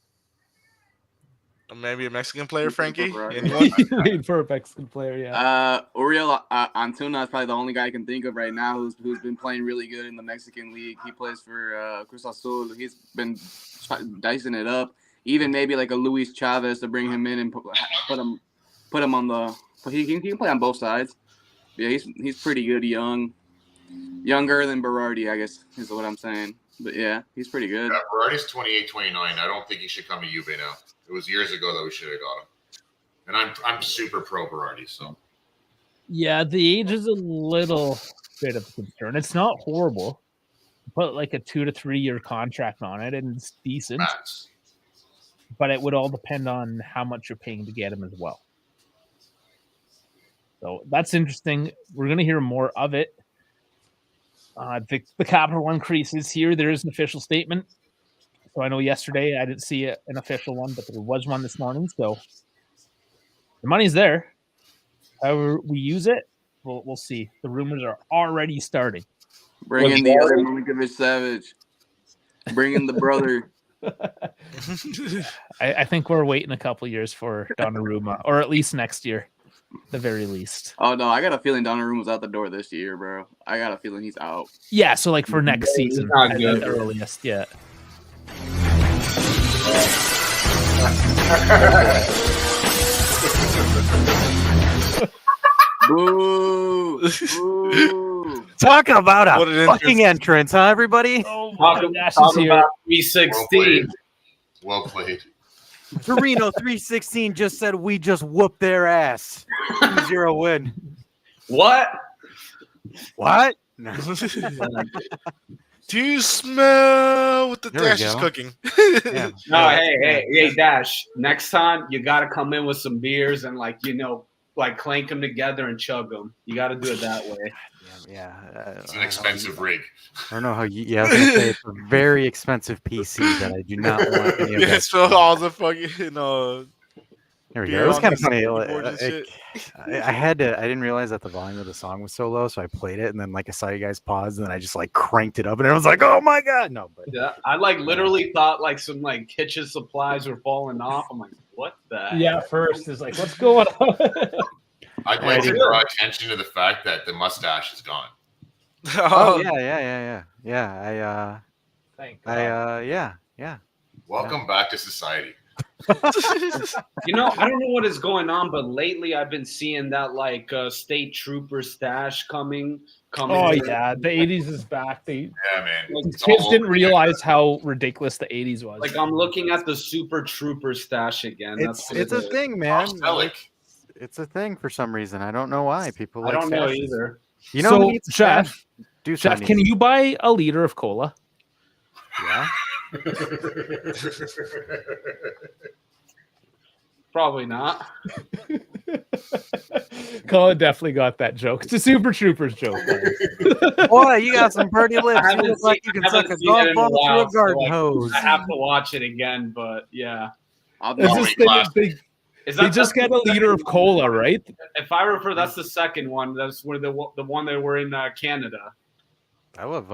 Maybe a Mexican player, Frankie. Right. Anyone? Waiting for a Mexican player, yeah. Uriel Antuna is probably the only guy I can think of right now who's been playing really good in the Mexican league. He plays for Cruz Azul. He's been dicing it up. Even maybe like a Luis Chavez to bring him in and put him on the. But he can play on both sides. Yeah, he's pretty good, younger than Berardi, I guess is what I'm saying. But yeah, he's pretty good. Yeah, Berardi's 28, 29. I don't think he should come to Juve now. It was years ago that we should have got him. And I'm super pro Berardi, so. Yeah, the age is a little bit of a concern. It's not horrible. Put like a 2 to 3 year contract on it, and it's decent. Max. But it would all depend on how much you're paying to get him as well. So that's interesting. We're going to hear more of it. The capital increases here. There is an official statement. So I know yesterday I didn't see an official one, but there was one this morning. So the money's there. However we use it, we'll see. The rumors are already starting. Bring in the other Milinkovic-Savic. Bring in the brother. I think we're waiting a couple years for Donnarumma, or at least next year, the very least. Oh no, I got a feeling Donnarumma's out the door this year, bro. I got a feeling he's out. Yeah, so like for next season, not at good. the earliest. Yeah. Boo! Boo! Talk about What a an fucking entrance, huh, everybody? Oh Talk, my gosh, talk is here. about Well 316. played. Well played. Torino 316 just said we just whooped their ass. 2-0 win. What? What? No. Do you smell what the There we dash is go. cooking? Yeah. No, hey, Dash. Next time you gotta come in with some beers and like clank them together and chug them. You gotta do it that way. Yeah. It's an expensive rig. I don't know how you. Yeah, I was gonna say it's a very expensive PC that I do not want any of Yeah, that. spill all the fucking There we beer go. It was on kind of the funny. keyboards and shit. I had to. I didn't realize that the volume of the song was so low, so I played it, and then like I saw you guys pause, and then I just like cranked it up, and everyone's like, "Oh my god!" No, but Yeah, I literally thought like some like kitchen supplies were falling off. I'm like, what the? Yeah, first is like, what's going on? I'd like to draw attention to the fact that the mustache is gone. oh yeah. Thank God. Yeah. Welcome back to society. I don't know what is going on, but lately I've been seeing that like state trooper stash coming. Oh yeah, the 80s is back. Yeah, man. It's Kids all didn't over realize how ridiculous the 80s was. Like I'm looking at the super trooper stash again. It's what a it is. thing, man. Apostolic. It's a thing for some reason. I don't know why people I like don't know stashes. either. You know So, who needs a Jeff, stash? Deuce Jeff, can you buy a liter of cola? Yeah. Probably not. Colin definitely got that joke. It's a Super Troopers joke. guys. Boy, you got some pretty lips. You haven't look like you seen- can I suck haven't a seen it golf in a ball through a while, so, garden like, hose. I have to watch it again, but yeah. I'll be It's Already just they, classic. they, Is they just that's get a the liter of second one? cola, right? If I refer, that's the second one. That's where the one that were in Canada. I love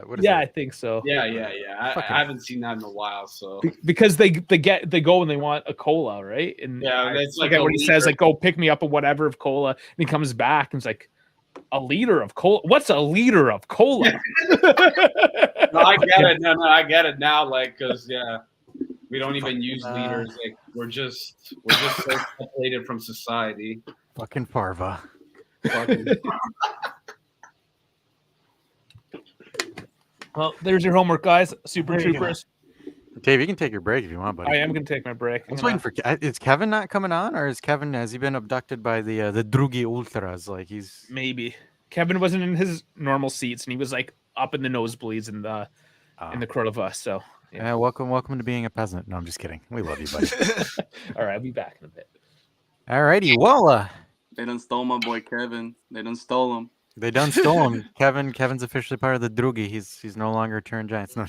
what is Yeah, I it? think so. Yeah. Fucking- I haven't seen that in a while, so Because they go and they want a cola, right? And yeah, I it's like forget a what he says, liter. like, "Go pick me up a whatever of cola," and he comes back and it's like, "A liter of cola? What's a liter of cola?" No, I get it. No, I get it now. Like, cause yeah, we don't even use Fucking, liters. Like, we're just so separated from society. Fucking Farva. Fucking- Well, there's your homework, guys. Super There you go. Troopers. Dave, you can take your break if you want, buddy. I am going to take my break. I was waiting for. Is Kevin not coming on, or has he been abducted by the Drugi Ultras? Like he's Maybe Kevin wasn't in his normal seats, and he was like up in the nosebleeds in the Cordova. So yeah. Welcome to being a peasant. No, I'm just kidding. We love you, buddy. all right, I'll be back in a bit. Alrighty, well, They done stole my boy Kevin. They done stole him. they done stole him. Kevin's officially part of the Drugi. He's no longer turned giants. No,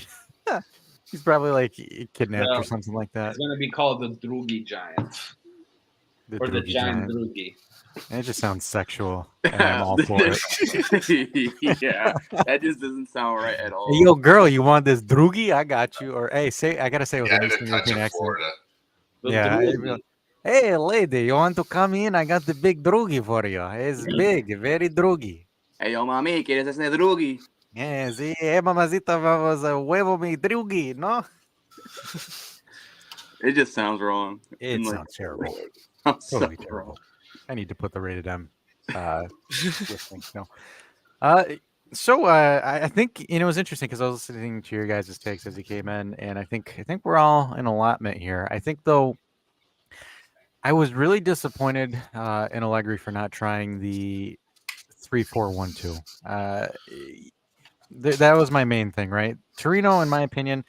he's probably like kidnapped Yeah. or something like that. It's gonna be called the Drugi Giant or the Drugi Giant Drugi. It just sounds sexual, and I'm all for it. Yeah, that just doesn't sound right at all. Hey, yo, girl, you want this Drugi? I got you. Or hey, I gotta say it with Yeah, an the Eastern touch European of accent. Florida. The Yeah, Drugi. Hey, lady, you want to come in? I got the big Drugi for you. It's big, very Drugi. Hey, yo, mami, ¿quieres ese drugi? Yeah, sí, mamacita, vamos a huevo mi Drugi, no? It just sounds wrong. It I'm like, sounds terrible. sounds so Totally wrong. terrible. I need to put the rated M. Listing. No. So I think it was interesting because I was listening to your guys' takes as you came in, and I think we're all in alignment here. I think though, I was really disappointed in Allegri for not trying the 3-4-1-2. That was my main thing, right? Torino, in my opinion,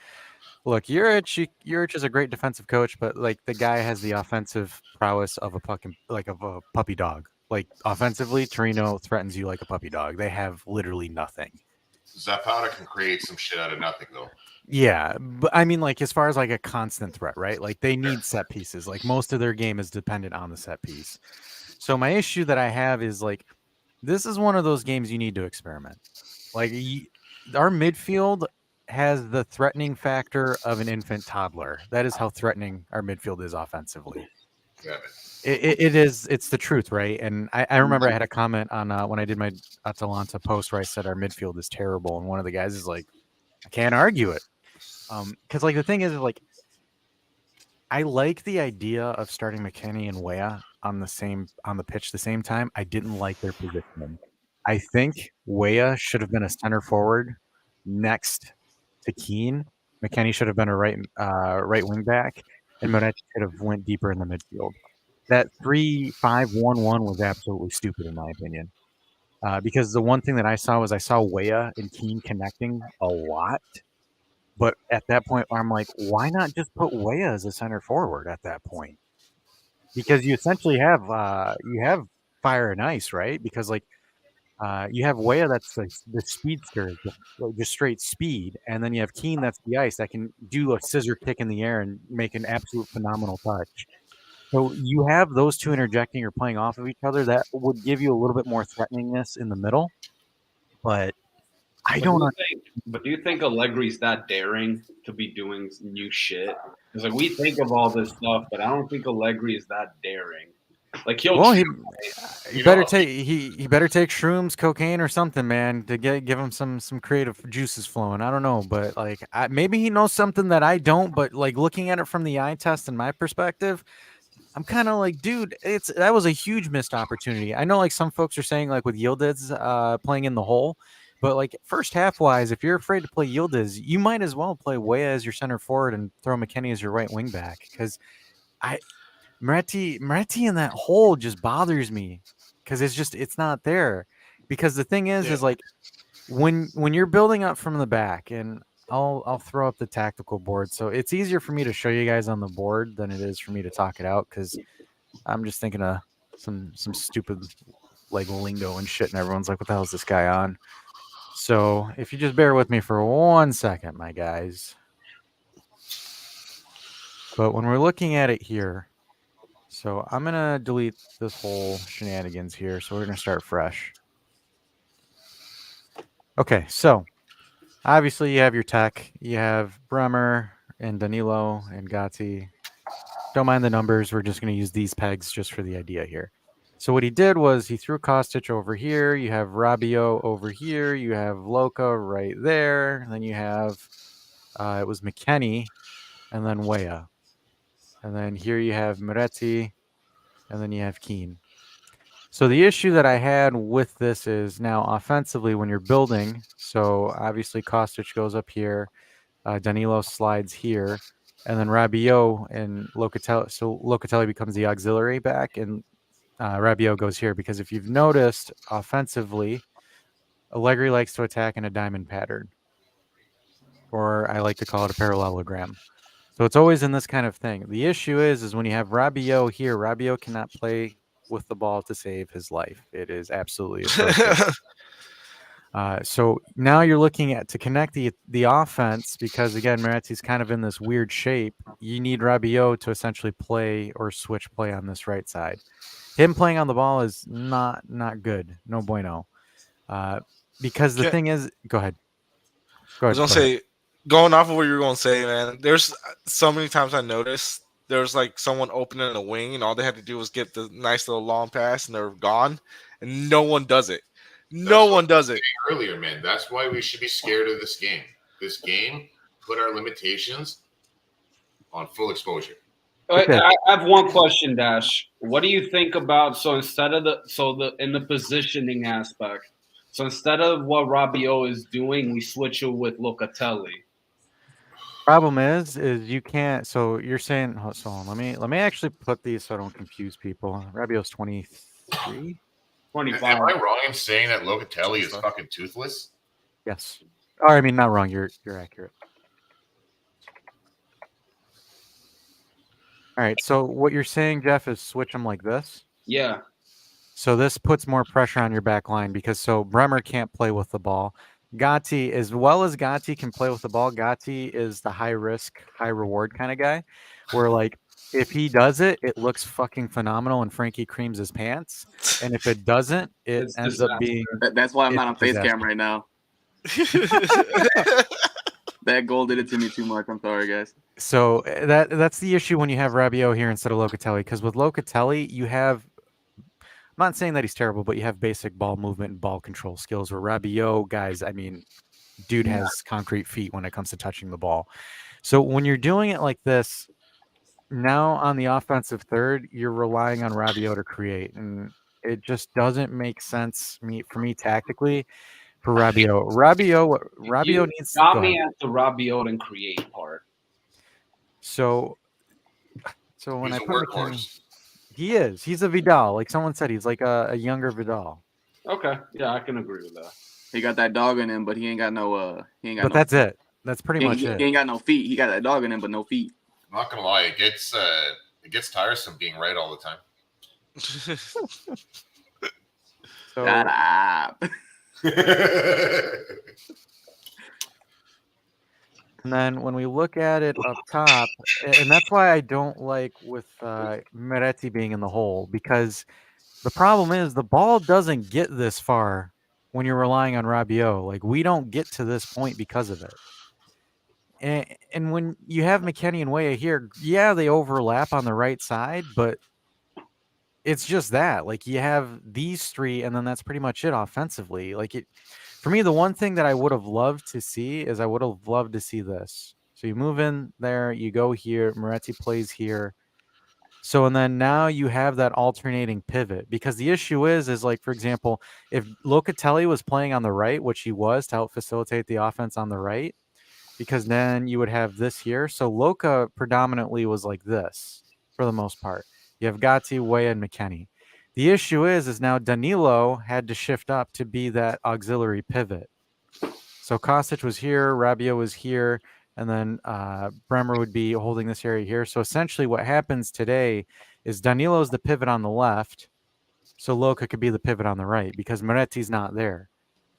look, Juric is a great defensive coach, but like the guy has the offensive prowess of a puppy dog. Like offensively, Torino threatens you like a puppy dog. They have literally nothing. Zapata can create some shit out of nothing, though. Yeah, but I mean, like as far as like a constant threat, right? Like they need set pieces. Like most of their game is dependent on the set piece. So my issue that I have is like this is one of those games you need to experiment. Like our midfield has the threatening factor of an infant toddler. That is how threatening our midfield is offensively. Yeah, It's the truth, right? And I remember I had a comment on when I did my Atalanta post where I said our midfield is terrible, and one of the guys is like, I can't argue it. Because like the thing is like I like the idea of starting McKennie and Weah on the pitch the same time. I didn't like their positioning. I think Weah should have been a center forward next to Keane. McKennie should have been a right wing back, and Monetti should have went deeper in the midfield. That 3-5-1-1 was absolutely stupid in my opinion. Because the one thing that I saw Weah and Keane connecting a lot. But at that point, I'm like, why not just put Weah as a center forward at that point? Because you essentially have fire and ice, right? Because like you have Weah that's the speedster, just straight speed, and then you have Keane that's the ice that can do a scissor kick in the air and make an absolute phenomenal touch. So you have those two interjecting or playing off of each other. That would give you a little bit more threateningness in the middle. But I don't. But do you think Allegri's that daring to be doing new shit? Because like we think of all this stuff, but I don't think Allegri is that daring. Like he better take shrooms, cocaine, or something, man, to give him some creative juices flowing. I don't know, but like maybe he knows something that I don't. But like looking at it from the eye test and my perspective, I'm kind of like, dude, that was a huge missed opportunity. I know like some folks are saying like with Yildiz playing in the hole. But like first half wise, if you're afraid to play Yildiz, you might as well play Weah as your center forward and throw McKennie as your right wing back. Because Moretti in that hole just bothers me because it's not there. Because the thing is like when you're building up from the back, and I'll throw up the tactical board, so it's easier for me to show you guys on the board than it is for me to talk it out because I'm just thinking of some stupid like lingo and shit, and everyone's like, "What the hell is this guy on?" So if you just bear with me for 1 second, my guys. But when we're looking at it here, so I'm gonna delete this whole shenanigans here. So we're gonna start fresh. Okay, so obviously you have your tech. You have Bremer and Danilo and Gatti. Don't mind the numbers. We're just gonna use these pegs just for the idea here. So what he did was he threw Kostic over here. You have Rabiot over here. You have Loca right there. And then you have it was McKennie and then Weah. And then here you have Moretti, and then you have Keane. So the issue that I had with this is now offensively when you're building, so obviously Kostic goes up here, Danilo slides here, and then Rabiot and Locatelli. So Locatelli becomes the auxiliary back, and Rabiot goes here because if you've noticed offensively, Allegri likes to attack in a diamond pattern, or I like to call it a parallelogram. So it's always in this kind of thing. The issue is when you have Rabiot here, Rabiot cannot play with the ball to save his life. It is absolutely atrocious. So now you're looking at to connect the offense because again, Moretti's kind of in this weird shape. You need Rabiot to essentially play or switch play on this right side. Him playing on the ball is not good. No bueno. Because the thing is, go ahead. I was gonna say, going off of what you were gonna say, man. There's so many times I noticed there's like someone opening a wing, and all they had to do was get the nice little long pass, and they're gone, and no one does it. No one does it. Earlier, man. That's why we should be scared of this game. This game put our limitations on full exposure. I have one question, Dash. What do you think about instead of in the positioning aspect? So instead of what Rabiot is doing, we switch it with Locatelli. Problem is you can't. So you're saying, so let me actually put these so I don't confuse people. Rabiot's 23, 25. Am I wrong in saying that Locatelli is fucking toothless? Yes. Or I mean, not wrong. You're accurate. All right. So what you're saying, Jeff, is switch them like this. Yeah. So this puts more pressure on your back line because so Bremer can't play with the ball. Gatti, as well as Gatti can play with the ball, Gatti is the high risk, high reward kind of guy. Where like if he does it, it looks fucking phenomenal and Frankie creams his pants. And if it doesn't, it ends up being. That's why I'm not on face cam right now. That goal did it to me too much. I'm sorry, guys. So that's the issue when you have Rabiot here instead of Locatelli. Because with Locatelli, you have. I'm not saying that he's terrible, but you have basic ball movement and ball control skills. Where Rabiot, guys, I mean, dude has concrete feet when it comes to touching the ball. So when you're doing it like this, now on the offensive third, you're relying on Rabiot to create, and it just doesn't make sense for me tactically for Rabiot. Rabiot needs got me at the Rabiot and create part. So when He's I a put workhorse. He's a Vidal. Like someone said, he's like a younger Vidal. Okay, yeah, I can agree with that. He got that dog in him, but he ain't got no. But that's it. That's pretty much it. He ain't got no feet. He got that dog in him, but no feet. I'm not gonna lie, it gets tiresome being right all the time. So, Shut up. and then when we look at it up top, and that's why I don't like with Moretti being in the hole, because the problem is the ball doesn't get this far when you're relying on Rabiot. Like we don't get to this point because of it. And when you have McKennie and Weah here, yeah, they overlap on the right side, but it's just that. Like you have these three, and then that's pretty much it offensively. Like it, for me, the one thing that I would have loved to see is I would have loved to see this. So you move in there, you go here, Moretti plays here. So and then now you have that alternating pivot because the issue is like, for example, if Locatelli was playing on the right, which he was to help facilitate the offense on the right, because then you would have this here. So Loca predominantly was like this for the most part. You have Gatti, Weah, and McKennie. The issue is now Danilo had to shift up to be that auxiliary pivot. So Kostic was here, Rabiot was here, and then Bremer would be holding this area here. So essentially what happens today is Danilo's the pivot on the left, so Loca could be the pivot on the right because Moretti's not there.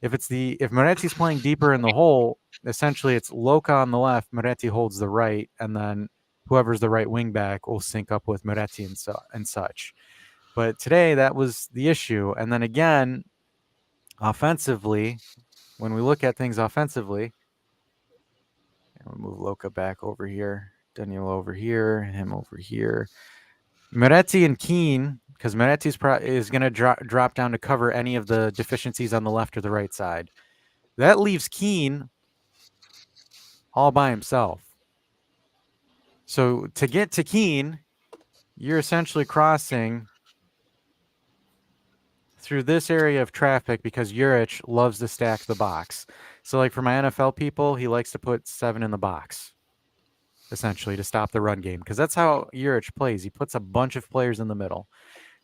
If Moretti's playing deeper in the hole, essentially it's Loca on the left, Moretti holds the right, and then whoever's the right wing back will sync up with Moretti and such. But today that was the issue. And then again, offensively, when we look at things offensively, and we'll move Loca back over here, Danilo over here, him over here. Moretti and Keane, because Moretti's is going to drop down to cover any of the deficiencies on the left or the right side. That leaves Keane all by himself. So to get to Keane, you're essentially crossing through this area of traffic because Juric loves to stack the box. So like for my NFL people, he likes to put 7 in the box, essentially, to stop the run game because that's how Juric plays. He puts a bunch of players in the middle.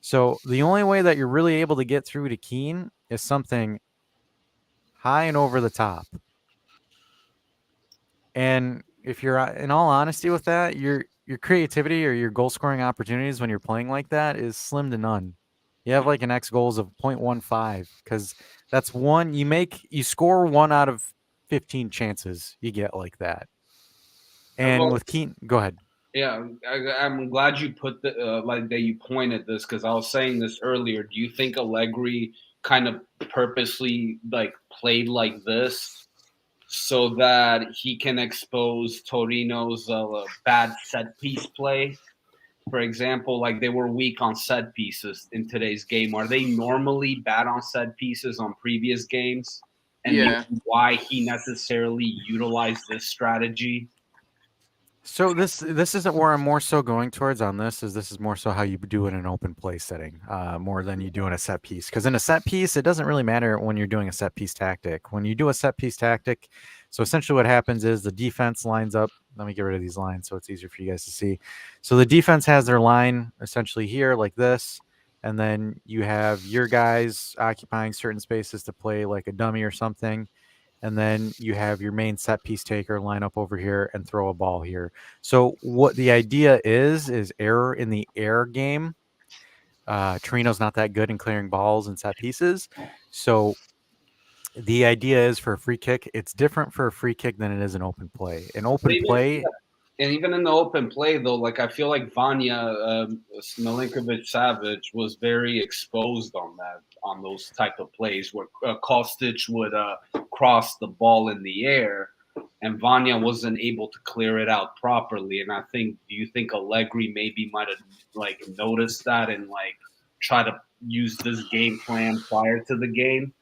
So the only way that you're really able to get through to Keane is something high and over the top. And if you're in all honesty with that, your creativity or your goal scoring opportunities when you're playing like that is slim to none. You have like an X goals of 0.15 because that's you score 1 out of 15 chances you get like that. And with Keane, go ahead. Yeah, I'm glad you put like that you pointed this because I was saying this earlier. Do you think Allegri kind of purposely like played like this so that he can expose Torino's bad set piece play? For example, like they were weak on set pieces in today's game. Are they normally bad on set pieces on previous games? And Yeah. why he necessarily utilized this strategy? So this isn't where I'm more so going towards on this. This is more so how you do it in an open play setting, more than you do in a set piece. Because in a set piece, it doesn't really matter when you're doing a set piece tactic. When you do a set piece tactic, so essentially what happens is the defense lines up. Let me get rid of these lines so it's easier for you guys to see. So the defense has their line essentially here like this, and then you have your guys occupying certain spaces to play like a dummy or something. And then you have your main set piece taker line up over here and throw a ball here. So what the idea is error in the air game. Torino's not that good in clearing balls and set pieces. So the idea is for a free kick, it's different for a free kick than it is an open play. An open play. And even in the open play, though, like I feel like Vanya Milinkovic-Savic was very exposed on those type of plays where Kostic would cross the ball in the air, and Vanya wasn't able to clear it out properly. And do you think Allegri maybe might have like noticed that and like try to use this game plan prior to the game?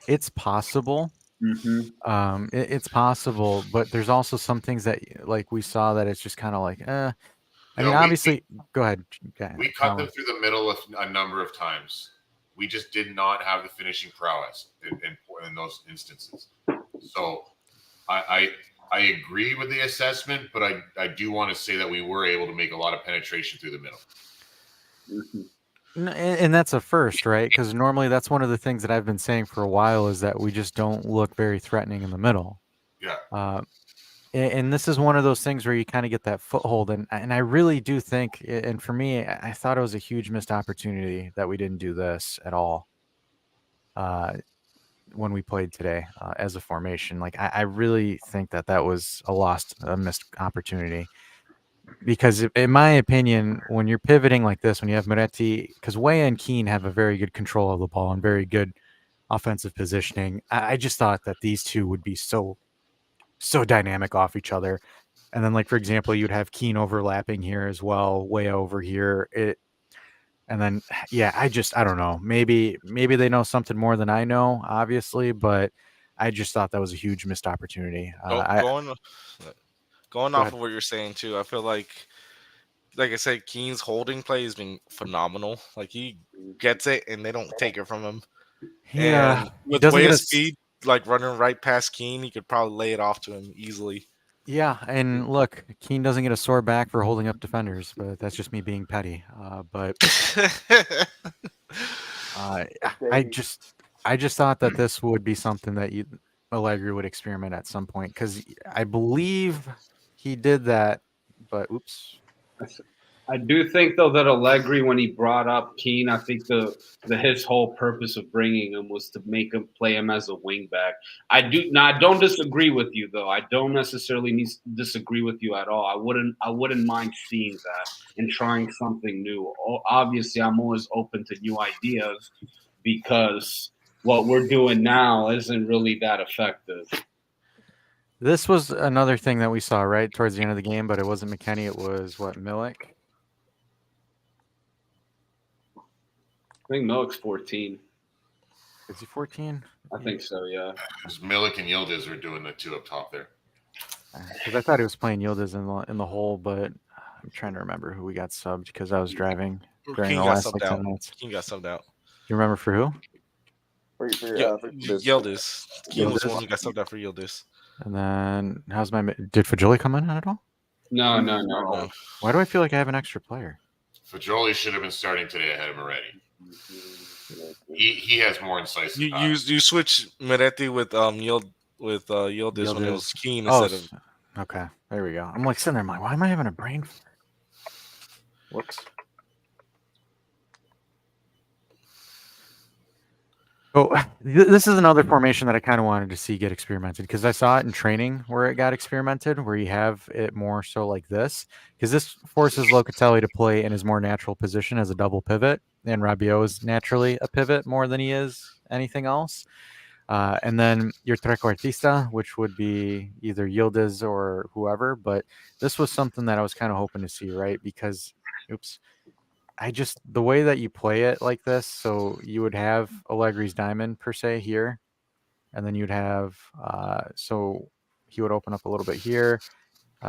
It's possible. Mm-hmm. It's possible, but there's also some things that like we saw that it's just kind of like, I mean, obviously, go ahead. We cut them through the middle a number of times. We just did not have the finishing prowess in those instances. So I agree with the assessment, but I do want to say that we were able to make a lot of penetration through the middle. Mm-hmm. And that's a first, right? Because normally that's one of the things that I've been saying for a while is that we just don't look very threatening in the middle. Yeah. And this is one of those things where you kind of get that foothold. And I really do think, and for me, I thought it was a huge missed opportunity that we didn't do this at all when we played today as a formation. Like, I really think that was a missed opportunity. Because in my opinion, when you're pivoting like this, when you have Moretti, because Weah and Keane have a very good control of the ball and very good offensive positioning, I just thought that these two would be so dynamic off each other. And then, like, for example, you'd have Keane overlapping here as well, Weah over here. And then, yeah, I don't know. Maybe they know something more than I know, obviously, but I just thought that was a huge missed opportunity. Going off of what you're saying too, I feel like I said, Keane's holding play has been phenomenal. Like he gets it and they don't take it from him. Yeah, and with Weah's speed, like running right past Keane, he could probably lay it off to him easily. Yeah, and look, Keane doesn't get a sore back for holding up defenders, but that's just me being petty. But uh, I just, I just thought that this would be something that Allegri would experiment at some point because I believe he did that. But oops, I do think though that Allegri, when he brought up Keane, I think the his whole purpose of bringing him was to make him play him as a wing back. I don't disagree with you though. I don't necessarily disagree with you at all. I wouldn't mind seeing that and trying something new. Obviously, I'm always open to new ideas because what we're doing now isn't really that effective. this was another thing that we saw right towards the end of the game, but it wasn't McKennie. It was what Milik. I think Milk's 14. Is he 14? I think so. Yeah. Because Milik and Yildiz are doing the two up top there. Because I thought he was playing Yildiz in the hole, but I'm trying to remember who we got subbed because I was driving during Keane the got last subbed like 10 out. minutes. Keane got subbed out. You remember for who? Yildiz. Keane was the Yildiz. one who got subbed out for Yildiz. And then how's did Fajoli come in at all? No. No. Why do I feel like I have an extra player? Fajoli should have been starting today ahead of Moretti. He has more incisive. You switch Moretti with Yildiz when it was Keane instead of. Okay, there we go. I'm like sitting there, I'm like, why am I having a brain fart? Whoops. Oh, this is another formation that I kind of wanted to see get experimented because I saw it in training where it got experimented, where you have it more so like this, because this forces Locatelli to play in his more natural position as a double pivot, and Rabiot is naturally a pivot more than he is anything else. And then your trequartista, which would be either Yildiz or whoever, but this was something that I was kind of hoping to see, right? Because, oops. The way that you play it like this, so you would have Allegri's diamond per se here, and then you'd have so he would open up a little bit here,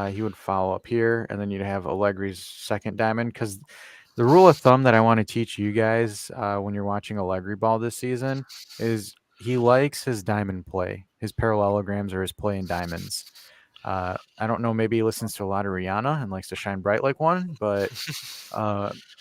he would follow up here, and then you'd have Allegri's second diamond. Because the rule of thumb that I want to teach you guys when you're watching Allegri ball this season is he likes his diamond play, his parallelograms or his play in diamonds. I don't know, maybe he listens to a lot of Rihanna and likes to shine bright like one, but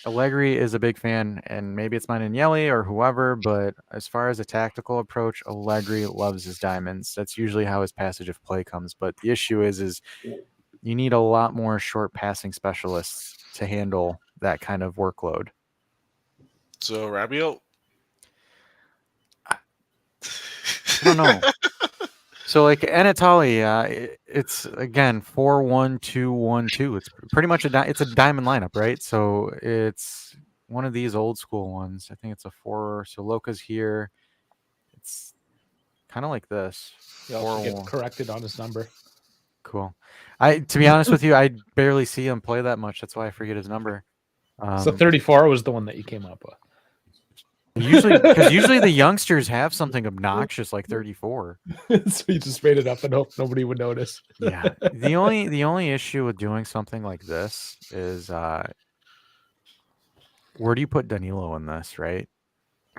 Allegri is a big fan, and maybe it's Maninelli or whoever, but as far as a tactical approach, Allegri loves his diamonds. That's usually how his passage of play comes. But the issue is you need a lot more short passing specialists to handle that kind of workload. So Rabiot? I don't know. So like Anatoly, it's again 4-1-2-1-2. It's pretty much it's a diamond lineup, right? So it's one of these old school ones. I think it's a 4. So Loca's here. It's kind of like this. He also gets corrected on his number. Cool. To be honest with you, I barely see him play that much. That's why I forget his number. So 34 was the one that you came up with. Usually the youngsters have something obnoxious like 34. So you just made it up and hope nobody would notice. Yeah. The only issue with doing something like this is where do you put Danilo in this, right?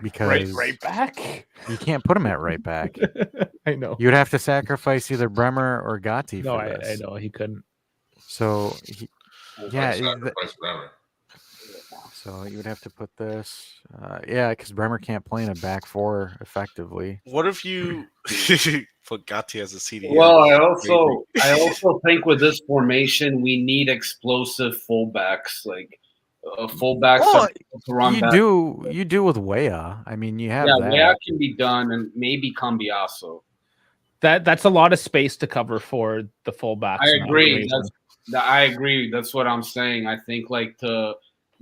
Because right back. You can't put him at right back. I know. You'd have to sacrifice either Bremer or Gatti. No, for this. I know he couldn't. So Sacrifice Bremer. So you would have to put this, because Bremer can't play in a back four effectively. What if you put Gatti as a CDM? Well, I also think with this formation we need explosive fullbacks, like fullbacks. Well, you do with Weah. I mean, you have that. Weah can be done, and maybe Cambiaso. That's a lot of space to cover for the fullbacks. I agree. I agree. That's what I'm saying. I think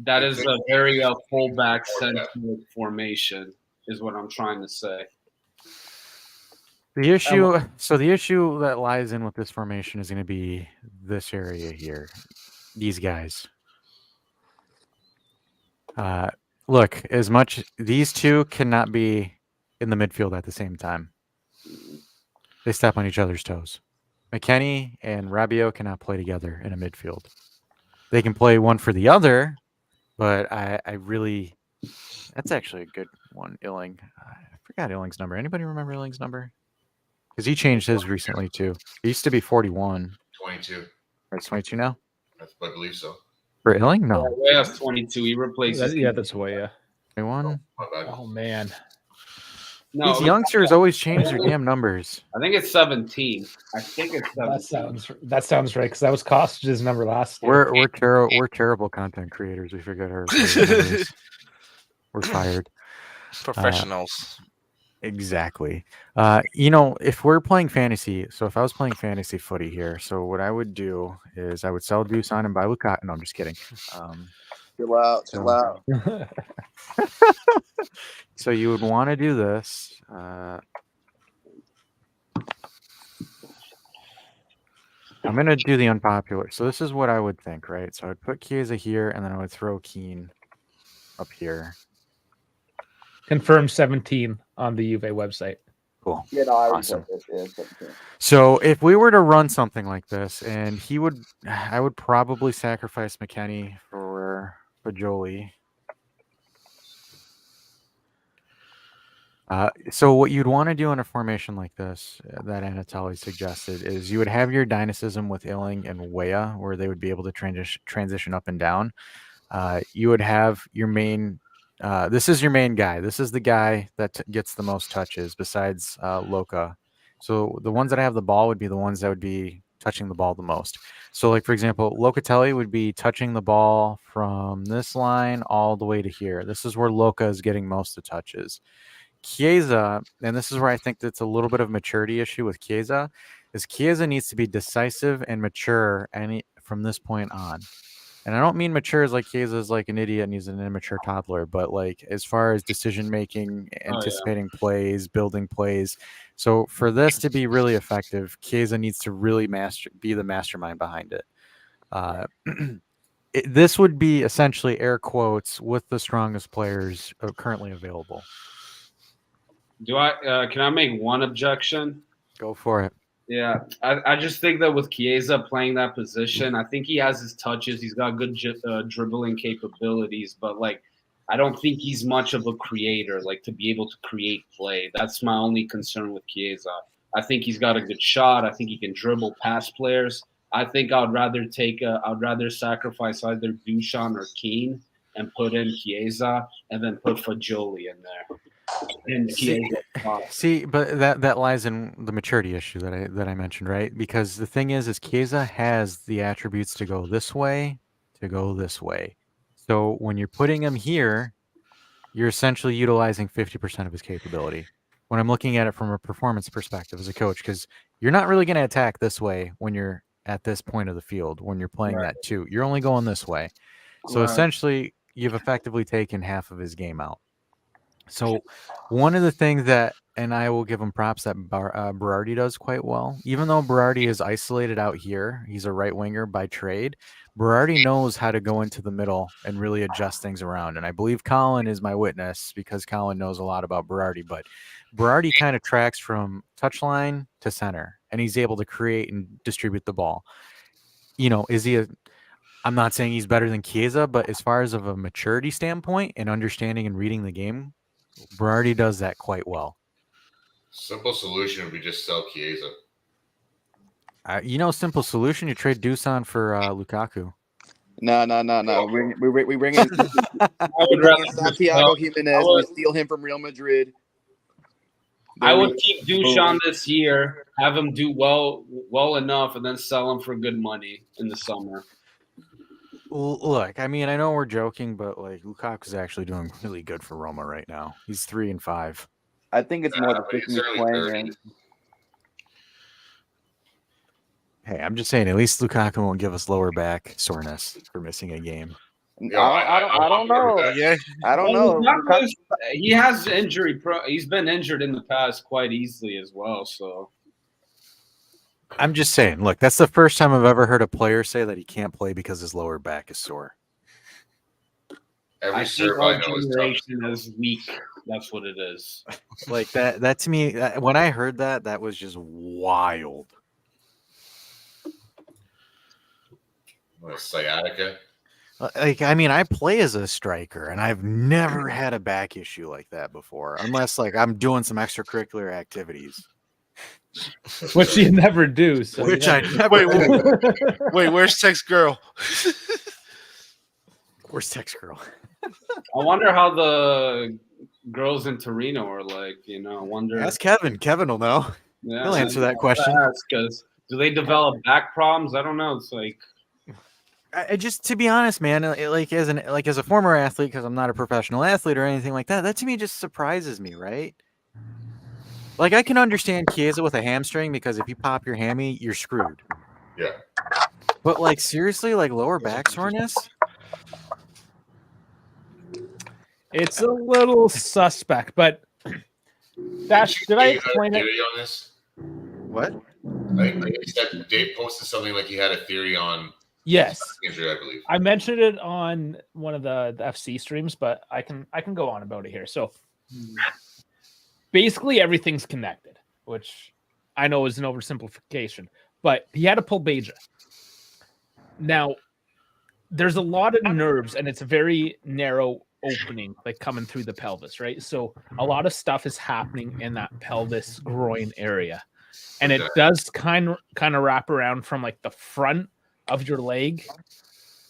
that is a very fullback centric formation, is what I'm trying to say. The issue that lies in with this formation is going to be this area here. These guys. Look, these two cannot be in the midfield at the same time. They step on each other's toes. McKennie and Rabiot cannot play together in a midfield. They can play one for the other, but I really, that's actually a good one. Illing, I forgot Illing's number. Anybody remember Illing's number? Because he changed his recently too. He used to be 41. 22. It's 22 now I believe so. for Illing. No, Way has 22. He replaces. That's way. Yeah. 21. My bad. Oh man. No, These youngsters always change their damn numbers. I think it's 17. I think it's 17. That sounds right because that was Costage's number last year. We're terrible content creators. We forget our numbers. We're fired. Professionals. Exactly. If we're playing fantasy, so if I was playing fantasy footy here, so what I would do is I would sell Dusan and buy Lukaku. No, I'm just kidding. Chill out. So- Chill out. So you would want to do this. I'm going to do the unpopular. So this is what I would think, right? So I'd put Chiesa here, and then I would throw Keane up here. Confirmed 17 on the Juve website. Cool. Yeah, no, I already Awesome. said this. Yeah, 17. So if we were to run something like this, and I would probably sacrifice McKennie for Jolie. So what you'd want to do in a formation like this that Anatoly suggested is you would have your dynamism with Illing and Weah, where they would be able to transition up and down. You would have your main. This is your main guy. This is the guy that gets the most touches besides Loka. So the ones that have the ball would be the ones that would be touching the ball the most. So like, for example, Locatelli would be touching the ball from this line all the way to here. This is where Loka is getting most of the touches. Chiesa, and this is where I think that's a little bit of a maturity issue with Chiesa, is Chiesa needs to be decisive and mature from this point on. And I don't mean mature as like Chiesa is like an idiot and he's an immature toddler, but like as far as decision making, anticipating plays, building plays. So for this to be really effective, Chiesa needs to really be the mastermind behind it. This would be essentially air quotes with the strongest players currently available. Can I make one objection? Go for it. Yeah, I just think that with Chiesa playing that position, I think he has his touches. He's got good dribbling capabilities, but like, I don't think he's much of a creator, like to be able to create play. That's my only concern with Chiesa. I think he's got a good shot. I think he can dribble past players. I think I'd rather sacrifice either Dusan or Keane and put in Chiesa and then put Fagioli in there. See, but that lies in the maturity issue that I mentioned, right? Because the thing is Chiesa has the attributes to go this way, to go this way. So when you're putting him here, you're essentially utilizing 50% of his capability. When I'm looking at it from a performance perspective as a coach, because you're not really going to attack this way when you're at this point of the field, when you're playing that too. You're only going this way. So essentially, you've effectively taken half of his game out. So one of the things that, and I will give him props, that Berardi does quite well, even though Berardi is isolated out here, he's a right winger by trade, Berardi knows how to go into the middle and really adjust things around. And I believe Colin is my witness because Colin knows a lot about Berardi, but Berardi kind of tracks from touchline to center and he's able to create and distribute the ball. I'm not saying he's better than Chiesa, but as far as of a maturity standpoint and understanding and reading the game, Berardi does that quite well. Simple solution would be just sell Chiesa. Simple solution. You trade Dusan for Lukaku. No. We bring in Santiago Jimenez. We steal him from Real Madrid. I would keep Dusan this year, have him do well enough, and then sell him for good money in the summer. Look, I mean, I know we're joking, but like Lukaku's actually doing really good for Roma right now. He's 3-5. I think it's more the system he's playing in. Hey, I'm just saying, at least Lukaku won't give us lower back soreness for missing a game. I don't know. Yeah. I don't know. He has injury. He's been injured in the past quite easily as well. So I'm just saying, look, that's the first time I've ever heard a player say that he can't play because his lower back is sore. Every I think serve our I know is tough. generation is weak. That's what it is. Like that to me, when I heard that was just wild. What, sciatica? Like, I mean, I play as a striker, and I've never had a back issue like that before, unless like I'm doing some extracurricular activities. which you never do. So Which you I never- never. Wait, where's Tex Girl? Where's Tex Girl? I wonder how the girls in Torino are like. I wonder. Ask Kevin. Kevin will know. Yeah, He'll answer that question. Because do they develop back problems? I don't know. It's like I just, to be honest, man, like as a former athlete, because I'm not a professional athlete or anything like that, that to me just surprises me, right? Like I can understand Chiesa with a hamstring because if you pop your hammy, you're screwed. Yeah. But like seriously, like lower back soreness. It's a little suspect, but did I explain it? Theory on this? What? I think he said Dave posted something like he had a theory on Yes. injury, I believe. I mentioned it on one of the FC streams, but I can go on about it here. So basically everything's connected, which I know is an oversimplification, but he had a pull Beja. Now, there's a lot of nerves, and it's a very narrow opening, like coming through the pelvis, right? So a lot of stuff is happening in that pelvis groin area, and it does kind of wrap around from like the front of your leg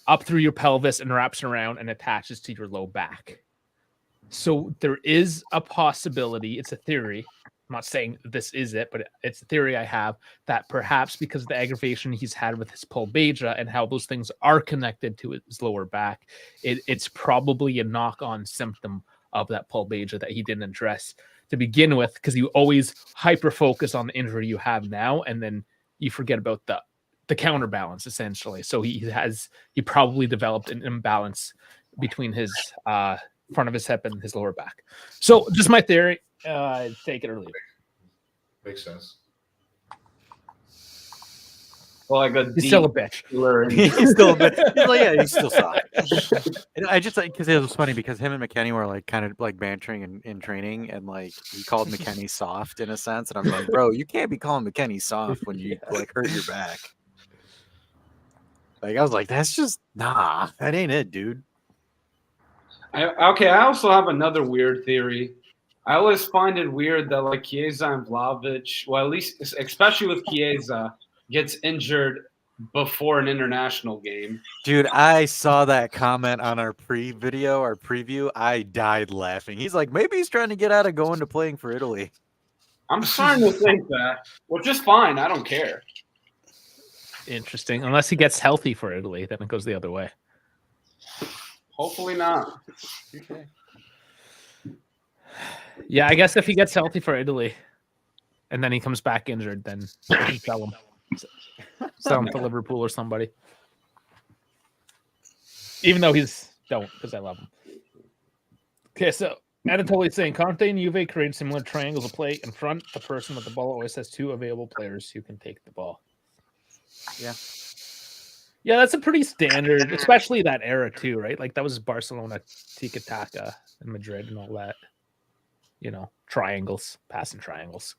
up through your pelvis and wraps around and attaches to your low back. So there is a possibility, it's a theory, I'm not saying this is it, but it's a theory I have, that perhaps because of the aggravation he's had with his pull Beja and how those things are connected to his lower back, it's probably a knock-on symptom of that pull Beja that he didn't address to begin with, because you always hyper-focus on the injury you have now, and then you forget about the counterbalance, essentially. So he probably developed an imbalance between his front of his hip and his lower back. So just my theory. Take it or leave it. Makes sense. well, like a He's still a bitch. He's still a bit. He's like, yeah, he's still soft. And I just like because it was funny because him and McKenny were like kind of like bantering in training, and like he called McKenny soft in a sense, and I'm like, bro, you can't be calling McKenny soft when you like hurt your back. Like I was like, that's just that ain't it, dude. I also have another weird theory. I always find it weird that like Chiesa and Vlahovic, well, at least especially with Chiesa, gets injured before an international game. Dude, I saw that comment on our preview. I died laughing. He's like, maybe he's trying to get out of going to playing for Italy. I'm starting to think that, which is fine. I don't care. Interesting. Unless he gets healthy for Italy, then it goes the other way. Hopefully not. Okay. Yeah, I guess if he gets healthy for Italy and then he comes back injured, then sell him. Sell him to Liverpool or somebody. Even though don't, because I love him. Okay, so Anatoly's saying Conte and Juve create similar triangles of play in front. The person with the ball always has two available players who can take the ball. Yeah. Yeah, that's a pretty standard, especially that era too, right? Like that was Barcelona, tiki-taka, and Madrid and all that. Triangles, passing triangles.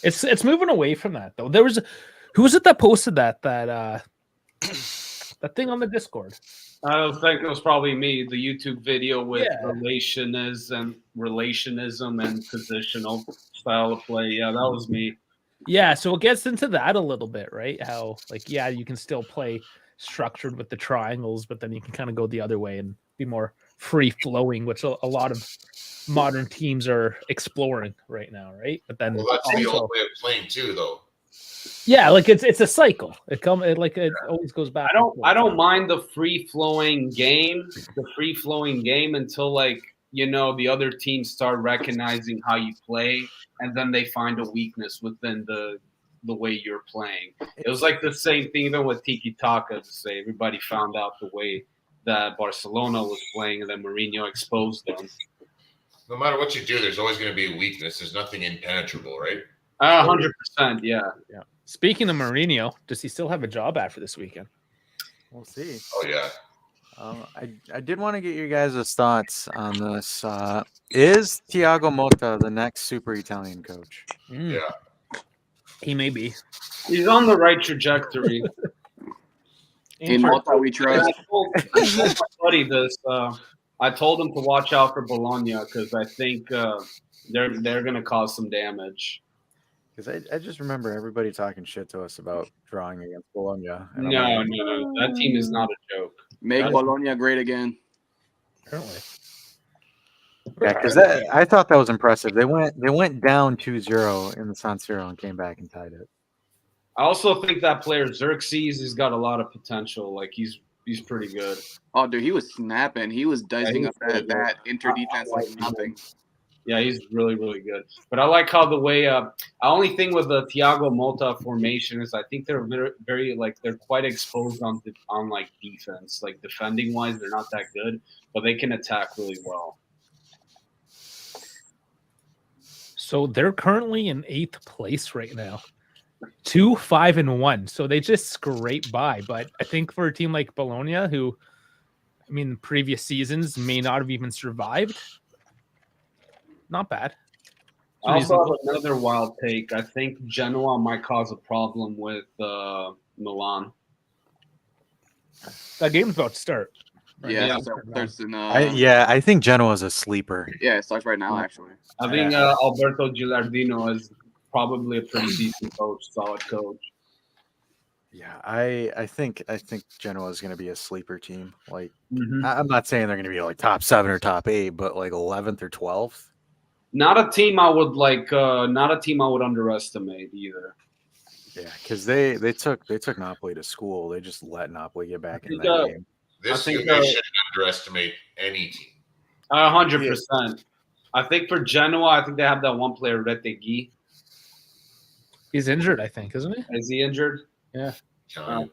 It's moving away from that though. Who was it that posted that that thing on the Discord? I think it was probably me. The YouTube video with relationism and positional style of play. Yeah, that was me. Yeah, so it gets into that a little bit, right? How you can still play structured with the triangles, but then you can kind of go the other way and be more free flowing, which a lot of modern teams are exploring right now, right? But then that's the old way of playing too, though. Yeah, like it's a cycle. It always goes back. I don't mind the free flowing game, until the other teams start recognizing how you play, and then they find a weakness within the way you're playing. It was like the same thing even with Tiki Taka. To say everybody found out the way that Barcelona was playing, and then Mourinho exposed them. No matter what you do, there's always going to be a weakness. There's nothing impenetrable, right? 100%, yeah. Speaking of Mourinho, does he still have a job after this weekend? We'll see. Oh yeah. I did want to get your guys' thoughts on this. Is Thiago Motta the next super Italian coach? Yeah. He may be. He's on the right trajectory. In Motta we trust. I told my buddy this. I told him to watch out for Bologna because I think they're gonna cause some damage. Because I just remember everybody talking shit to us about drawing against Bologna. And I'm No, like, no, that team is not a joke. Make That- Bologna great again. Apparently. yeah, because I thought that was impressive. They went down 2-0 in the San Siro and came back and tied it. I also think that player Xerxes has got a lot of potential. Like he's pretty good. Oh, dude, he was snapping. He was dicing he's up that, really good. that Inter defense I like like nothing. Yeah, he's really, really good. But I like how the way only thing with the Thiago Motta formation is I think they're very, very like they're quite exposed on like defense. Like defending wise, they're not that good, but they can attack really well. So they're currently in 8th place right now. 2-5-1. So they just scrape by. But I think for a team like Bologna, who, I mean, previous seasons may not have even survived, not bad. I also have another wild take. I think Genoa might cause a problem with Milan. That game's about to start. Right? Yeah, Yeah. it starts in, I think Genoa's a sleeper. yeah, it starts right now actually. I think Alberto Gilardino is probably a pretty decent coach, solid coach. Yeah, I think Genoa is going to be a sleeper team. Like, Mhm. I'm not saying they're going to be like top 7 or top 8, but like 11th or 12th. Not a team I would like. Not a team I would underestimate either. Yeah, because they took Napoli to school. They just let Napoli get back in think, that game. This I think, year they shouldn't underestimate any team. 100%. I think for Genoa, I think they have that one player, Retegui. He's injured, I think, isn't he? Is he injured? Yeah. Uh,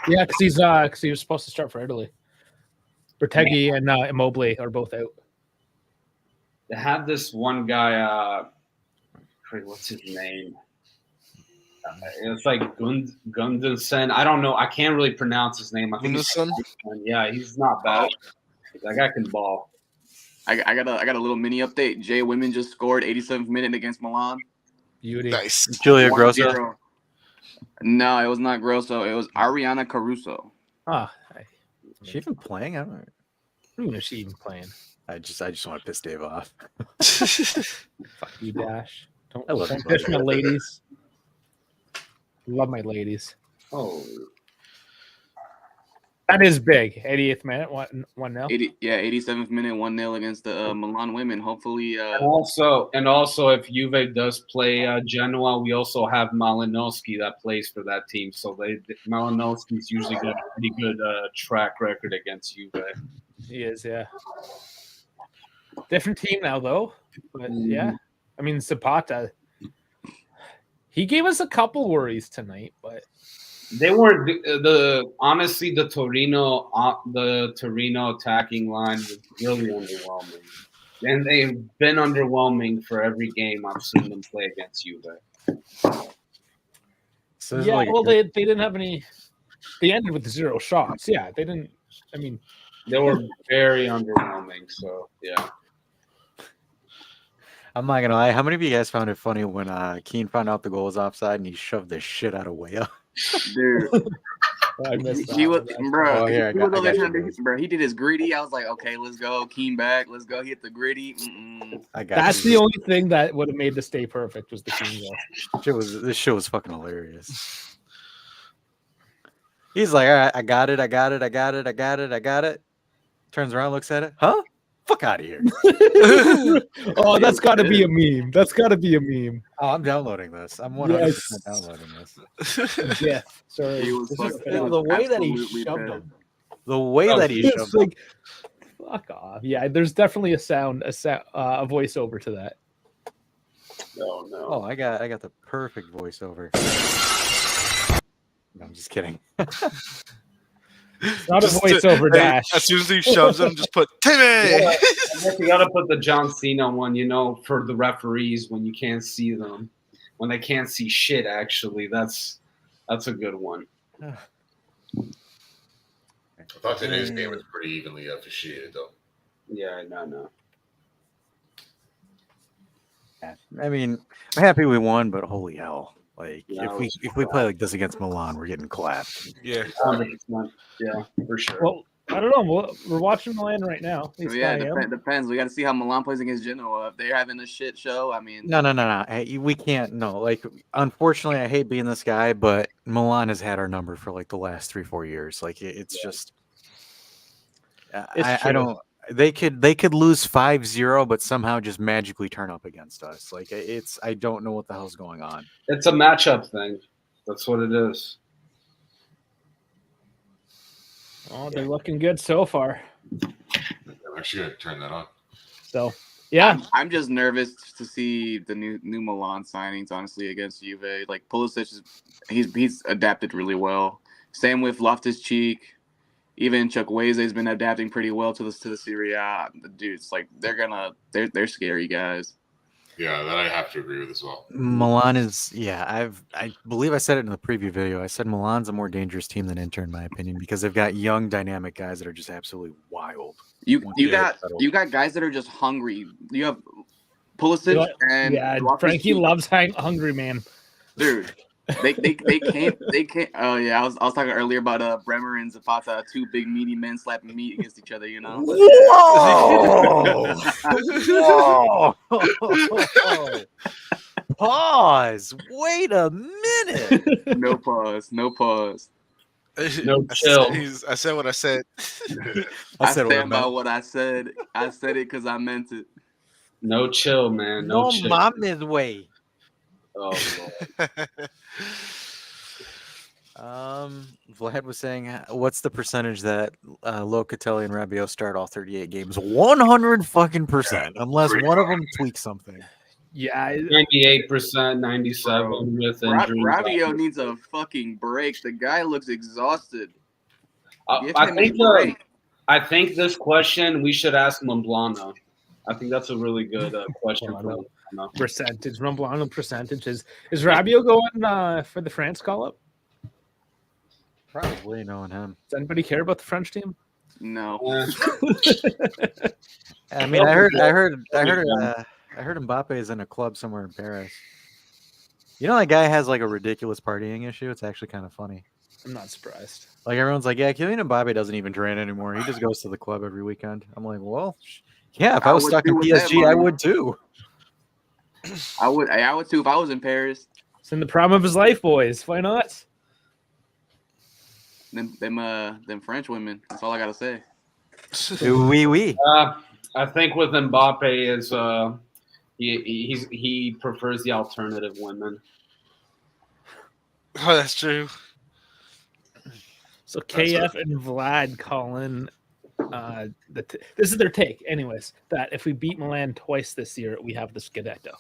Yeah, because he was supposed to start for Italy. Berteghi and Immobile are both out. They have this one guy. What's his name? It's like Gunderson. I don't know. I can't really pronounce his name. I think Gunderson? yeah, he's not bad. That guy can ball. I got a little mini update. Jay Women just scored 87th minute against Milan. Beauty. Nice. Julia 1-0. Grosso. No, it was not Grosso. It was Ariana Caruso. Ah, Is she even playing? I don't who is she even playing? I just want to piss Dave off. Fuck you, Dash. I love Don't you, dish my ladies. Love my ladies. Oh, That is big. 88th minute, 1-0. 87th minute, 1-0 against the Milan women. Hopefully, and also, if Juve does play Genoa, we also have Malinowski that plays for that team. So Malinowski's usually got a pretty good track record against Juve. He is, yeah. Different team now, though. But yeah, I mean Zapata. He gave us a couple worries tonight, but They weren't honestly the Torino attacking line was really underwhelming, and they've been underwhelming for every game I've seen them play against Juve. So this is yeah, like well, they didn't have any. They ended with 0 shots. Yeah, they didn't. I mean, They were very underwhelming. So yeah. I'm not gonna lie. How many of you guys found it funny when Keane found out the goal was offside and he shoved the shit out of Weah? dude, I missed he was, that. bro. Oh, here, I got you. Bro, he did his gritty. I was like, okay, let's go. Keane back. Let's go. He hit the gritty. I got That's you. the only thing that would have made the stay perfect was the King goal. This show was fucking hilarious. He's like, all right, I got it. Turns around, looks at it. Huh? Fuck out of here. Oh, that's got to be a meme. That's got to be a meme. Oh, I'm downloading this. I'm 100% Yes. downloading this. Yeah. Sorry. He was This fucking- is- The way that he Absolutely shoved pissed. him. The way that he it's shoved him. like, fuck off. Yeah, there's definitely a voiceover to that. No, no. Oh, I got the perfect voiceover. No, I'm just kidding. Not a voiceover dash. As soon as he shoves him, just put Timmy. I guess you got to put the John Cena one, for the referees when you can't see them, when they can't see shit. Actually, that's a good one. I thought today's game was pretty evenly officiated, though. Yeah, no. Yeah. I mean, I'm happy we won, but holy hell. Like Yeah, if we play like this against Milan, we're getting clapped. Yeah. 100%. Yeah, for sure. Well, I don't know. We're watching Milan right now. At least Yeah, I am. depends. We got to see how Milan plays against Genoa. If they're having a shit show, I mean, No. Hey, we can't. No, like, unfortunately, I hate being this guy, but Milan has had our number for like the last 3-4 years. Like, it's just, It's I true. don't. They could lose 5-0, but somehow just magically turn up against us. Like, I don't know what the hell's going on. It's a matchup thing. That's what it is. Oh, they're looking good so far. I'm actually gonna turn that on. So yeah, I'm just nervous to see the new Milan signings. Honestly, against Juve, like Pulisic he's adapted really well. Same with Loftus-Cheek. Even Chukwueze's been adapting pretty well to the Serie A. The dudes, like they're scary guys. Yeah, that I have to agree with as well. Milan is, I believe I said it in the preview video. I said Milan's a more dangerous team than Inter, in my opinion, because they've got young, dynamic guys that are just absolutely wild. You Once they got get settled. you got guys that are just hungry. You have Pulisic and Frankie Loftus-Cheek. loves hungry man. Dude. They can't. Oh yeah, I was talking earlier about Bremer and Zapata, two big meaty men slapping meat against each other. You know. Whoa! Whoa! Pause. Wait a minute. No pause. No pause. No chill. I said what I said. I said what I stand by meant. what I said. I said it because I meant it. No chill, man. No chill. mama's way. Oh, Lord. Vlad was saying, what's the percentage that Locatelli and Rabiot start all 38 games? 100% unless one of them tweaks something. Yeah, 98%, 97% with injury. Rabiot needs a fucking break. The guy looks exhausted. Give I him think a break. I think this question we should ask Momblano. I think that's a really good question for Momblano. Percentage. Romblano percentages. Is Rabiot going for the France call up? Probably knowing him. Does anybody care about the French team? No. I mean, I heard Mbappe is in a club somewhere in Paris. You know, that guy has like a ridiculous partying issue. It's actually kind of funny. I'm not surprised. Like, everyone's like, yeah, Kylian Mbappe doesn't even train anymore. He just goes to the club every weekend. I'm like, well, yeah, if I was stuck in PSG, I would too. I would too if I was in Paris. It's in the prime of his life, boys. Why not? Them French women. That's all I gotta say. Oui. I think with Mbappe is he prefers the alternative women. Oh, that's true. So KF and Vlad call in. This is their take, anyways. That if we beat Milan twice this year, we have the Scudetto.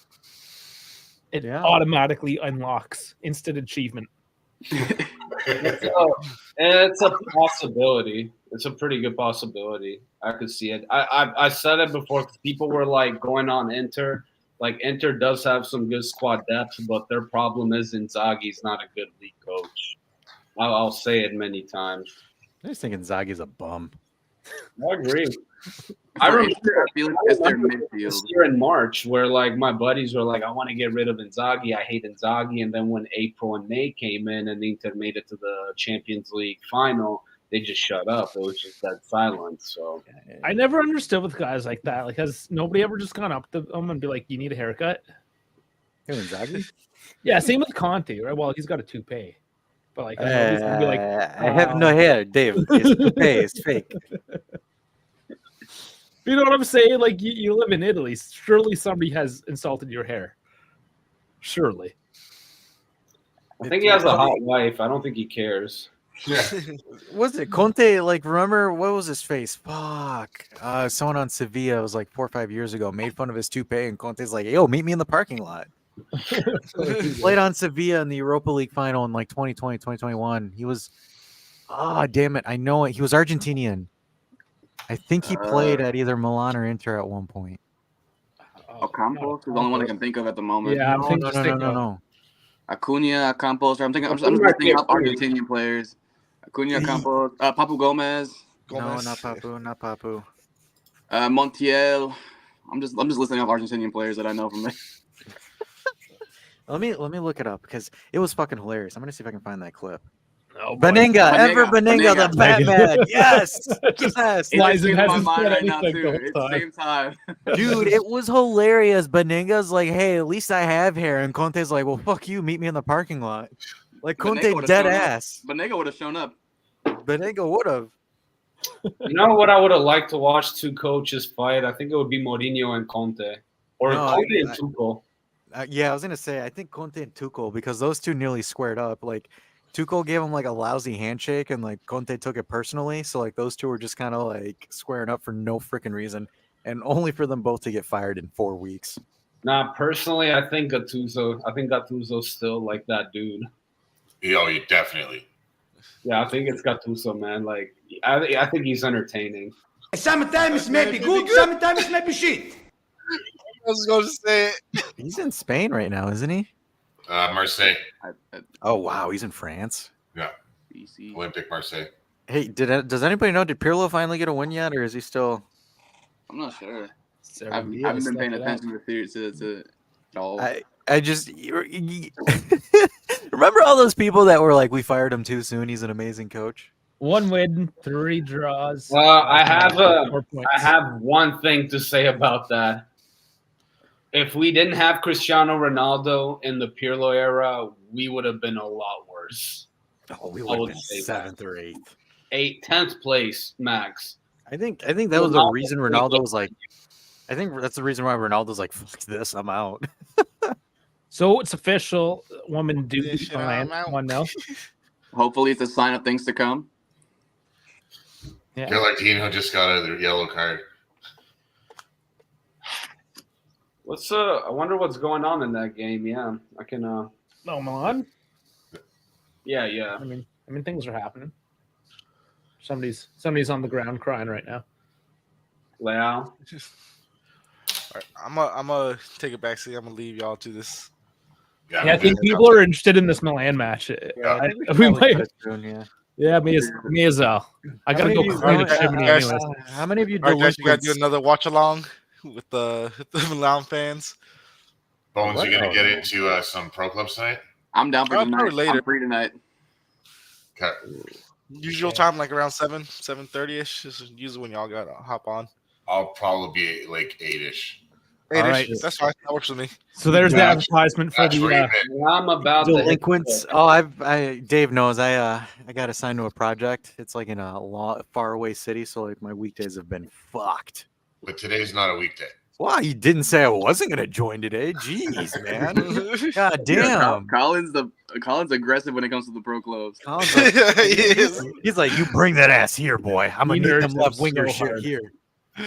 It automatically unlocks instant achievement. It's a possibility. It's a pretty good possibility. I could see it. I said it before. People were like going on Inter. Like, Inter does have some good squad depth, but their problem is Inzaghi's not a good league coach. I'll say it many times. I just think Inzaghi's a bum. I agree. I remember it's their midfield. This year in March where like my buddies were like, I want to get rid of Inzaghi. I hate Inzaghi. And then when April and May came in and Inter made it to the Champions League final, they just shut up. It was just that silence. So I never understood with guys like that. Like, has nobody ever just gone up to them and be like, "You need a haircut"? Inzaghi? Yeah, same with Conte, right? Well, he's got a toupee, but like, nobody's gonna be like, I have no hair, Dave. It's toupee. It's fake. You know what I'm saying? Like, you live in Italy. Surely somebody has insulted your hair. Surely. I think he has a hot wife. I don't think he cares. Yeah. Was it Conte? Like, remember what was his face? Fuck. Someone on Sevilla was like 4 or 5 years ago made fun of his toupee, and Conte's like, "Yo, meet me in the parking lot." He played on Sevilla in the Europa League final in like 2020, 2021. He was, damn it, I know it. He was Argentinian. I think he played at either Milan or Inter at one point. Campos is the only one I can think of at the moment. Yeah, No. Acuna, Campos. I'm just looking up Argentinian players. Acuna, Campos, Papu Gomez. No, not Papu. Montiel. I'm just listening off Argentinian players that I know from there. Let me look it up because it was fucking hilarious. I'm gonna see if I can find that clip. Oh, boy. Baninga, Ever Baninga, the Baninga. Batman. Yes, Just yes. It flies just in, came to my hasn't mind said right now anything too. the It's the whole time. same time. Dude, it was hilarious. Baninga's like, hey, at least I have hair. And Conte's like, well, fuck you. Meet me in the parking lot. Like, Conte Banega would've dead shown up. ass. Banega would have shown up. Baninga would have. You know what I would have liked to watch two coaches fight? I think it would be Mourinho and Conte. Or No, Conte and Tuchel. Yeah, I was going to say, I think Conte and Tuchel, because those two nearly squared up. Like, Tuchel gave him, like, a lousy handshake, and, like, Conte took it personally. So, like, those two were just kind of, like, squaring up for no freaking reason. And only for them both to get fired in 4 weeks. Nah, personally, I think Gattuso's still like that dude. Oh, you definitely. Yeah, I think it's Gattuso, man. Like, I think he's entertaining. Sometimes it may be good, sometimes it may be shit. I was going to say it. He's in Spain right now, isn't he? Marseille, Oh, wow. He's in France. BC. Olympic Marseille. Hey, does anybody know? Did Pirlo finally get a win yet, or is he still? I'm not sure. I Sevilla haven't been stuck paying it out. attention to theory to all. I just remember all those people that were like, "We fired him too soon. He's an amazing coach." 1 win, 3 draws. I 4 points. have one thing to say about that. If we didn't have Cristiano Ronaldo in the Pirlo era, we would have been a lot worse. Oh, we I would would have been say 7th or 8th. 10th place max. I think that was the reason Ronaldo was like. I think that's the reason why Ronaldo's like, "Fuck this, I'm out." So it's official. Woman do Yeah, shit, fine. I'm out. 1-0. Hopefully, it's a sign of things to come. Yeah. Gallardino just got a yellow card. I wonder what's going on in that game. Yeah, I can. No, Milan. Yeah. I mean, things are happening. Somebody's on the ground crying right now. Leao. All right, I'm gonna take it back. See, I'm gonna leave y'all to this. Yeah, I think people are interested in this Milan match. We might. Yeah, me as well. I gotta go clean a chimney anyways. How many of you All right, guys, you gotta do delinquents? another watch along with the Milan fans. Bones, you What? gonna get into some pro clubs tonight? I'm down for Probably tonight. later. I'm free tonight. Okay. Usual time, like around 7:30 ish. This is usually when y'all gotta hop on. I'll probably be like 8-ish. 8-ish. All right. That's fine. That works with me. So there's the Yeah. advertisement for That's the. right. I'm about to hit the Delinquents. book. Oh, Dave knows. I got assigned to a project. It's like in a far away city, so like my weekdays have been fucked. But today's not a weekday. Wow, you didn't say I wasn't gonna join today. Jeez, man. God damn. Colin's aggressive when it comes to the pro clubs. Colin's like, He is. he's like, you bring that ass here, boy. I'm He gonna need nerds them him left winger so shit hard. here.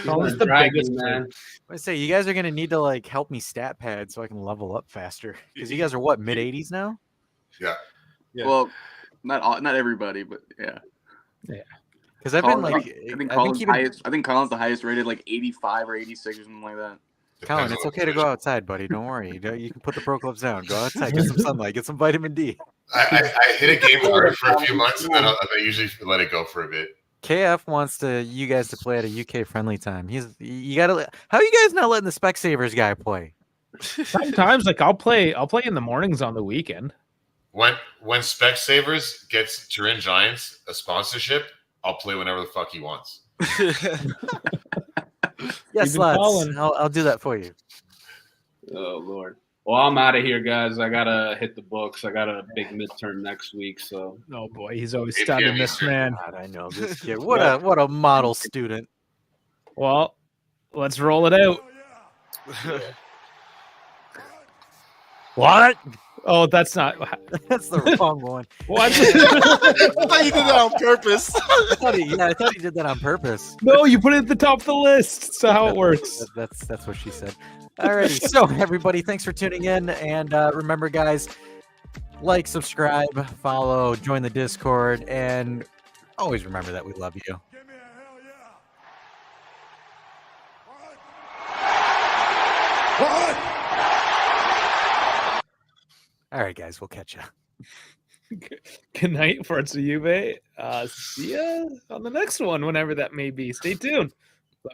Colin's the Dragging, biggest man. I say you guys are gonna need to like help me stat pad so I can level up faster. Because you guys are what, mid 80s now? Yeah. Well, not everybody, but yeah. Because I've been Colin- like, I think I've been Colin's keeping. highest. I think Colin's the highest rated, like 85 or 86 or something like that. Colin, Depends it's on okay to go outside, buddy. Don't worry. You can put the pro clubs down. Go outside, get some sunlight, get some vitamin D. I hit a game hard for a few months, and then I usually let it go for a bit. KF wants you guys to play at a UK friendly time. You gotta. How are you guys not letting the Specsavers guy play? Sometimes, like I'll play in the mornings on the weekend. When Specsavers gets Turin Giants a sponsorship, I'll play whenever the fuck he wants. Yes, You've been lads. calling. I'll do that for you. Oh Lord. Well, I'm out of here, guys. I gotta hit the books. I got a big midterm next week, so Oh boy, he's always Hey, studying Jimmy, this sir. man. God, I know this kid. What a model student. Well, let's roll it out. What? Oh, that's not That's the wrong one. what. I thought you did that on purpose. I thought he did that on purpose. No, you put it at the top of the list. That's how it works. That's what she said. Alrighty, so everybody, thanks for tuning in, and remember, guys, like, subscribe, follow, join the Discord, and always remember that we love you. All right, guys, we'll catch you. Good night, Forza Juve. See ya on the next one, whenever that may be. Stay tuned.